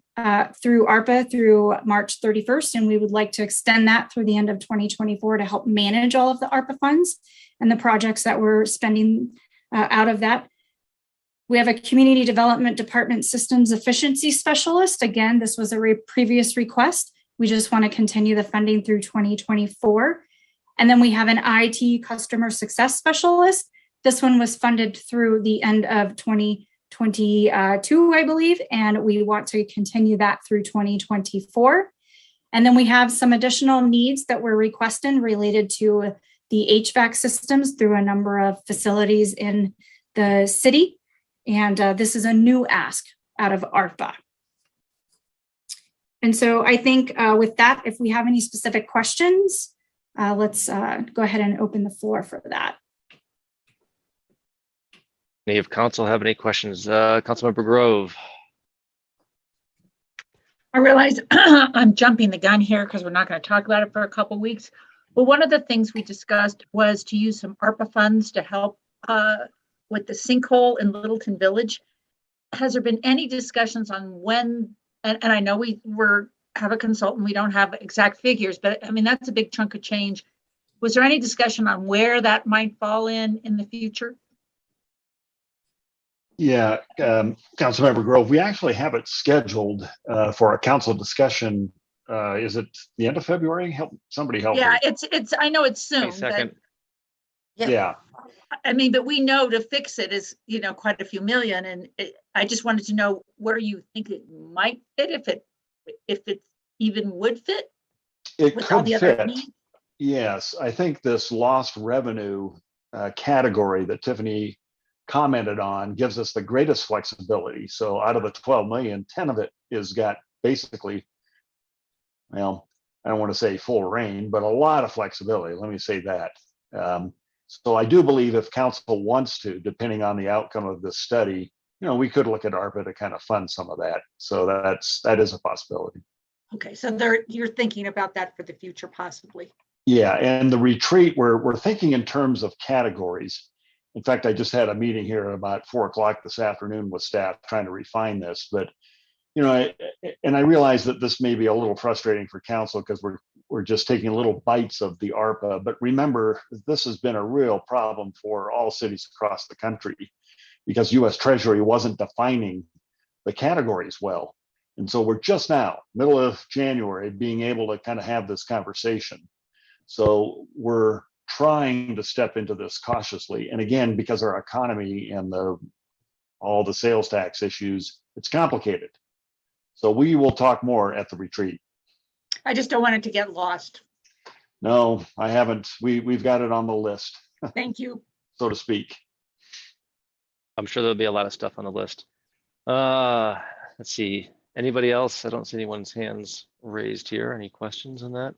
through ARPA through March 31st, and we would like to extend that through the end of 2024 to help manage all of the ARPA funds and the projects that we're spending out of that. We have a community development department systems efficiency specialist. Again, this was a previous request. We just want to continue the funding through 2024. And then we have an IT customer success specialist. This one was funded through the end of 2022, I believe, and we want to continue that through 2024. And then we have some additional needs that we're requesting related to the HVAC systems through a number of facilities in the city. And this is a new ask out of ARPA. And so I think with that, if we have any specific questions, let's go ahead and open the floor for that. Any of council have any questions? Councilmember Grove. I realize I'm jumping the gun here because we're not going to talk about it for a couple of weeks. But one of the things we discussed was to use some ARPA funds to help with the sinkhole in Littleton Village. Has there been any discussions on when, and I know we have a consultant, we don't have exact figures, but I mean, that's a big chunk of change. Was there any discussion on where that might fall in the future? Yeah, Councilmember Grove, we actually have it scheduled for a council discussion. Is it the end of February? Somebody help me. Yeah, it's. I know it's soon. Yeah. I mean, but we know to fix it is, quite a few million, and I just wanted to know where you think it might fit, if it even would fit. It could fit. Yes, I think this lost revenue category that Tiffany commented on gives us the greatest flexibility. So out of the 12 million, 10 of it is got basically, well, I don't want to say full reign, but a lot of flexibility. Let me say that. So I do believe if council wants to, depending on the outcome of this study, we could look at ARPA to kind of fund some of that. So that is a possibility. Okay, so you're thinking about that for the future, possibly. Yeah, and the retreat, we're thinking in terms of categories. In fact, I just had a meeting here at about 4:00 this afternoon with staff trying to refine this. But I realize that this may be a little frustrating for council because we're just taking little bites of the ARPA. But remember, this has been a real problem for all cities across the country because U.S. Treasury wasn't defining the categories well. And so we're just now, middle of January, being able to kind of have this conversation. So we're trying to step into this cautiously. And again, because our economy and all the sales tax issues, it's complicated. So we will talk more at the retreat. I just don't want it to get lost. No, I haven't. We've got it on the list. Thank you. So to speak. I'm sure there'll be a lot of stuff on the list. Let's see. Anybody else? I don't see anyone's hands raised here. Any questions on that?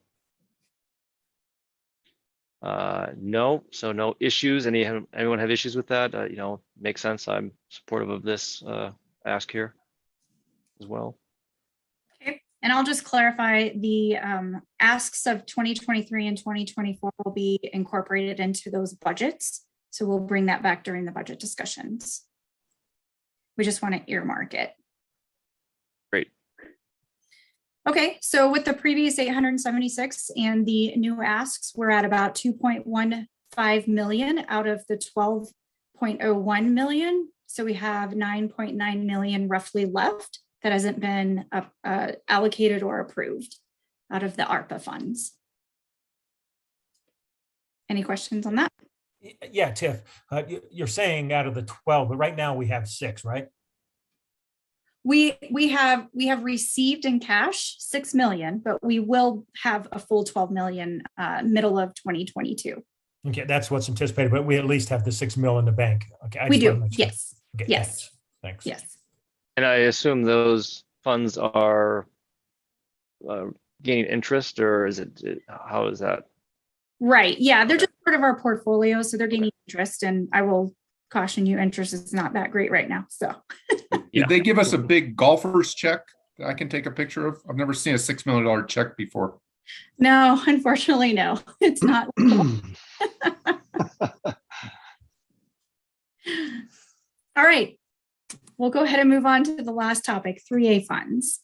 No, so no issues. Anyone have issues with that? Makes sense. I'm supportive of this ask here as well. Okay, and I'll just clarify the asks of 2023 and 2024 will be incorporated into those budgets. So we'll bring that back during the budget discussions. We just want to earmark it. Great. Okay, so with the previous 876 and the new asks, we're at about 2.15 million out of the 12.01 million. So we have 9.9 million roughly left that hasn't been allocated or approved out of the ARPA funds. Any questions on that? Yeah, Tiff, you're saying out of the 12, but right now we have 6, right? We have received in cash 6 million, but we will have a full 12 million middle of 2022. Okay, that's what's anticipated, but we at least have the 6 mil in the bank. Okay, We just wanna do, make sure. yes. Okay, Yes. Thanks. Yes. And I assume those funds are gaining interest, or is it, how is that? Right. Yeah, they're just part of our portfolio, so they're gaining interest, and I will caution you, interest is not that great right now. So Did they give us a big golfer's check that I can take a picture of? I've never seen a $6 million check before. no, unfortunately, no, it's not. All right, we'll go ahead and move on to the last topic, 3A funds.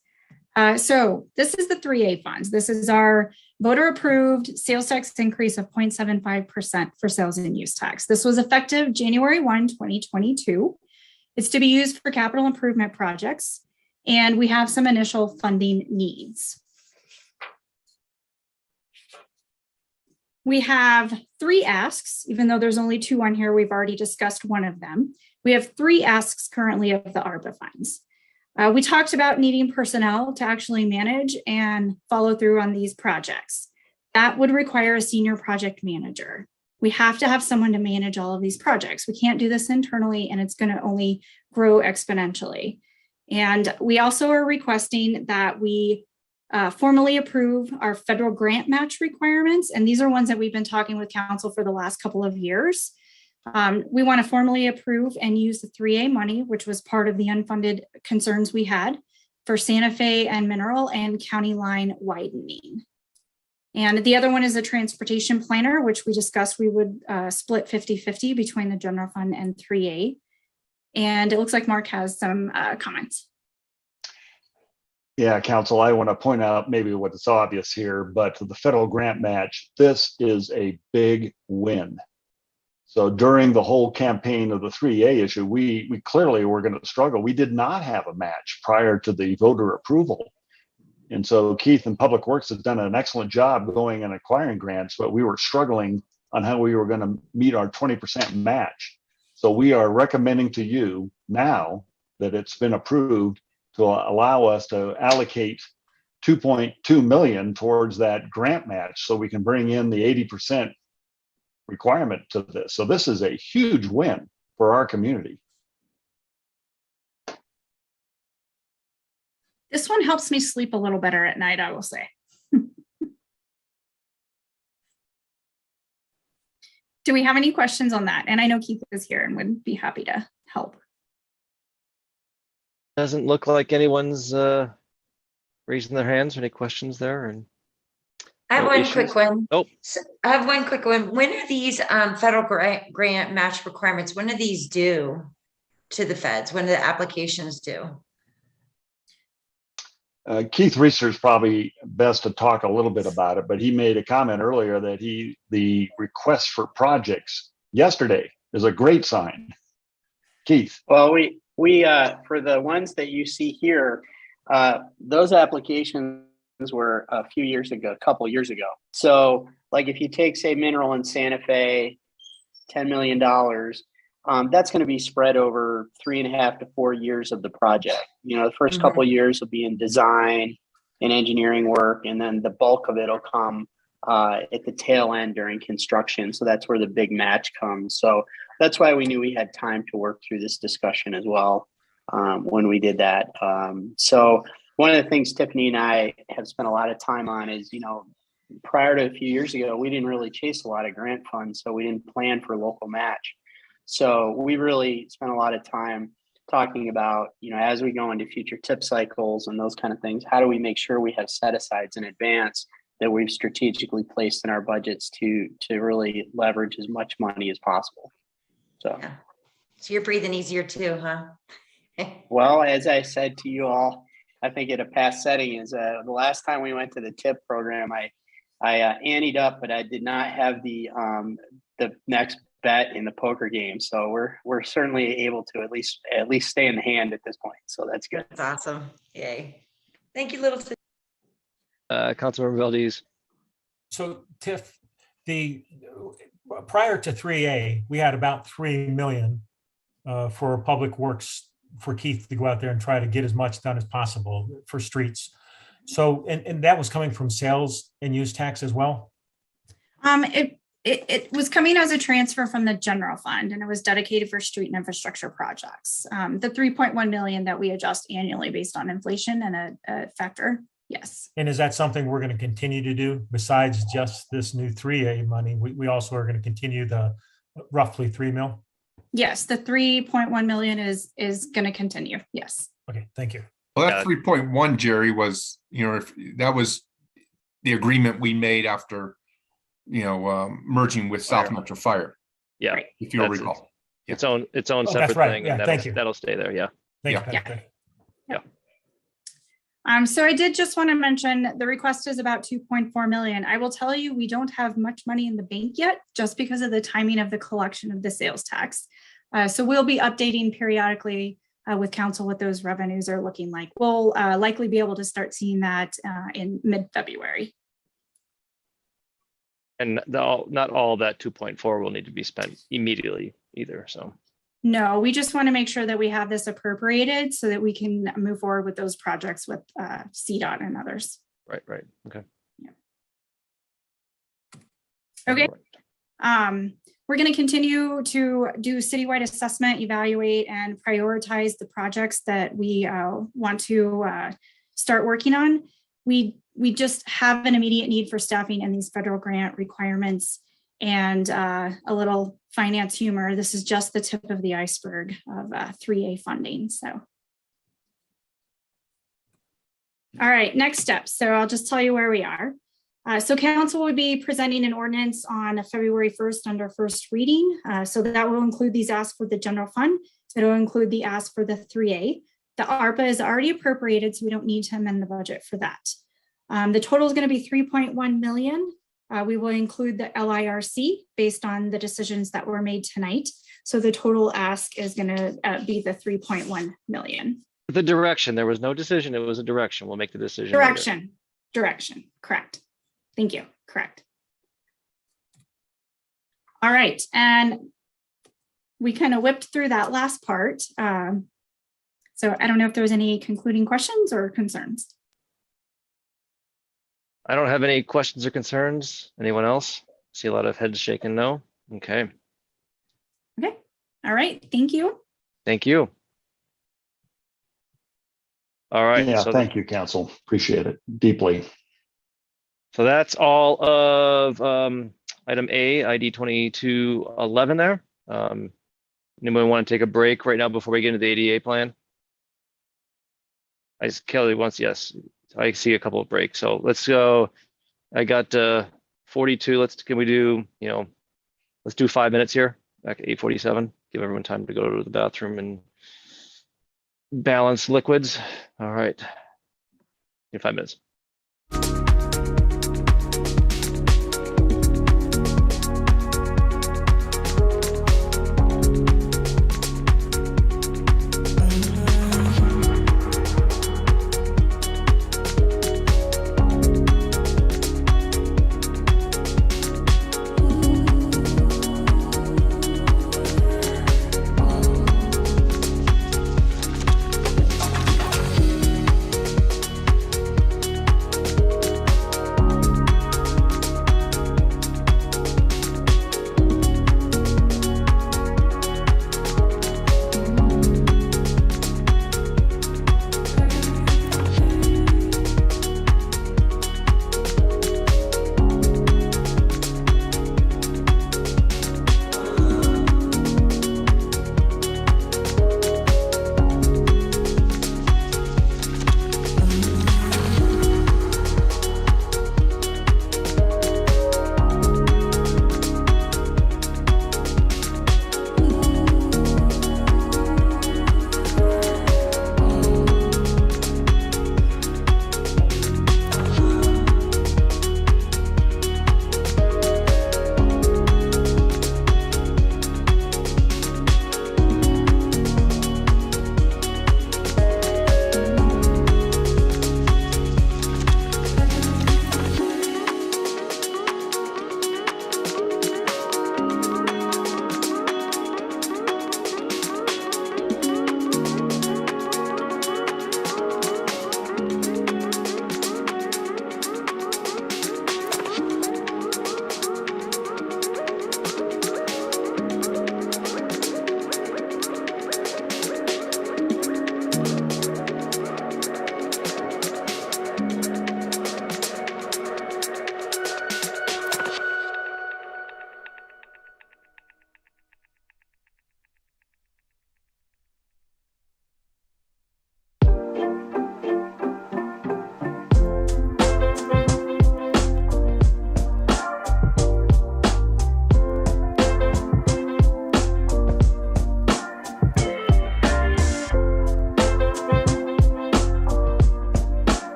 So this is the 3A funds. This is our voter approved sales tax increase of 0.75% for sales and use tax. This was effective January 1, 2022. It's to be used for capital improvement projects, and we have some initial funding needs. We have 3 asks, even though there's only 2 on here, we've already discussed one of them. We have 3 asks currently of the ARPA funds. We talked about needing personnel to actually manage and follow through on these projects. That would require a senior project manager. We have to have someone to manage all of these projects. We can't do this internally, and it's going to only grow exponentially. And we also are requesting that we formally approve our federal grant match requirements. And these are ones that we've been talking with council for the last couple of years. We want to formally approve and use the 3A money, which was part of the unfunded concerns we had for Santa Fe and Mineral and county line widening. And the other one is a transportation planner, which we discussed we would split 50-50 between the general fund and 3A. And it looks like Mark has some comments. Yeah, council, I want to point out maybe what's obvious here, but the federal grant match, this is a big win. So during the whole campaign of the 3A issue, we clearly were going to struggle. We did not have a match prior to the voter approval. And so Keith and Public Works has done an excellent job going and acquiring grants, but we were struggling on how we were going to meet our 20% match. So we are recommending to you now that it's been approved to allow us to allocate 2.2 million towards that grant match so we can bring in the 80% requirement to this. So this is a huge win for our community. This one helps me sleep a little better at night, I will say. Do we have any questions on that? And I know Keith is here and would be happy to help. Doesn't look like anyone's raising their hands. Any questions there? And I have no one issues? quick one. Oh, I have one quick one. When are these federal grant match requirements? When are these due to the feds? When are the applications due? Keith Reeser's probably best to talk a little bit about it, but he made a comment earlier that the request for projects yesterday is a great sign. Keith. Well, we for the ones that you see here, those applications were a couple years ago. So like if you take, say, Mineral in Santa Fe, $10 million, that's going to be spread over 3.5 to 4 years of the project. You know, the first couple of years will be in design and engineering work, and then the bulk of it will come at the tail end during construction. So that's where the big match comes. So that's why we knew we had time to work through this discussion as well when we did that. So one of the things Tiffany and I have spent a lot of time on is, you know, prior to a few years ago, we didn't really chase a lot of grant funds, so we didn't plan for local match. So we really spent a lot of time talking about, you know, as we go into future tip cycles and those kind of things, how do we make sure we have set asides in advance that we've strategically placed in our budgets to really leverage as much money as possible. So, Yeah. So you're breathing easier too, huh? well, as I said to you all, I think in a past setting is the last time we went to the TIP program, I anteed up, but I did not have the next bet in the poker game. So we're certainly able to at least stay in the hand at this point. So that's good. That's awesome. Yay. Thank you, Littleton. Councilmember Valdez. So Tiff, prior to 3A, we had about 3 million for public works for Keith to go out there and try to get as much done as possible for streets. So, and that was coming from sales and use tax as well? It was coming as a transfer from the general fund, and it was dedicated for street and infrastructure projects. The 3.1 million that we adjust annually based on inflation and a factor. Yes. And is that something we're going to continue to do besides just this new 3A money? We also are going to continue the roughly 3 mil? Yes, the 3.1 million is going to continue. Yes. Okay, thank you. Well, that 3.1, Jerry, was, if that was the agreement we made after, merging with South Metro Fire. Yeah. If you'll recall. Its own separate that's right. thing. Yeah, And thank you. that'll stay there. Yeah. Thank you, Yeah. Patrick. So I did just want to mention the request is about 2.4 million. I will tell you, we don't have much money in the bank yet, just because of the timing of the collection of the sales tax. So we'll be updating periodically with council what those revenues are looking like. We'll likely be able to start seeing that in mid-February. And not all that 2.4 will need to be spent immediately either. So No, we just want to make sure that we have this appropriated so that we can move forward with those projects with CDOT and others. right. Okay. Okay. We're going to continue to do citywide assessment, evaluate, and prioritize the projects that we want to start working on. We just have an immediate need for staffing and these federal grant requirements and a little finance humor. This is just the tip of the iceberg of 3A funding. So, all right, next steps. So I'll just tell you where we are. So council will be presenting an ordinance on February 1st under first reading. So that will include these asks for the general fund. It'll include the ask for the 3A. The ARPA is already appropriated, so we don't need to amend the budget for that. The total is going to be 3.1 million. We will include the LIRC based on the decisions that were made tonight. So the total ask is going to be the 3.1 million. The direction, there was no decision. It was a direction. We'll make the decision. later. Direction, correct. Thank you, correct. All right, and we kind of whipped through that last part. So I don't know if there was any concluding questions or concerns. I don't have any questions or concerns. Anyone else? See a lot of heads shaking no. Okay. Okay, all right, thank you. Thank you. All right. Yeah, so thank you, council. Appreciate it deeply. So that's all of item A, ID 2211 there. Anyone want to take a break right now before we get into the ADA plan? Kelly wants, yes. I see a couple of breaks. So let's go. I got 42. Can we do, let's do 5 minutes here, back at 8:47. Give everyone time to go to the bathroom and balance liquids. All right. In 5 minutes.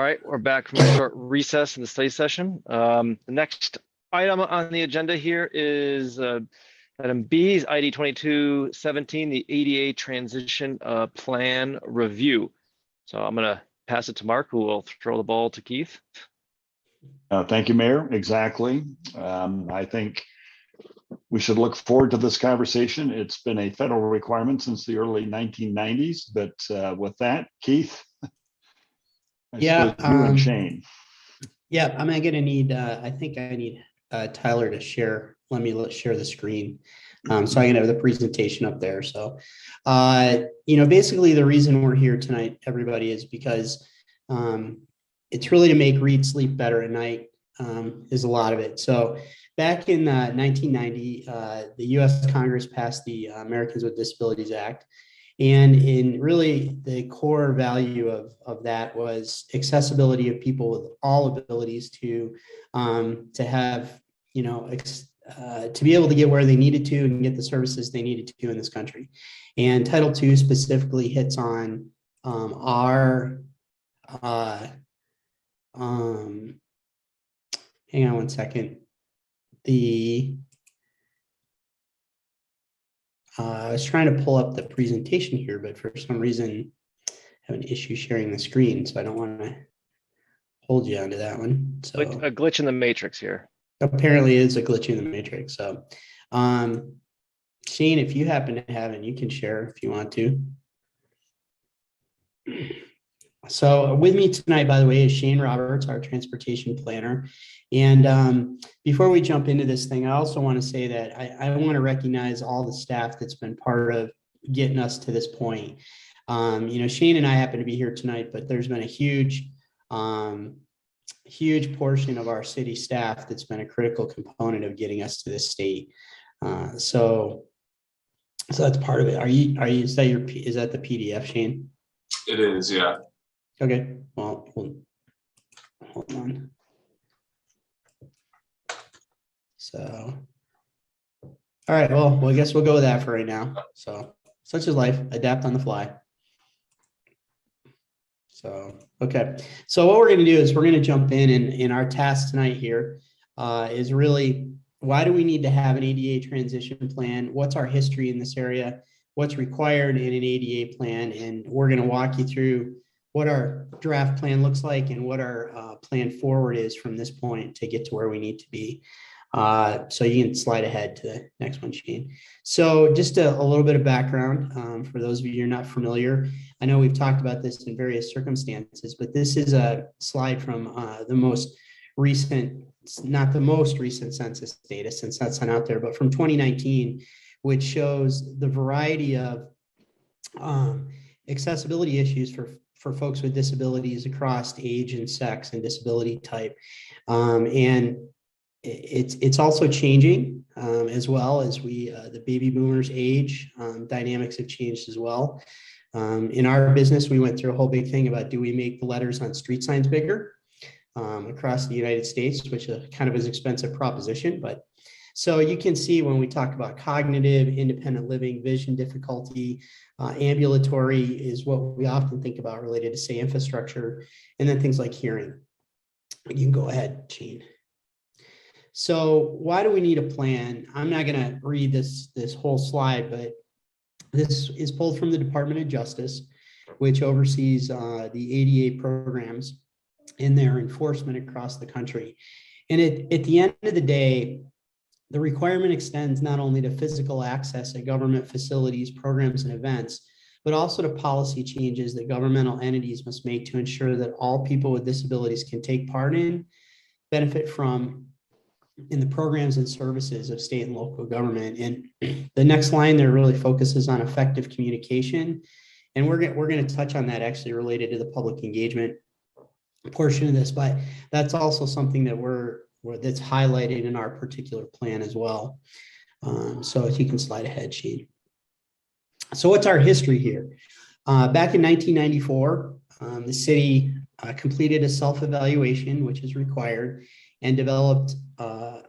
right, we're back from a short recess in the study session. The next item on the agenda here is item B is ID 2217, the ADA transition plan review. So I'm going to pass it to Mark, who will throw the ball to Keith. Thank you, Mayor. Exactly. I think we should look forward to this conversation. It's been a federal requirement since the early 1990s, but with that, Keith. Yeah, you and Shane. Yeah, I'm gonna need, I think I need Tyler to share. Let me share the screen. So I can have the presentation up there. So, basically the reason we're here tonight, everybody, is because it's really to make Reed sleep better at night, is a lot of it. So back in 1990, the US Congress passed the Americans with Disabilities Act. And in really the core value of that was accessibility of people with all abilities to have, to be able to get where they needed to and get the services they needed to in this country. And Title II specifically hits on our, hang on one second. I was trying to pull up the presentation here, but for some reason I have an issue sharing the screen, so I don't want to hold you onto that one. So A glitch in the matrix here. Apparently it's a glitch in the matrix. So Shane, if you happen to have it, you can share if you want to. So with me tonight, by the way, is Shane Roberts, our transportation planner. And before we jump into this thing, I also want to say that I want to recognize all the staff that's been part of getting us to this point. Shane and I happen to be here tonight, but there's been a huge portion of our city staff that's been a critical component of getting us to this state. So that's part of it. Is that the PDF, Shane? It is, yeah. Okay, well, hold on. So, all right, well, I guess we'll go with that for right now. So, such is life, adapt on the fly. So, okay. So what we're going to do is we're going to jump in our task tonight here is really, why do we need to have an ADA transition plan? What's our history in this area? What's required in an ADA plan? And we're going to walk you through what our draft plan looks like and what our plan forward is from this point to get to where we need to be. So you can slide ahead to the next one, Shane. So just a little bit of background for those of you who are not familiar. I know we've talked about this in various circumstances, but this is a slide from the most recent, not the most recent census data, since that's not out there, but from 2019, which shows the variety of accessibility issues for folks with disabilities across age and sex and disability type. And it's also changing as well as the baby boomers age. Dynamics have changed as well. In our business, we went through a whole big thing about, do we make the letters on street signs bigger across the United States, which kind of is an expensive proposition. But so you can see when we talk about cognitive, independent living, vision difficulty, ambulatory is what we often think about related to, say, infrastructure, and then things like hearing. You can go ahead, Gene. So why do we need a plan? I'm not going to read this whole slide, but this is pulled from the Department of Justice, which oversees the ADA programs and their enforcement across the country. And at the end of the day, the requirement extends not only to physical access at government facilities, programs, and events, but also to policy changes that governmental entities must make to ensure that all people with disabilities can take part in, benefit from, in the programs and services of state and local government. And the next line there really focuses on effective communication. And we're going to touch on that actually related to the public engagement portion of this, but that's also something that that's highlighted in our particular plan as well. So if you can slide ahead, Shane. So what's our history here? Back in 1994, the city completed a self-evaluation, which is required, and developed a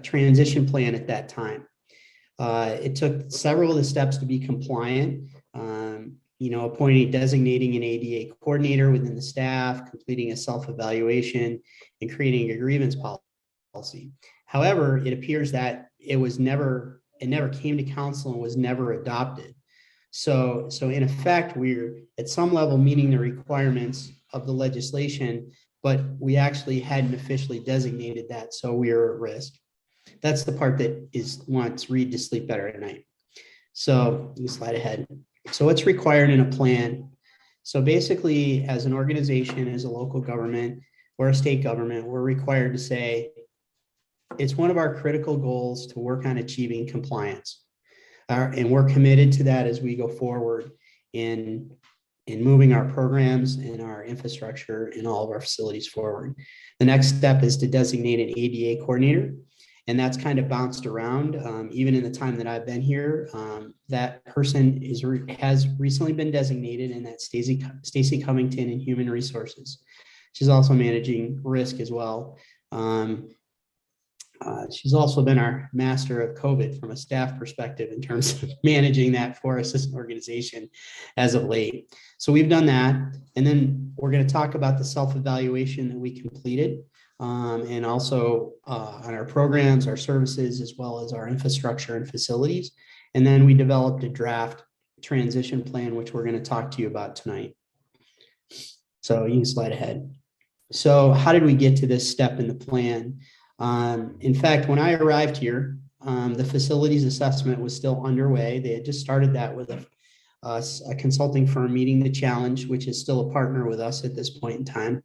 transition plan at that time. It took several of the steps to be compliant. appointing, designating an ADA coordinator within the staff, completing a self-evaluation, and creating a grievance policy. However, it appears that it never came to council and was never adopted. So in effect, we're at some level meeting the requirements of the legislation, but we actually hadn't officially designated that, so we are at risk. That's the part that wants Reed to sleep better at night. So you slide ahead. So what's required in a plan? So basically, as an organization, as a local government or a state government, we're required to say, it's one of our critical goals to work on achieving compliance. And we're committed to that as we go forward in moving our programs and our infrastructure and all of our facilities forward. The next step is to designate an ADA coordinator. And that's kind of bounced around. Even in the time that I've been here, that person has recently been designated, and that's Stacy Covington in Human Resources. She's also managing risk as well. She's also been our master of COVID from a staff perspective in terms of managing that for us as an organization as of late. So we've done that. And then we're going to talk about the self-evaluation that we completed. And also on our programs, our services, as well as our infrastructure and facilities. And then we developed a draft transition plan, which we're going to talk to you about tonight. So you can slide ahead. So how did we get to this step in the plan? In fact, when I arrived here, the facilities assessment was still underway. They had just started that with a consulting firm, Meeting the Challenge, which is still a partner with us at this point in time.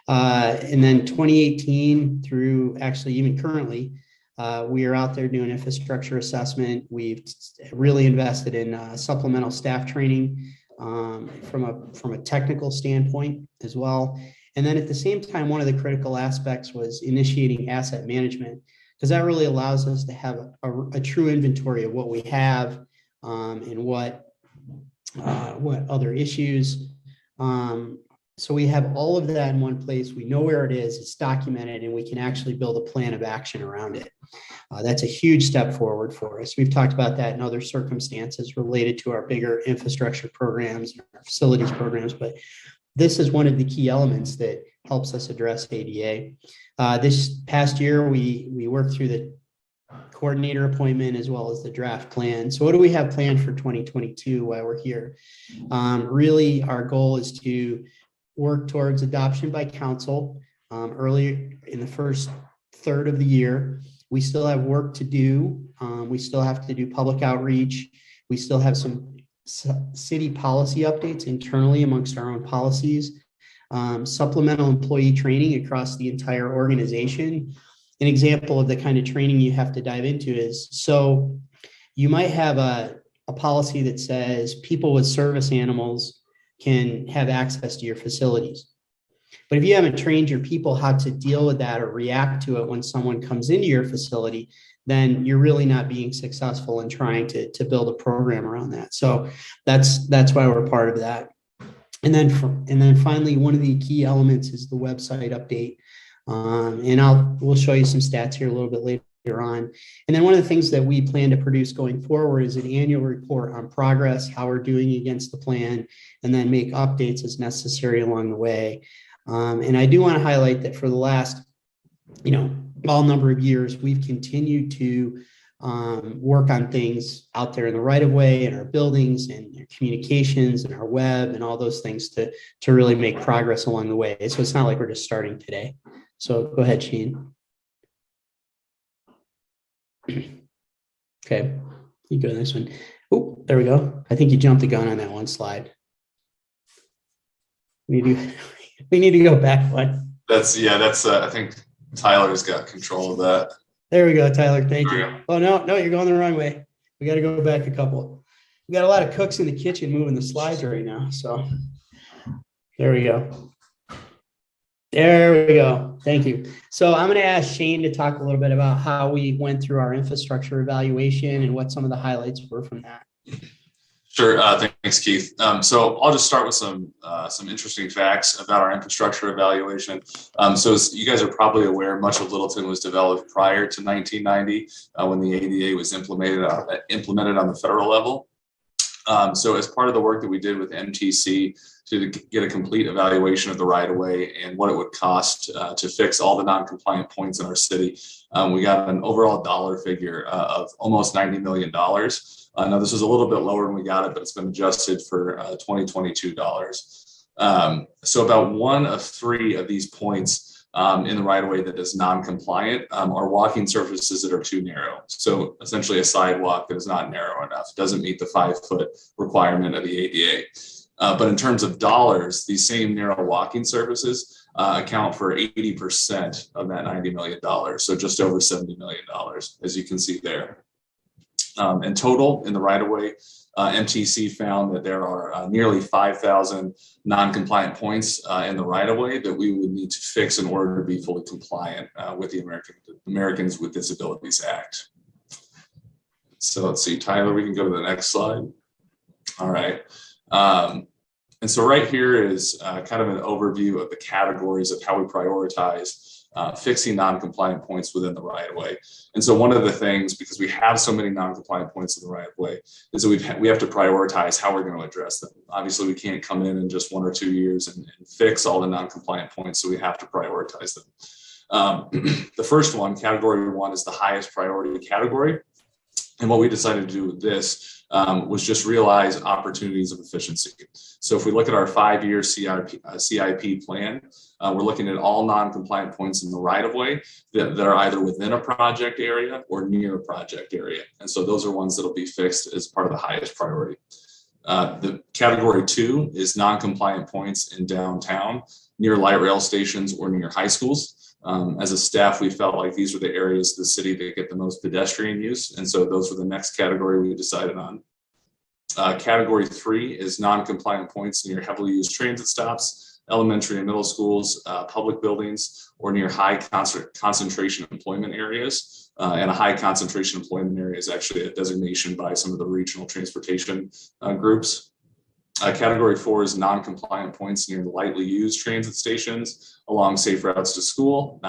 And then 2018 through actually even currently, we are out there doing infrastructure assessment. We've really invested in supplemental staff training from a technical standpoint as well. And then at the same time, one of the critical aspects was initiating asset management, because that really allows us to have a true inventory of what we have and what other issues. So we have all of that in one place. We know where it is, it's documented, and we can actually build a plan of action around it. That's a huge step forward for us. We've talked about that in other circumstances related to our bigger infrastructure programs, our facilities programs, but this is one of the key elements that helps us address ADA. This past year, we worked through the coordinator appointment as well as the draft plan. So what do we have planned for 2022 while we're here? Really, our goal is to work towards adoption by council early in the first third of the year. We still have work to do. We still have to do public outreach. We still have some city policy updates internally amongst our own policies, supplemental employee training across the entire organization. An example of the kind of training you have to dive into is, so you might have a policy that says people with service animals can have access to your facilities. But if you haven't trained your people how to deal with that or react to it when someone comes into your facility, then you're really not being successful in trying to build a program around that. So that's why we're part of that. And then finally, one of the key elements is the website update. And we'll show you some stats here a little bit later on. And then one of the things that we plan to produce going forward is an annual report on progress, how we're doing against the plan, and then make updates as necessary along the way. And I do want to highlight that for the last, small number of years, we've continued to work on things out there in the right of way, in our buildings and our communications and our web and all those things to really make progress along the way. So it's not like we're just starting today. So go ahead, Shane. Okay, you go to the next one. Oh, there we go. I think you jumped the gun on that one slide. We need to go back one. That's I think Tyler's got control of that. There we go, Tyler. Thank you. Oh, no, you're going the wrong way. We got to go back a couple. We got a lot of cooks in the kitchen moving the slides right now. So there we go. There we go. Thank you. So I'm going to ask Shane to talk a little bit about how we went through our infrastructure evaluation and what some of the highlights were from that. Sure. Thanks, Keith. So I'll just start with some interesting facts about our infrastructure evaluation. So as you guys are probably aware, much of Littleton was developed prior to 1990 when the ADA was implemented on the federal level. So as part of the work that we did with MTC to get a complete evaluation of the right-of-way and what it would cost to fix all the non-compliant points in our city, we got an overall dollar figure of almost $90 million. Now this was a little bit lower when we got it, but it's been adjusted for 2022 dollars. So about 1 of 3 of these points in the right-of-way that is non-compliant are walking surfaces that are too narrow. So essentially a sidewalk that is not narrow enough, doesn't meet the 5-foot requirement of the ADA. But in terms of dollars, these same narrow walking surfaces account for 80% of that $90 million. So just over $70 million, as you can see there. In total, in the right-of-way, MTC found that there are nearly 5,000 non-compliant points in the right-of-way that we would need to fix in order to be fully compliant with the Americans with Disabilities Act. So let's see, Tyler, we can go to the next slide. All right. And so right here is kind of an overview of the categories of how we prioritize fixing non-compliant points within the right-of-way. And so one of the things, because we have so many non-compliant points in the right-of-way, is that we have to prioritize how we're going to address them. Obviously, we can't come in just 1 or 2 years and fix all the non-compliant points, so we have to prioritize them. The first one, category 1, is the highest priority category. And what we decided to do with this was just realize opportunities of efficiency. So if we look at our 5-year CIP plan, we're looking at all non-compliant points in the right-of-way that are either within a project area or near a project area. And so those are ones that will be fixed as part of the highest priority. The category 2 is non-compliant points in downtown, near light rail stations or near high schools. As a staff, we felt like these were the areas of the city that get the most pedestrian use. And so those were the next category we decided on. Category 3 is non-compliant points near heavily used transit stops, elementary and middle schools, public buildings, or near high concentration employment areas. And a high concentration employment area is actually a designation by some of the regional transportation groups. Category 4 is non-compliant points near lightly used transit stations along safe routes to school,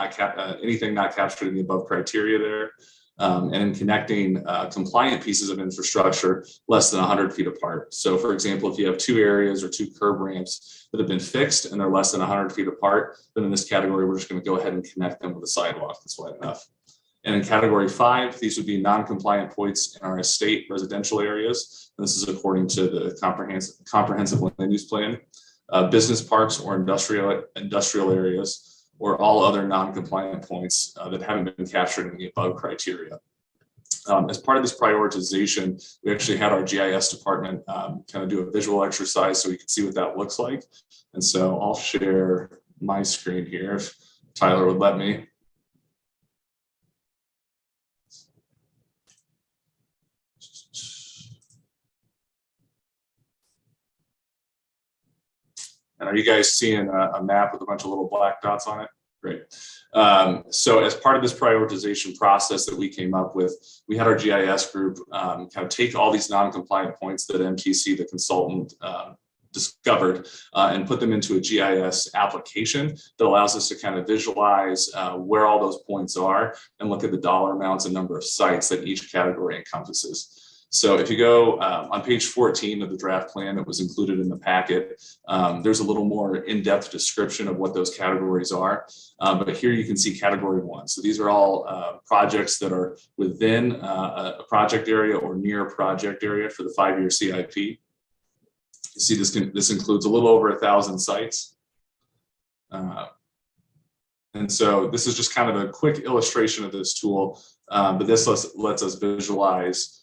anything not captured in the above criteria there. And in connecting compliant pieces of infrastructure less than 100 feet apart. So for example, if you have 2 areas or 2 curb ramps that have been fixed and they're less than 100 feet apart, then in this category, we're just going to go ahead and connect them with a sidewalk that's wide enough. And in category 5, these would be non-compliant points in our estate residential areas. And this is according to the comprehensive land use plan, business parks or industrial areas, or all other non-compliant points that haven't been captured in the above criteria. As part of this prioritization, we actually had our GIS department kind of do a visual exercise so we could see what that looks like. And so I'll share my screen here if Tyler would let me. And are you guys seeing a map with a bunch of little black dots on it? Great. So as part of this prioritization process that we came up with, we had our GIS group kind of take all these non-compliant points that MTC, the consultant, discovered and put them into a GIS application that allows us to kind of visualize where all those points are and look at the dollar amounts and number of sites that each category encompasses. So if you go on page 14 of the draft plan that was included in the packet, there's a little more in-depth description of what those categories are. But here you can see category 1. So these are all projects that are within a project area or near a project area for the 5-year CIP. You see this includes a little over 1,000 sites. And so this is just kind of a quick illustration of this tool, but this lets us visualize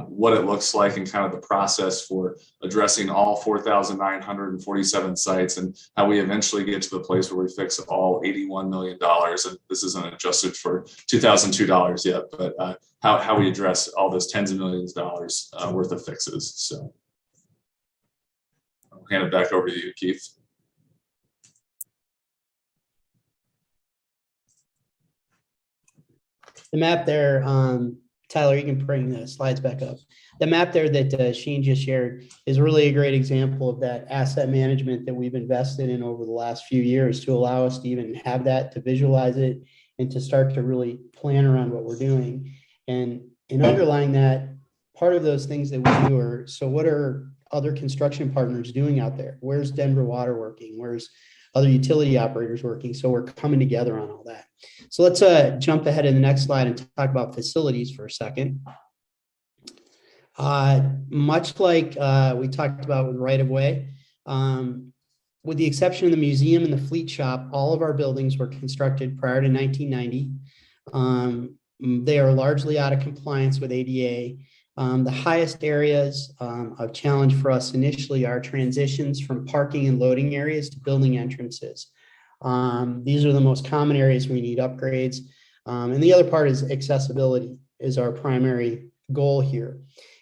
what it looks like and kind of the process for addressing all 4,947 sites and how we eventually get to the place where we fix all $81 million. And this isn't adjusted for 2002 dollars yet, but how we address all those tens of millions of dollars worth of fixes. So I'll hand it back over to you, Keith. The map there, Tyler, you can bring the slides back up. The map there that Sheen just shared is really a great example of that asset management that we've invested in over the last few years to allow us to even have that, to visualize it, and to start to really plan around what we're doing. And underlying that part of those things that we do are, so what are other construction partners doing out there? Where's Denver Water working? Where's other utility operators working? So we're coming together on all that. So let's jump ahead to the next slide and talk about facilities for a second. Much like we talked about with right-of-way, with the exception of the museum and the fleet shop, all of our buildings were constructed prior to 1990. They are largely out of compliance with ADA. The highest areas of challenge for us initially are transitions from parking and loading areas to building entrances. These are the most common areas we need upgrades. And the other part is accessibility is our primary goal here.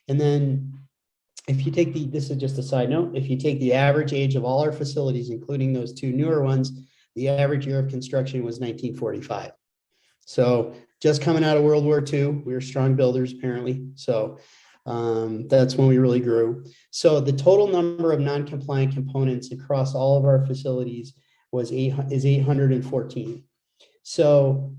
And then if you take this is just a side note, if you take the average age of all our facilities, including those two newer ones, the average year of construction was 1945. So just coming out of World War II, we were strong builders apparently. So that's when we really grew. So the total number of non-compliant components across all of our facilities is 814. So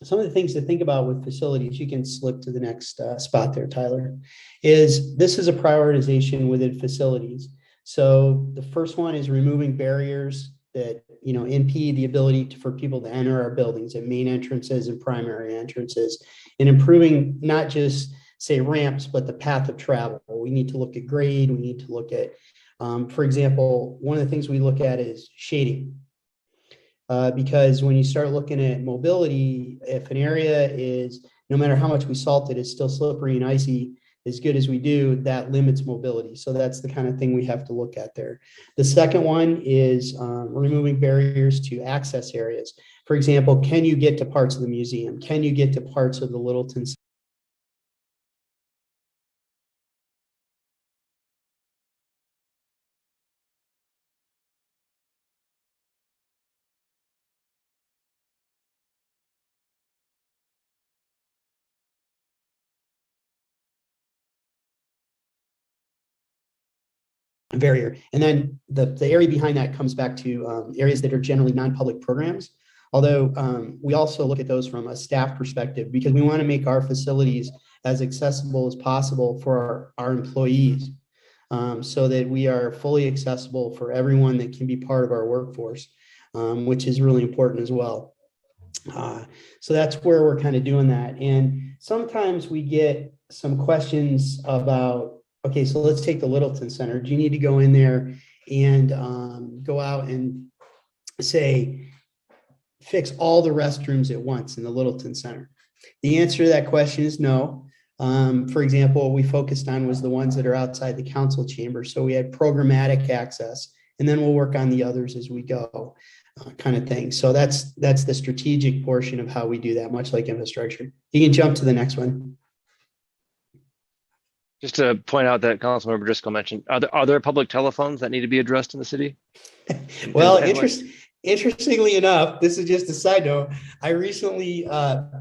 some of the things to think about with facilities, you can slip to the next spot there, Tyler, is this is a prioritization within facilities. So the first one is removing barriers that impede the ability for people to enter our buildings at main entrances and primary entrances, and improving not just say ramps, but the path of travel. We need to look at grade. We need to look at, for example, one of the things we look at is shading. Because when you start looking at mobility, if an area is, no matter how much we salt it, it's still slippery and icy, as good as we do, that limits mobility. So that's the kind of thing we have to look at there. The second one is removing barriers to access areas. For example, can you get to parts of the museum? Can you get to parts of the Littleton? Barrier. And then the area behind that comes back to areas that are generally non-public programs. Although we also look at those from a staff perspective, because we want to make our facilities as accessible as possible for our employees, so that we are fully accessible for everyone that can be part of our workforce, which is really important as well. So that's where we're kind of doing that. And sometimes we get some questions about, okay, so let's take the Littleton Center. Do you need to go in there and go out and say, fix all the restrooms at once in the Littleton Center? The answer to that question is no. For example, what we focused on was the ones that are outside the council chamber. So we had programmatic access, and then we'll work on the others as we go, kind of thing. So that's the strategic portion of how we do that, much like infrastructure. You can jump to the next one. Just to point out that Councilmember Driscoll mentioned, are there public telephones that need to be addressed in the city? Well, interestingly enough, this is just a side note. I recently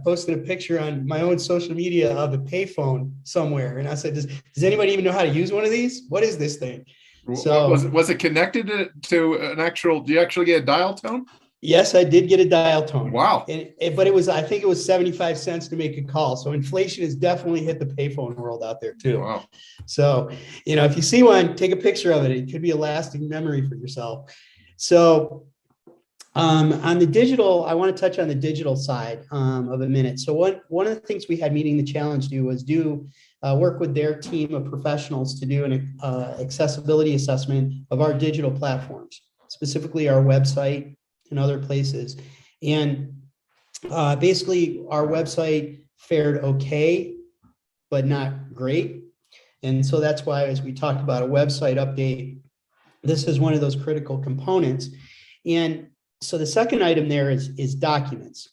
posted a picture on my own social media of a payphone somewhere. And I said, does anybody even know how to use one of these? What is this thing? So was it connected to an actual, do you actually get a dial tone? Yes, I did get a dial tone. Wow. But I think it was 75 cents to make a call. So inflation has definitely hit the payphone world out there too. Wow. So, if you see one, take a picture of it. It could be a lasting memory for yourself. So on the digital, I want to touch on the digital side of a minute. So one of the things we had Meeting the Challenge do was work with their team of professionals to do an accessibility assessment of our digital platforms, specifically our website and other places. And basically our website fared okay, but not great. And so that's why, as we talked about a website update, this is one of those critical components. And so the second item there is documents,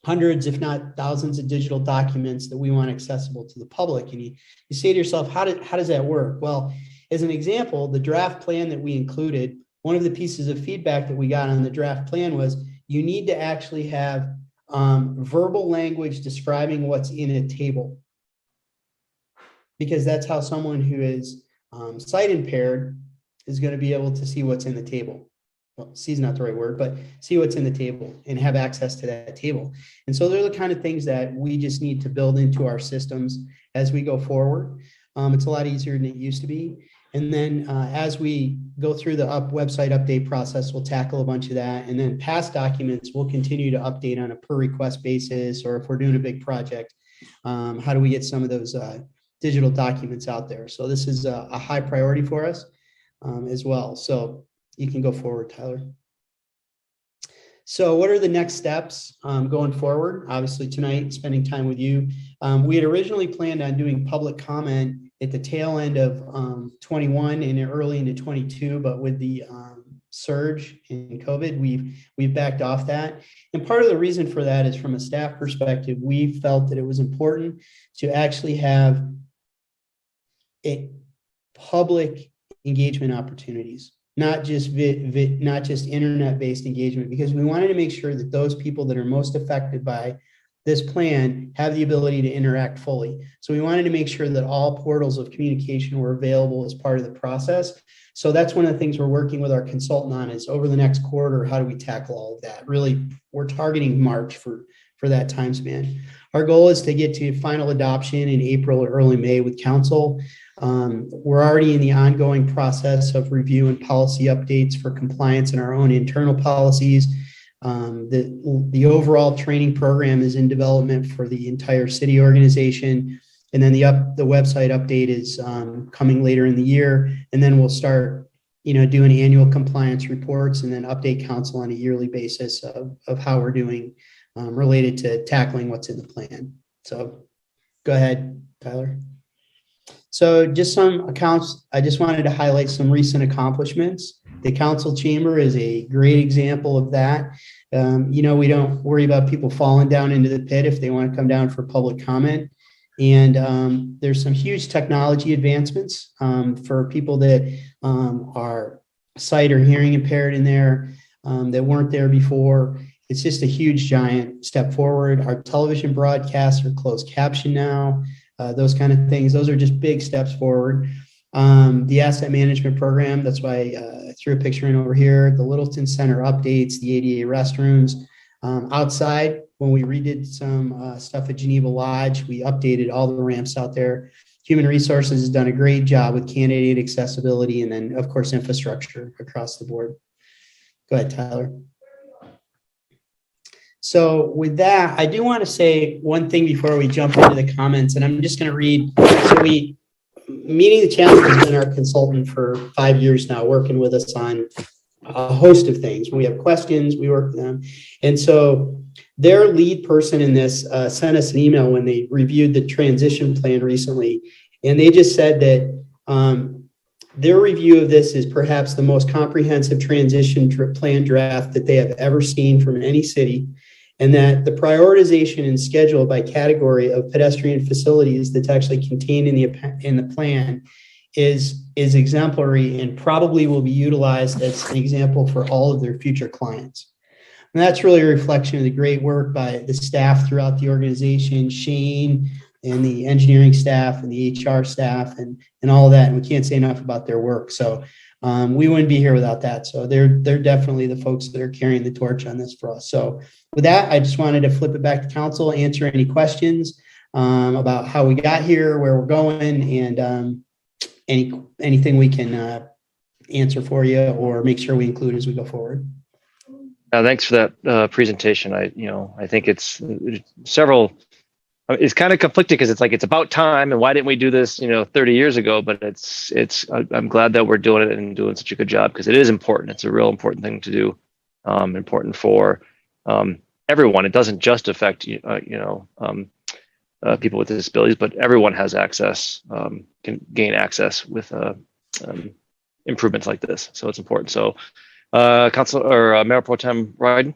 hundreds, if not thousands of digital documents that we want accessible to the public. And you say to yourself, how does that work? Well, as an example, the draft plan that we included, one of the pieces of feedback that we got on the draft plan was you need to actually have verbal language describing what's in a table, because that's how someone who is sight impaired is going to be able to see what's in the table. well, see is not the right word, but see what's in the table and have access to that table. And so they're the kind of things that we just need to build into our systems as we go forward. It's a lot easier than it used to be. And then as we go through the website update process, we'll tackle a bunch of that. And then past documents, we'll continue to update on a per request basis, or if we're doing a big project, how do we get some of those digital documents out there? So this is a high priority for us as well. So you can go forward, Tyler. So what are the next steps going forward? Obviously tonight, spending time with you. We had originally planned on doing public comment at the tail end of 21 and early into 22, but with the surge in COVID, we've backed off that. And part of the reason for that is from a staff perspective, we felt that it was important to actually have a public engagement opportunities, not just not just internet-based engagement, because we wanted to make sure that those people that are most affected by this plan have the ability to interact fully. So we wanted to make sure that all portals of communication were available as part of the process. So that's one of the things we're working with our consultant on, is over the next quarter, how do we tackle all of that? Really, we're targeting March for that time span. Our goal is to get to final adoption in April or early May with council. We're already in the ongoing process of review and policy updates for compliance in our own internal policies. The overall training program is in development for the entire city organization. And then the website update is coming later in the year. And then we'll start, doing annual compliance reports and then update council on a yearly basis of how we're doing related to tackling what's in the plan. So go ahead, Tyler. So just some accounts, I just wanted to highlight some recent accomplishments. The council chamber is a great example of that. We don't worry about people falling down into the pit if they want to come down for public comment. And there's some huge technology advancements for people that are sight or hearing impaired in there that weren't there before. It's just a huge, giant step forward. Our television broadcasts are closed caption now. Those kind of things. Those are just big steps forward. The asset management program, that's why I threw a picture in over here. The Littleton Center updates, the ADA restrooms. Outside, when we redid some stuff at Geneva Lodge, we updated all the ramps out there. Human Resources has done a great job with candidate accessibility, and then, of course, infrastructure across the board. Go ahead, Tyler. So with that, I do want to say one thing before we jump into the comments, and I'm just going to read. So Meeting the Challenge has been our consultant for 5 years now, working with us on a host of things. When we have questions, we work with them. And so their lead person in this sent us an email when they reviewed the transition plan recently. And they just said that their review of this is perhaps the most comprehensive transition plan draft that they have ever seen from any city. And that the prioritization and schedule by category of pedestrian facilities that's actually contained in the plan is exemplary and probably will be utilized as an example for all of their future clients. And that's really a reflection of the great work by the staff throughout the organization, Shane and the engineering staff and the HR staff and all of that. And we can't say enough about their work. So we wouldn't be here without that. So they're definitely the folks that are carrying the torch on this for us. So with that, I just wanted to flip it back to council, answer any questions about how we got here, where we're going, and anything we can answer for you or make sure we include as we go forward. Thanks for that presentation. I think it's several. It's kind of conflicted because it's like it's about time, and why didn't we do this 30 years ago? But I'm glad that we're doing it and doing such a good job, because it is important. It's a real important thing to do. Important for everyone. It doesn't just affect people with disabilities, but everyone has access, can gain access with improvements like this. So it's important. So Council or Mayor Pro Tem Ryden.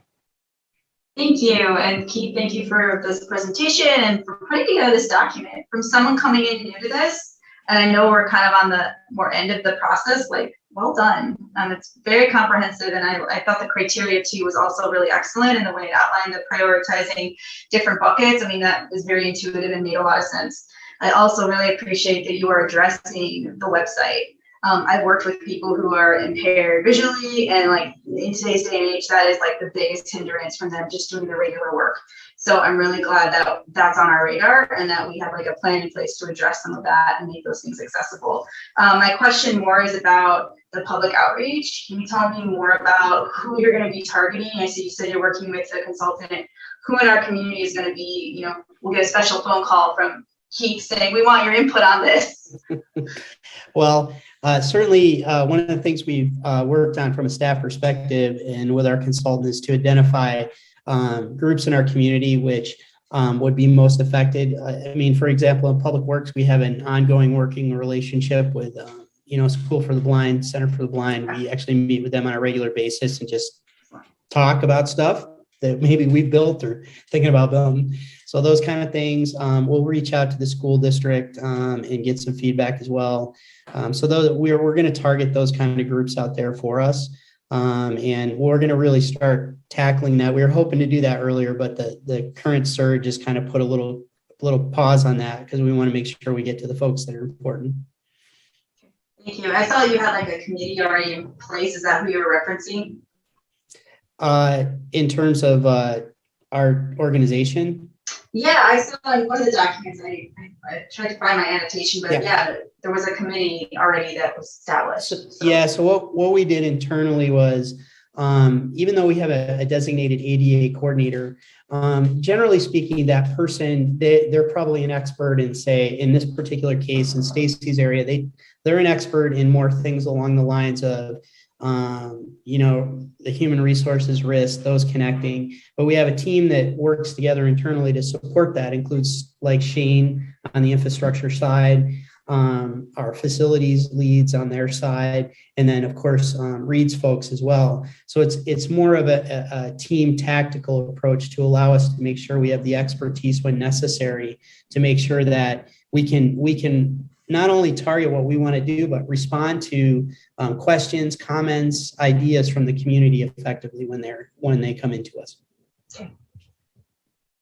Thank you, and Keith, thank you for this presentation and for putting together this document. From someone coming in new to this, and I know we're kind of on the more end of the process, well done. It's very comprehensive, and I thought the criteria too was also really excellent in the way it outlined the prioritizing different buckets. That was very intuitive and made a lot of sense. I also really appreciate that you are addressing the website. I've worked with people who are impaired visually, and like in today's day and age, that is like the biggest hindrance from them just doing the regular work. So I'm really glad that that's on our radar and that we have like a plan in place to address some of that and make those things accessible. My question more is about the public outreach. Can you tell me more about who you're going to be targeting? I see you said you're working with a consultant. Who in our community is going to be, you know, we'll get a special phone call from Keith saying, we want your input on this. Well, certainly one of the things we've worked on from a staff perspective and with our consultant is to identify groups in our community which would be most affected. I mean, for example, in Public Works, we have an ongoing working relationship with, School for the Blind, Center for the Blind. We actually meet with them on a regular basis and just talk about stuff that maybe we built or thinking about building. So those kind of things, we'll reach out to the school district and get some feedback as well. So those, we're going to target those kind of groups out there for us. And we're going to really start tackling that. We were hoping to do that earlier, but the current surge just kind of put a little pause on that because we want to make sure we get to the folks that are important. Thank you. I saw you had like a committee already in place. Is that who you were referencing? In terms of our organization? Yeah, I saw in one of the documents, I tried to find my annotation, but yeah, there was a committee already that was established. So. Yeah, so what we did internally was, even though we have a designated ADA coordinator, generally speaking, that person, they're probably an expert in, say, in this particular case, in Stacy's area, they're an expert in more things along the lines of, the human resources risk, those connecting. But we have a team that works together internally to support that. Includes like Shane on the infrastructure side, our facilities leads on their side, and then of course Reed's folks as well. So it's more of a team tactical approach to allow us to make sure we have the expertise when necessary to make sure that we can not only target what we want to do, but respond to questions, comments, ideas from the community effectively when they come into us. Okay.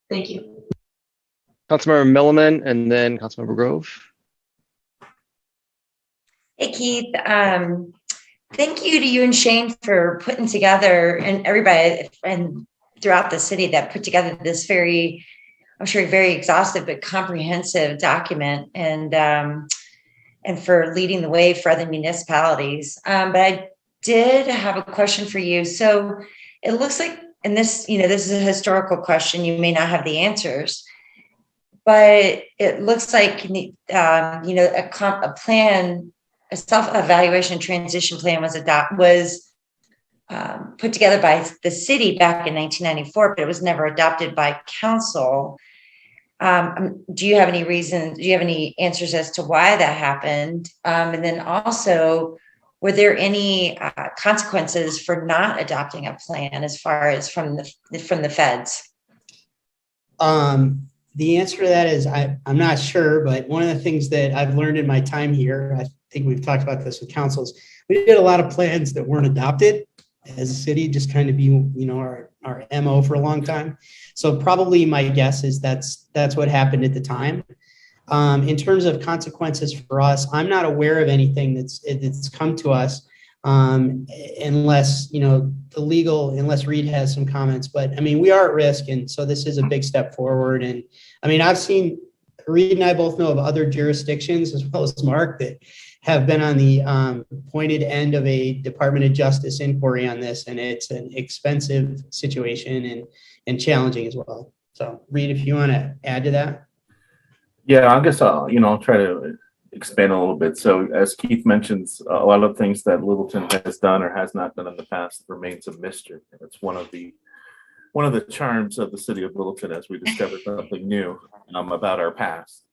Thank you. Councilmember Milliman and then Councilmember Grove. Hey, Keith. Thank you to you and Shane for putting together, and everybody and throughout the city that put together this very, I'm sure, very exhaustive but comprehensive document, and for leading the way for other municipalities. But I did have a question for you. So it looks like, and this is a historical question, you may not have the answers, but it looks like, a plan, a self-evaluation transition plan was put together by the city back in 1994, but it was never adopted by council. Do you have any answers as to why that happened? And then also, were there any consequences for not adopting a plan as far as from the feds? The answer to that is I'm not sure, but one of the things that I've learned in my time here, I think we've talked about this with councils, we did a lot of plans that weren't adopted as a city, just kind of be, our MO for a long time. So probably my guess is that's what happened at the time. In terms of consequences for us, I'm not aware of anything that's come to us unless, unless Reed has some comments. But I mean, we are at risk. And so this is a big step forward. And I mean, I've seen, Reed and I both know of other jurisdictions as well as Mark that have been on the pointed end of a Department of Justice inquiry on this. And it's an expensive situation and challenging as well. So Reed, if you want to add to that. Yeah, I guess I'll try to expand a little bit. So as Keith mentions, a lot of things that Littleton has done or has not done in the past remains a mystery. It's one of the charms of the city of Littleton as we discover something new about our past.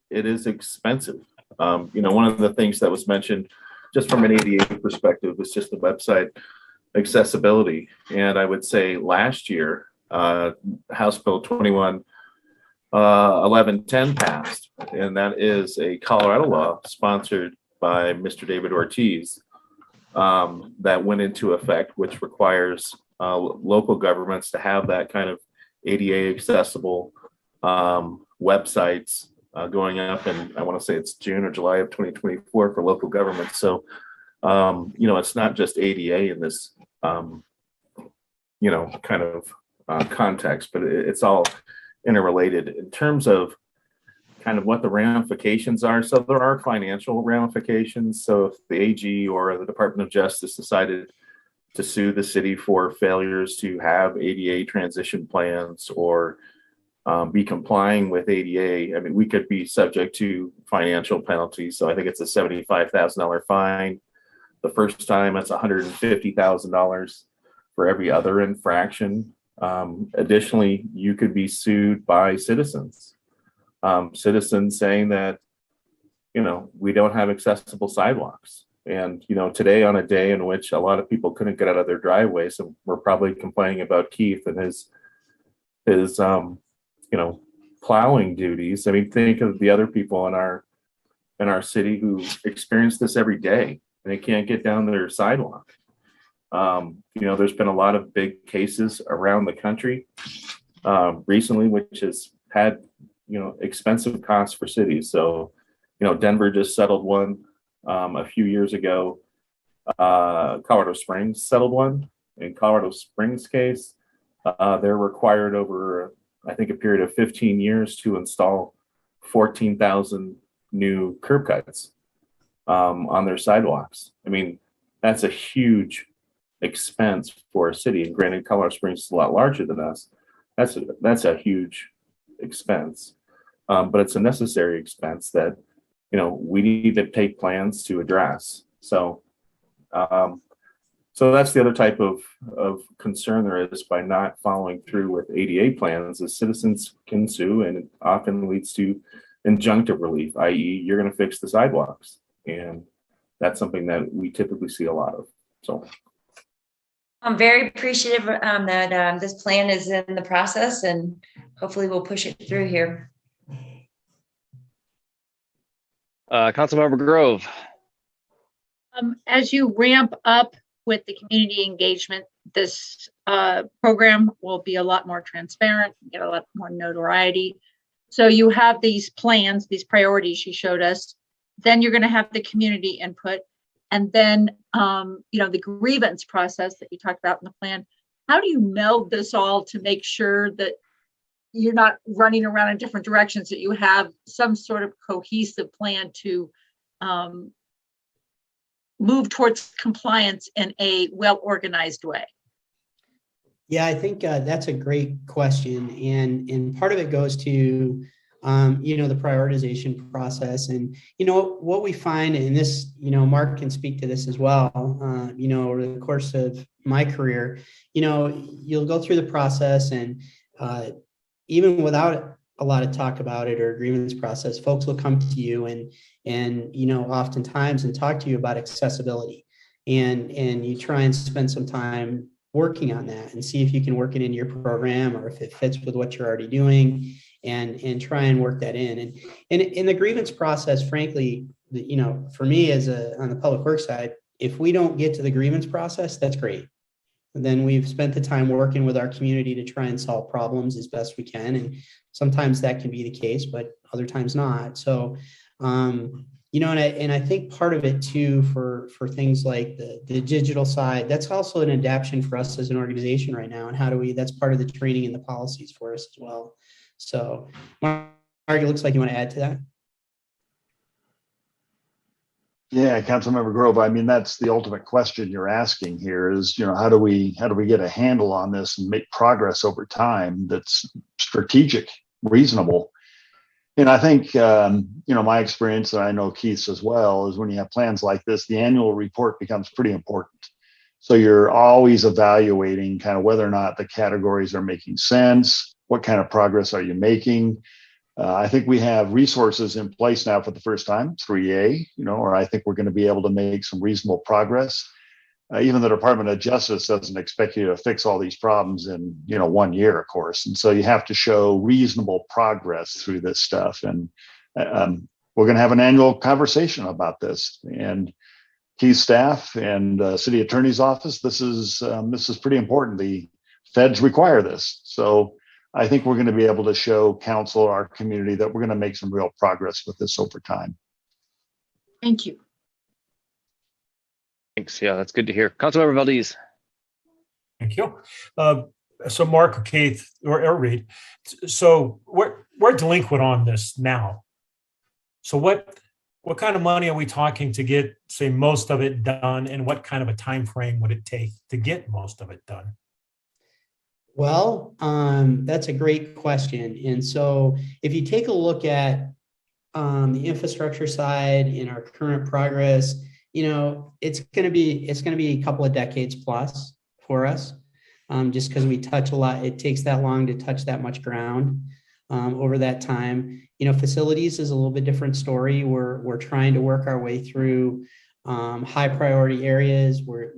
It is expensive. One of the things that was mentioned just from an ADA perspective was just the website accessibility. And I would say last year, House Bill 211110 passed, and that is a Colorado law sponsored by Mr. David Ortiz that went into effect, which requires local governments to have that kind of ADA accessible websites going up, and I want to say it's June or July of 2024 for local government. So, it's not just ADA in this, kind of context, but it's all interrelated in terms of kind of what the ramifications are. So there are financial ramifications. So if the AG or the Department of Justice decided to sue the city for failures to have ADA transition plans or be complying with ADA, I mean, we could be subject to financial penalties. So I think it's a $75,000 fine. The first time it's $150,000 for every other infraction. Additionally, you could be sued by citizens. Citizens saying that, we don't have accessible sidewalks. And, today on a day in which a lot of people couldn't get out of their driveways, and we're probably complaining about Keith and his plowing duties. I mean, think of the other people in our city who experience this every day and they can't get down their sidewalk. There's been a lot of big cases around the country recently, which has had, expensive costs for cities. So, Denver just settled one a few years ago. Colorado Springs settled one. In Colorado Springs case, they're required over, I think, a period of 15 years to install 14,000 new curb cuts on their sidewalks. I mean, that's a huge expense for a city. And granted, Colorado Springs is a lot larger than us. That's a huge expense, but it's a necessary expense that we need to take plans to address. So that's the other type of concern there is by not following through with ADA plans, is citizens can sue, and it often leads to injunctive relief, i.e. you're going to fix the sidewalks. And that's something that we typically see a lot of. So I'm very appreciative that this plan is in the process, and hopefully we'll push it through here. Councilmember Grove. As you ramp up with the community engagement, this program will be a lot more transparent, get a lot more notoriety. So you have these plans, these priorities you showed us, then you're going to have the community input, and then the grievance process that you talked about in the plan. How do you meld this all to make sure that you're not running around in different directions, that you have some sort of cohesive plan to move towards compliance in a well-organized way? Yeah, I think that's a great question. And part of it goes to, the prioritization process. And, what we find in this, Mark can speak to this as well, over the course of my career, you'll go through the process, and even without a lot of talk about it or grievance process, folks will come to you and oftentimes and talk to you about accessibility, and you try and spend some time working on that and see if you can work it into your program or if it fits with what you're already doing, and try and work that in. And in the grievance process, frankly, for me on the public works side, if we don't get to the grievance process, that's great. And then we've spent the time working with our community to try and solve problems as best we can. And sometimes that can be the case, but other times not. So, and I think part of it too, for things like the digital side, that's also an adaptation for us as an organization right now. And that's part of the training and the policies for us as well. So, Mark, it looks like you want to add to that. Yeah, Councilmember Grove, I mean, that's the ultimate question you're asking here is, how do we get a handle on this and make progress over time that's strategic, reasonable? And I think, my experience, and I know Keith's as well, is when you have plans like this, the annual report becomes pretty important. So you're always evaluating kind of whether or not the categories are making sense, what kind of progress are you making. I think we have resources in place now for the first time, 3A, or I think we're going to be able to make some reasonable progress. Even the Department of Justice doesn't expect you to fix all these problems in, 1 year, of course. And so you have to show reasonable progress through this stuff. And we're going to have an annual conversation about this. And key staff and city attorney's office, this is pretty important. The feds require this. So I think we're going to be able to show council, our community, that we're going to make some real progress with this over time. Thank you. Thanks. Yeah, that's good to hear. Councilmember Valdez. Thank you. So Mark or Keith or Reed, so we're delinquent on this now. So what kind of money are we talking to get, say, most of it done, and what kind of a time frame would it take to get most of it done? Well, that's a great question. And so if you take a look at the infrastructure side in our current progress, it's going to be a couple of decades plus for us, just because we touch a lot. It takes that long to touch that much ground over that time. Facilities is a little bit different story. We're trying to work our way through high priority areas where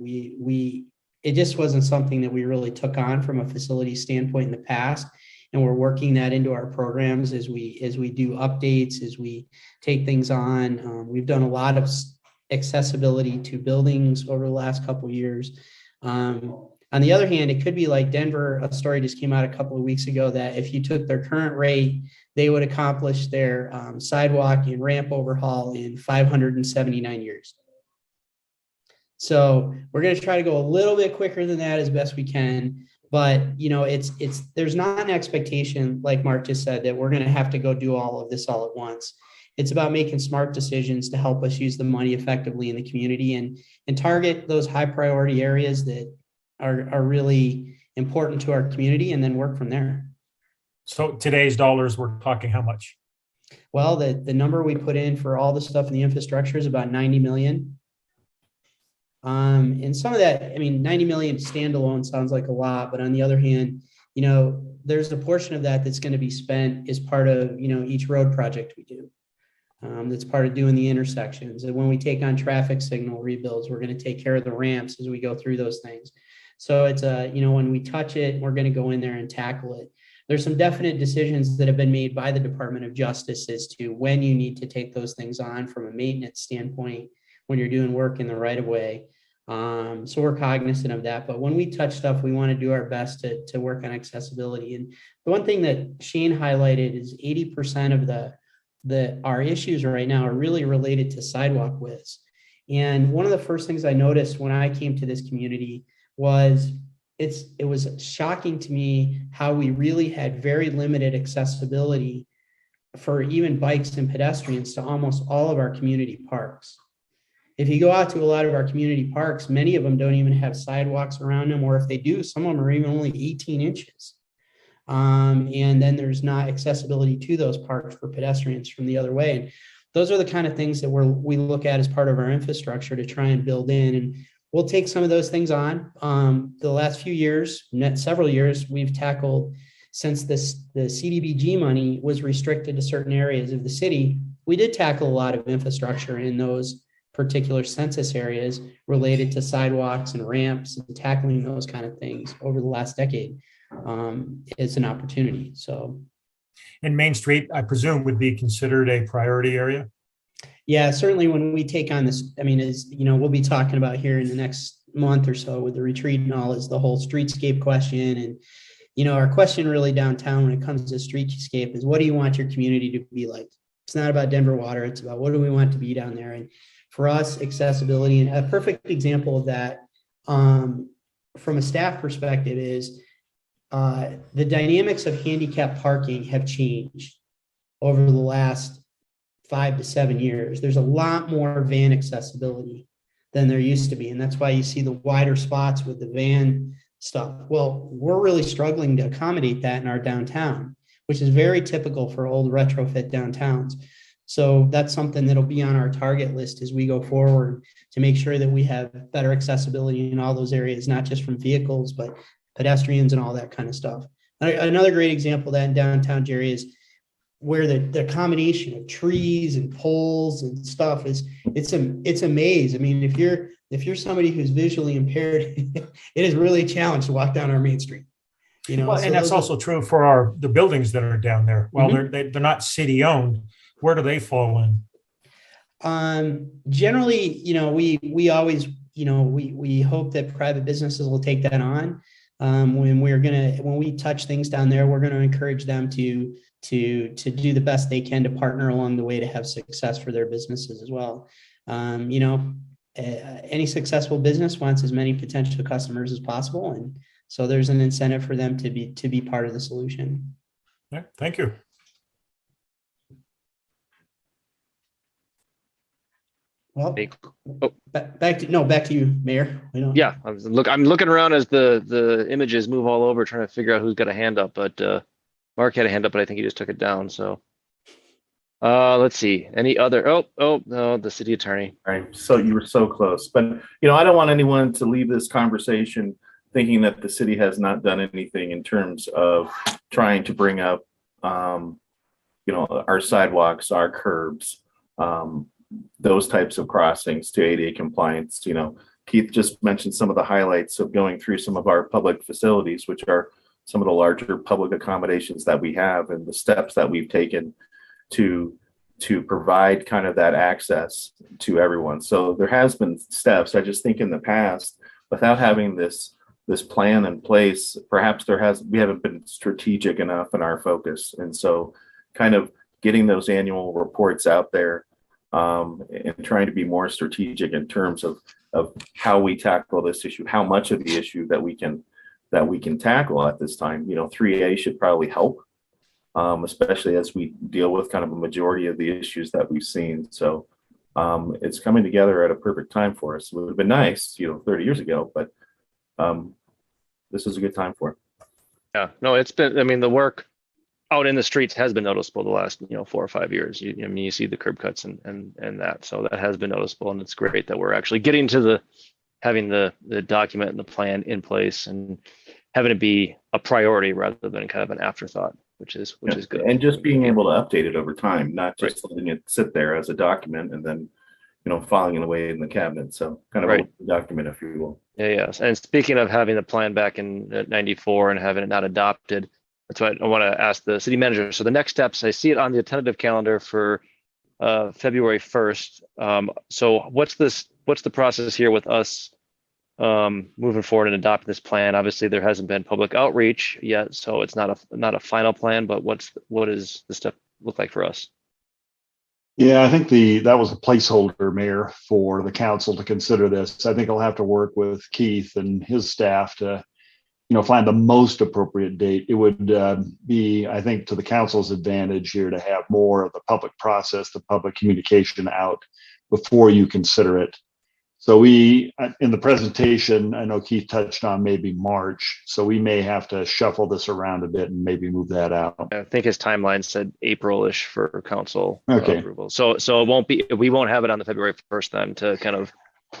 it just wasn't something that we really took on from a facility standpoint in the past. And we're working that into our programs as we do updates, as we take things on. We've done a lot of accessibility to buildings over the last couple of years. On the other hand, it could be like Denver. A story just came out a couple of weeks ago that if you took their current rate, they would accomplish their sidewalk and ramp overhaul in 579 years. So we're going to try to go a little bit quicker than that as best we can. But, there's not an expectation, like Mark just said, that we're going to have to go do all of this all at once. It's about making smart decisions to help us use the money effectively in the community and target those high priority areas that are really important to our community, and then work from there. So today's dollars, we're talking how much? Well, the number we put in for all the stuff in the infrastructure is about 90 million. And some of that, 90 million standalone sounds like a lot, but on the other hand, there's a portion of that that's going to be spent as part of, each road project we do. That's part of doing the intersections. And when we take on traffic signal rebuilds, we're going to take care of the ramps as we go through those things. So it's when we touch it, we're going to go in there and tackle it. There's some definite decisions that have been made by the Department of Justice as to when you need to take those things on from a maintenance standpoint when you're doing work in the right of way. So we're cognizant of that. But when we touch stuff, we want to do our best to work on accessibility. And the one thing that Shane highlighted is 80% of our issues right now are really related to sidewalk widths. And one of the first things I noticed when I came to this community was it was shocking to me how we really had very limited accessibility for even bikes and pedestrians to almost all of our community parks. If you go out to a lot of our community parks, many of them don't even have sidewalks around them, or if they do, some of them are even only 18 inches. And then there's not accessibility to those parks for pedestrians from the other way. And those are the kind of things that we look at as part of our infrastructure to try and build in. And we'll take some of those things on. The last few years, several years, we've tackled, since the CDBG money was restricted to certain areas of the city, we did tackle a lot of infrastructure in those particular census areas related to sidewalks and ramps and tackling those kind of things over the last decade. It's an opportunity. So, and Main Street, I presume, would be considered a priority area? Yeah, certainly when we take on this, we'll be talking about here in the next month or so with the retreat and all, is the whole streetscape question. And, our question really downtown when it comes to streetscape is, what do you want your community to be like? It's not about Denver water. It's about, what do we want to be down there? And for us, accessibility, and a perfect example of that from a staff perspective is the dynamics of handicap parking have changed over the last 5 to 7 years. There's a lot more van accessibility than there used to be. And that's why you see the wider spots with the van stuff. Well, we're really struggling to accommodate that in our downtown, which is very typical for old retrofit downtowns. So that's something that'll be on our target list as we go forward to make sure that we have better accessibility in all those areas, not just from vehicles, but pedestrians and all that kind of stuff. Another great example of that in downtown, Jerry, is where the combination of trees and poles and stuff it's a maze. If you're somebody who's visually impaired, it is really a challenge to walk down our main street. Well, and that's also true for the buildings that are down there. While they're not city owned, where do they fall in? Generally, we always, we hope that private businesses will take that on. When we touch things down there, we're gonna encourage them to do the best they can to partner along the way to have success for their businesses as well. Any successful business wants as many potential customers as possible, and so there's an incentive for them to be part of the solution. Yeah, thank you. Well, back to you, Mayor. Yeah, I'm looking around as the images move all over, trying to figure out who's got a hand up. But Mark had a hand up, but I think he just took it down. So let's see. Any other? Oh no, the city attorney. All right. So you were so close, but I don't want anyone to leave this conversation thinking that the city has not done anything in terms of trying to bring up, our sidewalks, our curbs, those types of crossings to ADA compliance. Keith just mentioned some of the highlights of going through some of our public facilities, which are some of the larger public accommodations that we have, and the steps that we've taken to provide kind of that access to everyone. So there has been steps. I just think in the past, without having this plan in place, perhaps we haven't been strategic enough in our focus. And so kind of getting those annual reports out there, and trying to be more strategic in terms of how we tackle this issue, how much of the issue that we can tackle at this time. 3A should probably help, especially as we deal with kind of a majority of the issues that we've seen. So it's coming together at a perfect time for us. It would have been nice, 30 years ago, but this is a good time for it. Yeah, no, it's been, the work out in the streets has been noticeable the last, 4 or 5 years. You see the curb cuts and that, so that has been noticeable, and it's great that we're actually getting to having the document and the plan in place and having it be a priority rather than kind of an afterthought, which is good. And just being able to update it over time, not just letting it sit there as a document and then, filing it away in the cabinet. So kind of a document, if you will. Yeah. And speaking of having the plan back in '94 and having it not adopted, that's why I want to ask the city manager. So the next steps, I see it on the tentative calendar for February 1st. So what's the process here with us moving forward and adopting this plan? Obviously, there hasn't been public outreach yet, so it's not a final plan. But what does the step look like for us? Yeah, I think that was a placeholder, Mayor, for the council to consider this. I think I'll have to work with Keith and his staff to find the most appropriate date. It would be, I think, to the council's advantage here to have more of the public process, the public communication out before you consider it. So we, in the presentation, I know Keith touched on maybe March, so we may have to shuffle this around a bit and maybe move that out. I think his timeline said April-ish for council approval. So we won't have it on the February 1st then to kind of,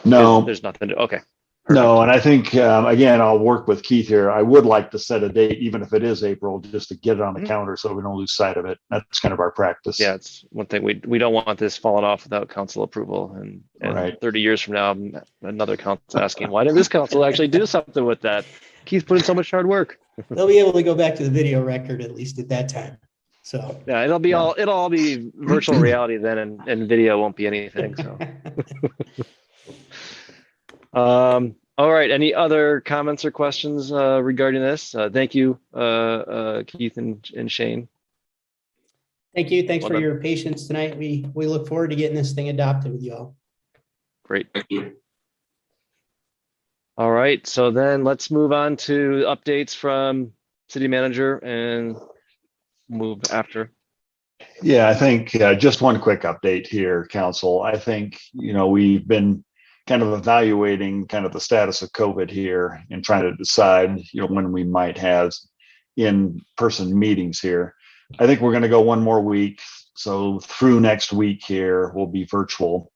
no, there's nothing to, okay. No, and I think, again, I'll work with Keith here. I would like to set a date, even if it is April, just to get it on the calendar so we don't lose sight of it. That's kind of our practice. Yeah, it's one thing. We don't want this falling off without council approval. And 30 years from now, another council asking, why didn't this council actually do something with that? Keith put in so much hard work. They'll be able to go back to the video record at least at that time. So yeah, it'll all be virtual reality then, and video won't be anything. So. All right. Any other comments or questions regarding this? Thank you, Keith and Shane. Thank you. Thanks for your patience tonight. We look forward to getting this thing adopted with you all. Great. Thank you. All right. So then let's move on to updates from city manager and move after. Yeah, I think just one quick update here, council. I think, we've been kind of evaluating kind of the status of COVID here and trying to decide, when we might have in-person meetings here. I think we're going to go one more week. So through next week here, we'll be virtual.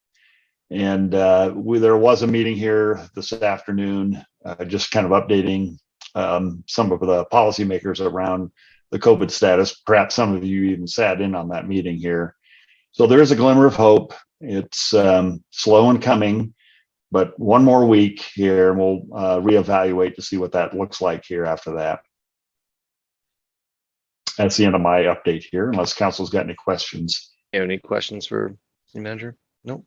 And there was a meeting here this afternoon, just kind of updating some of the policymakers around the COVID status. Perhaps some of you even sat in on that meeting here. So there is a glimmer of hope. It's slow in coming. But one more week here, and we'll reevaluate to see what that looks like here after that. That's the end of my update here, unless council's got any questions. You have any questions for city manager? Nope.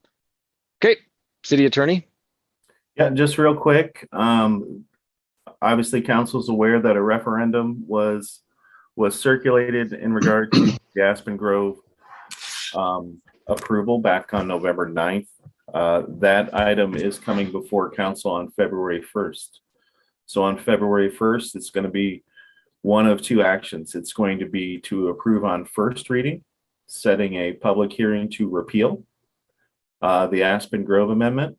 Okay, city attorney. Yeah, just real quick. Obviously, council's aware that a referendum was circulated in regard to the Aspen Grove approval back on November 9th. That item is coming before council on February 1st. So on February 1st, it's going to be one of two actions. It's going to be to approve on first reading, setting a public hearing to repeal the Aspen Grove Amendment,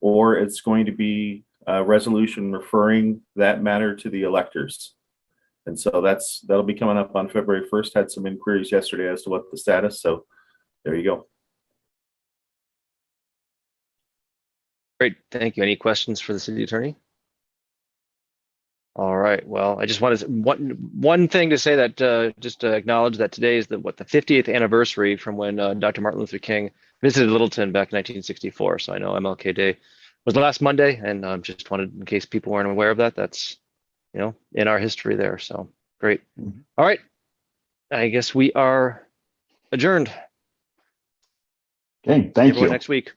or it's going to be a resolution referring that matter to the electors. And so that'll be coming up on February 1st. Had some inquiries yesterday as to what the status. So there you go. Great, thank you. Any questions for the city attorney? All right, well, I just wanted one thing to say that just to acknowledge that today is the 50th anniversary from when Dr. Martin Luther King visited Littleton back in 1964. So I know MLK Day was last Monday, and just wanted, in case people weren't aware of that, that's, you know, in our history there. So great. All right, I guess we are adjourned. Okay, thank you. Next week.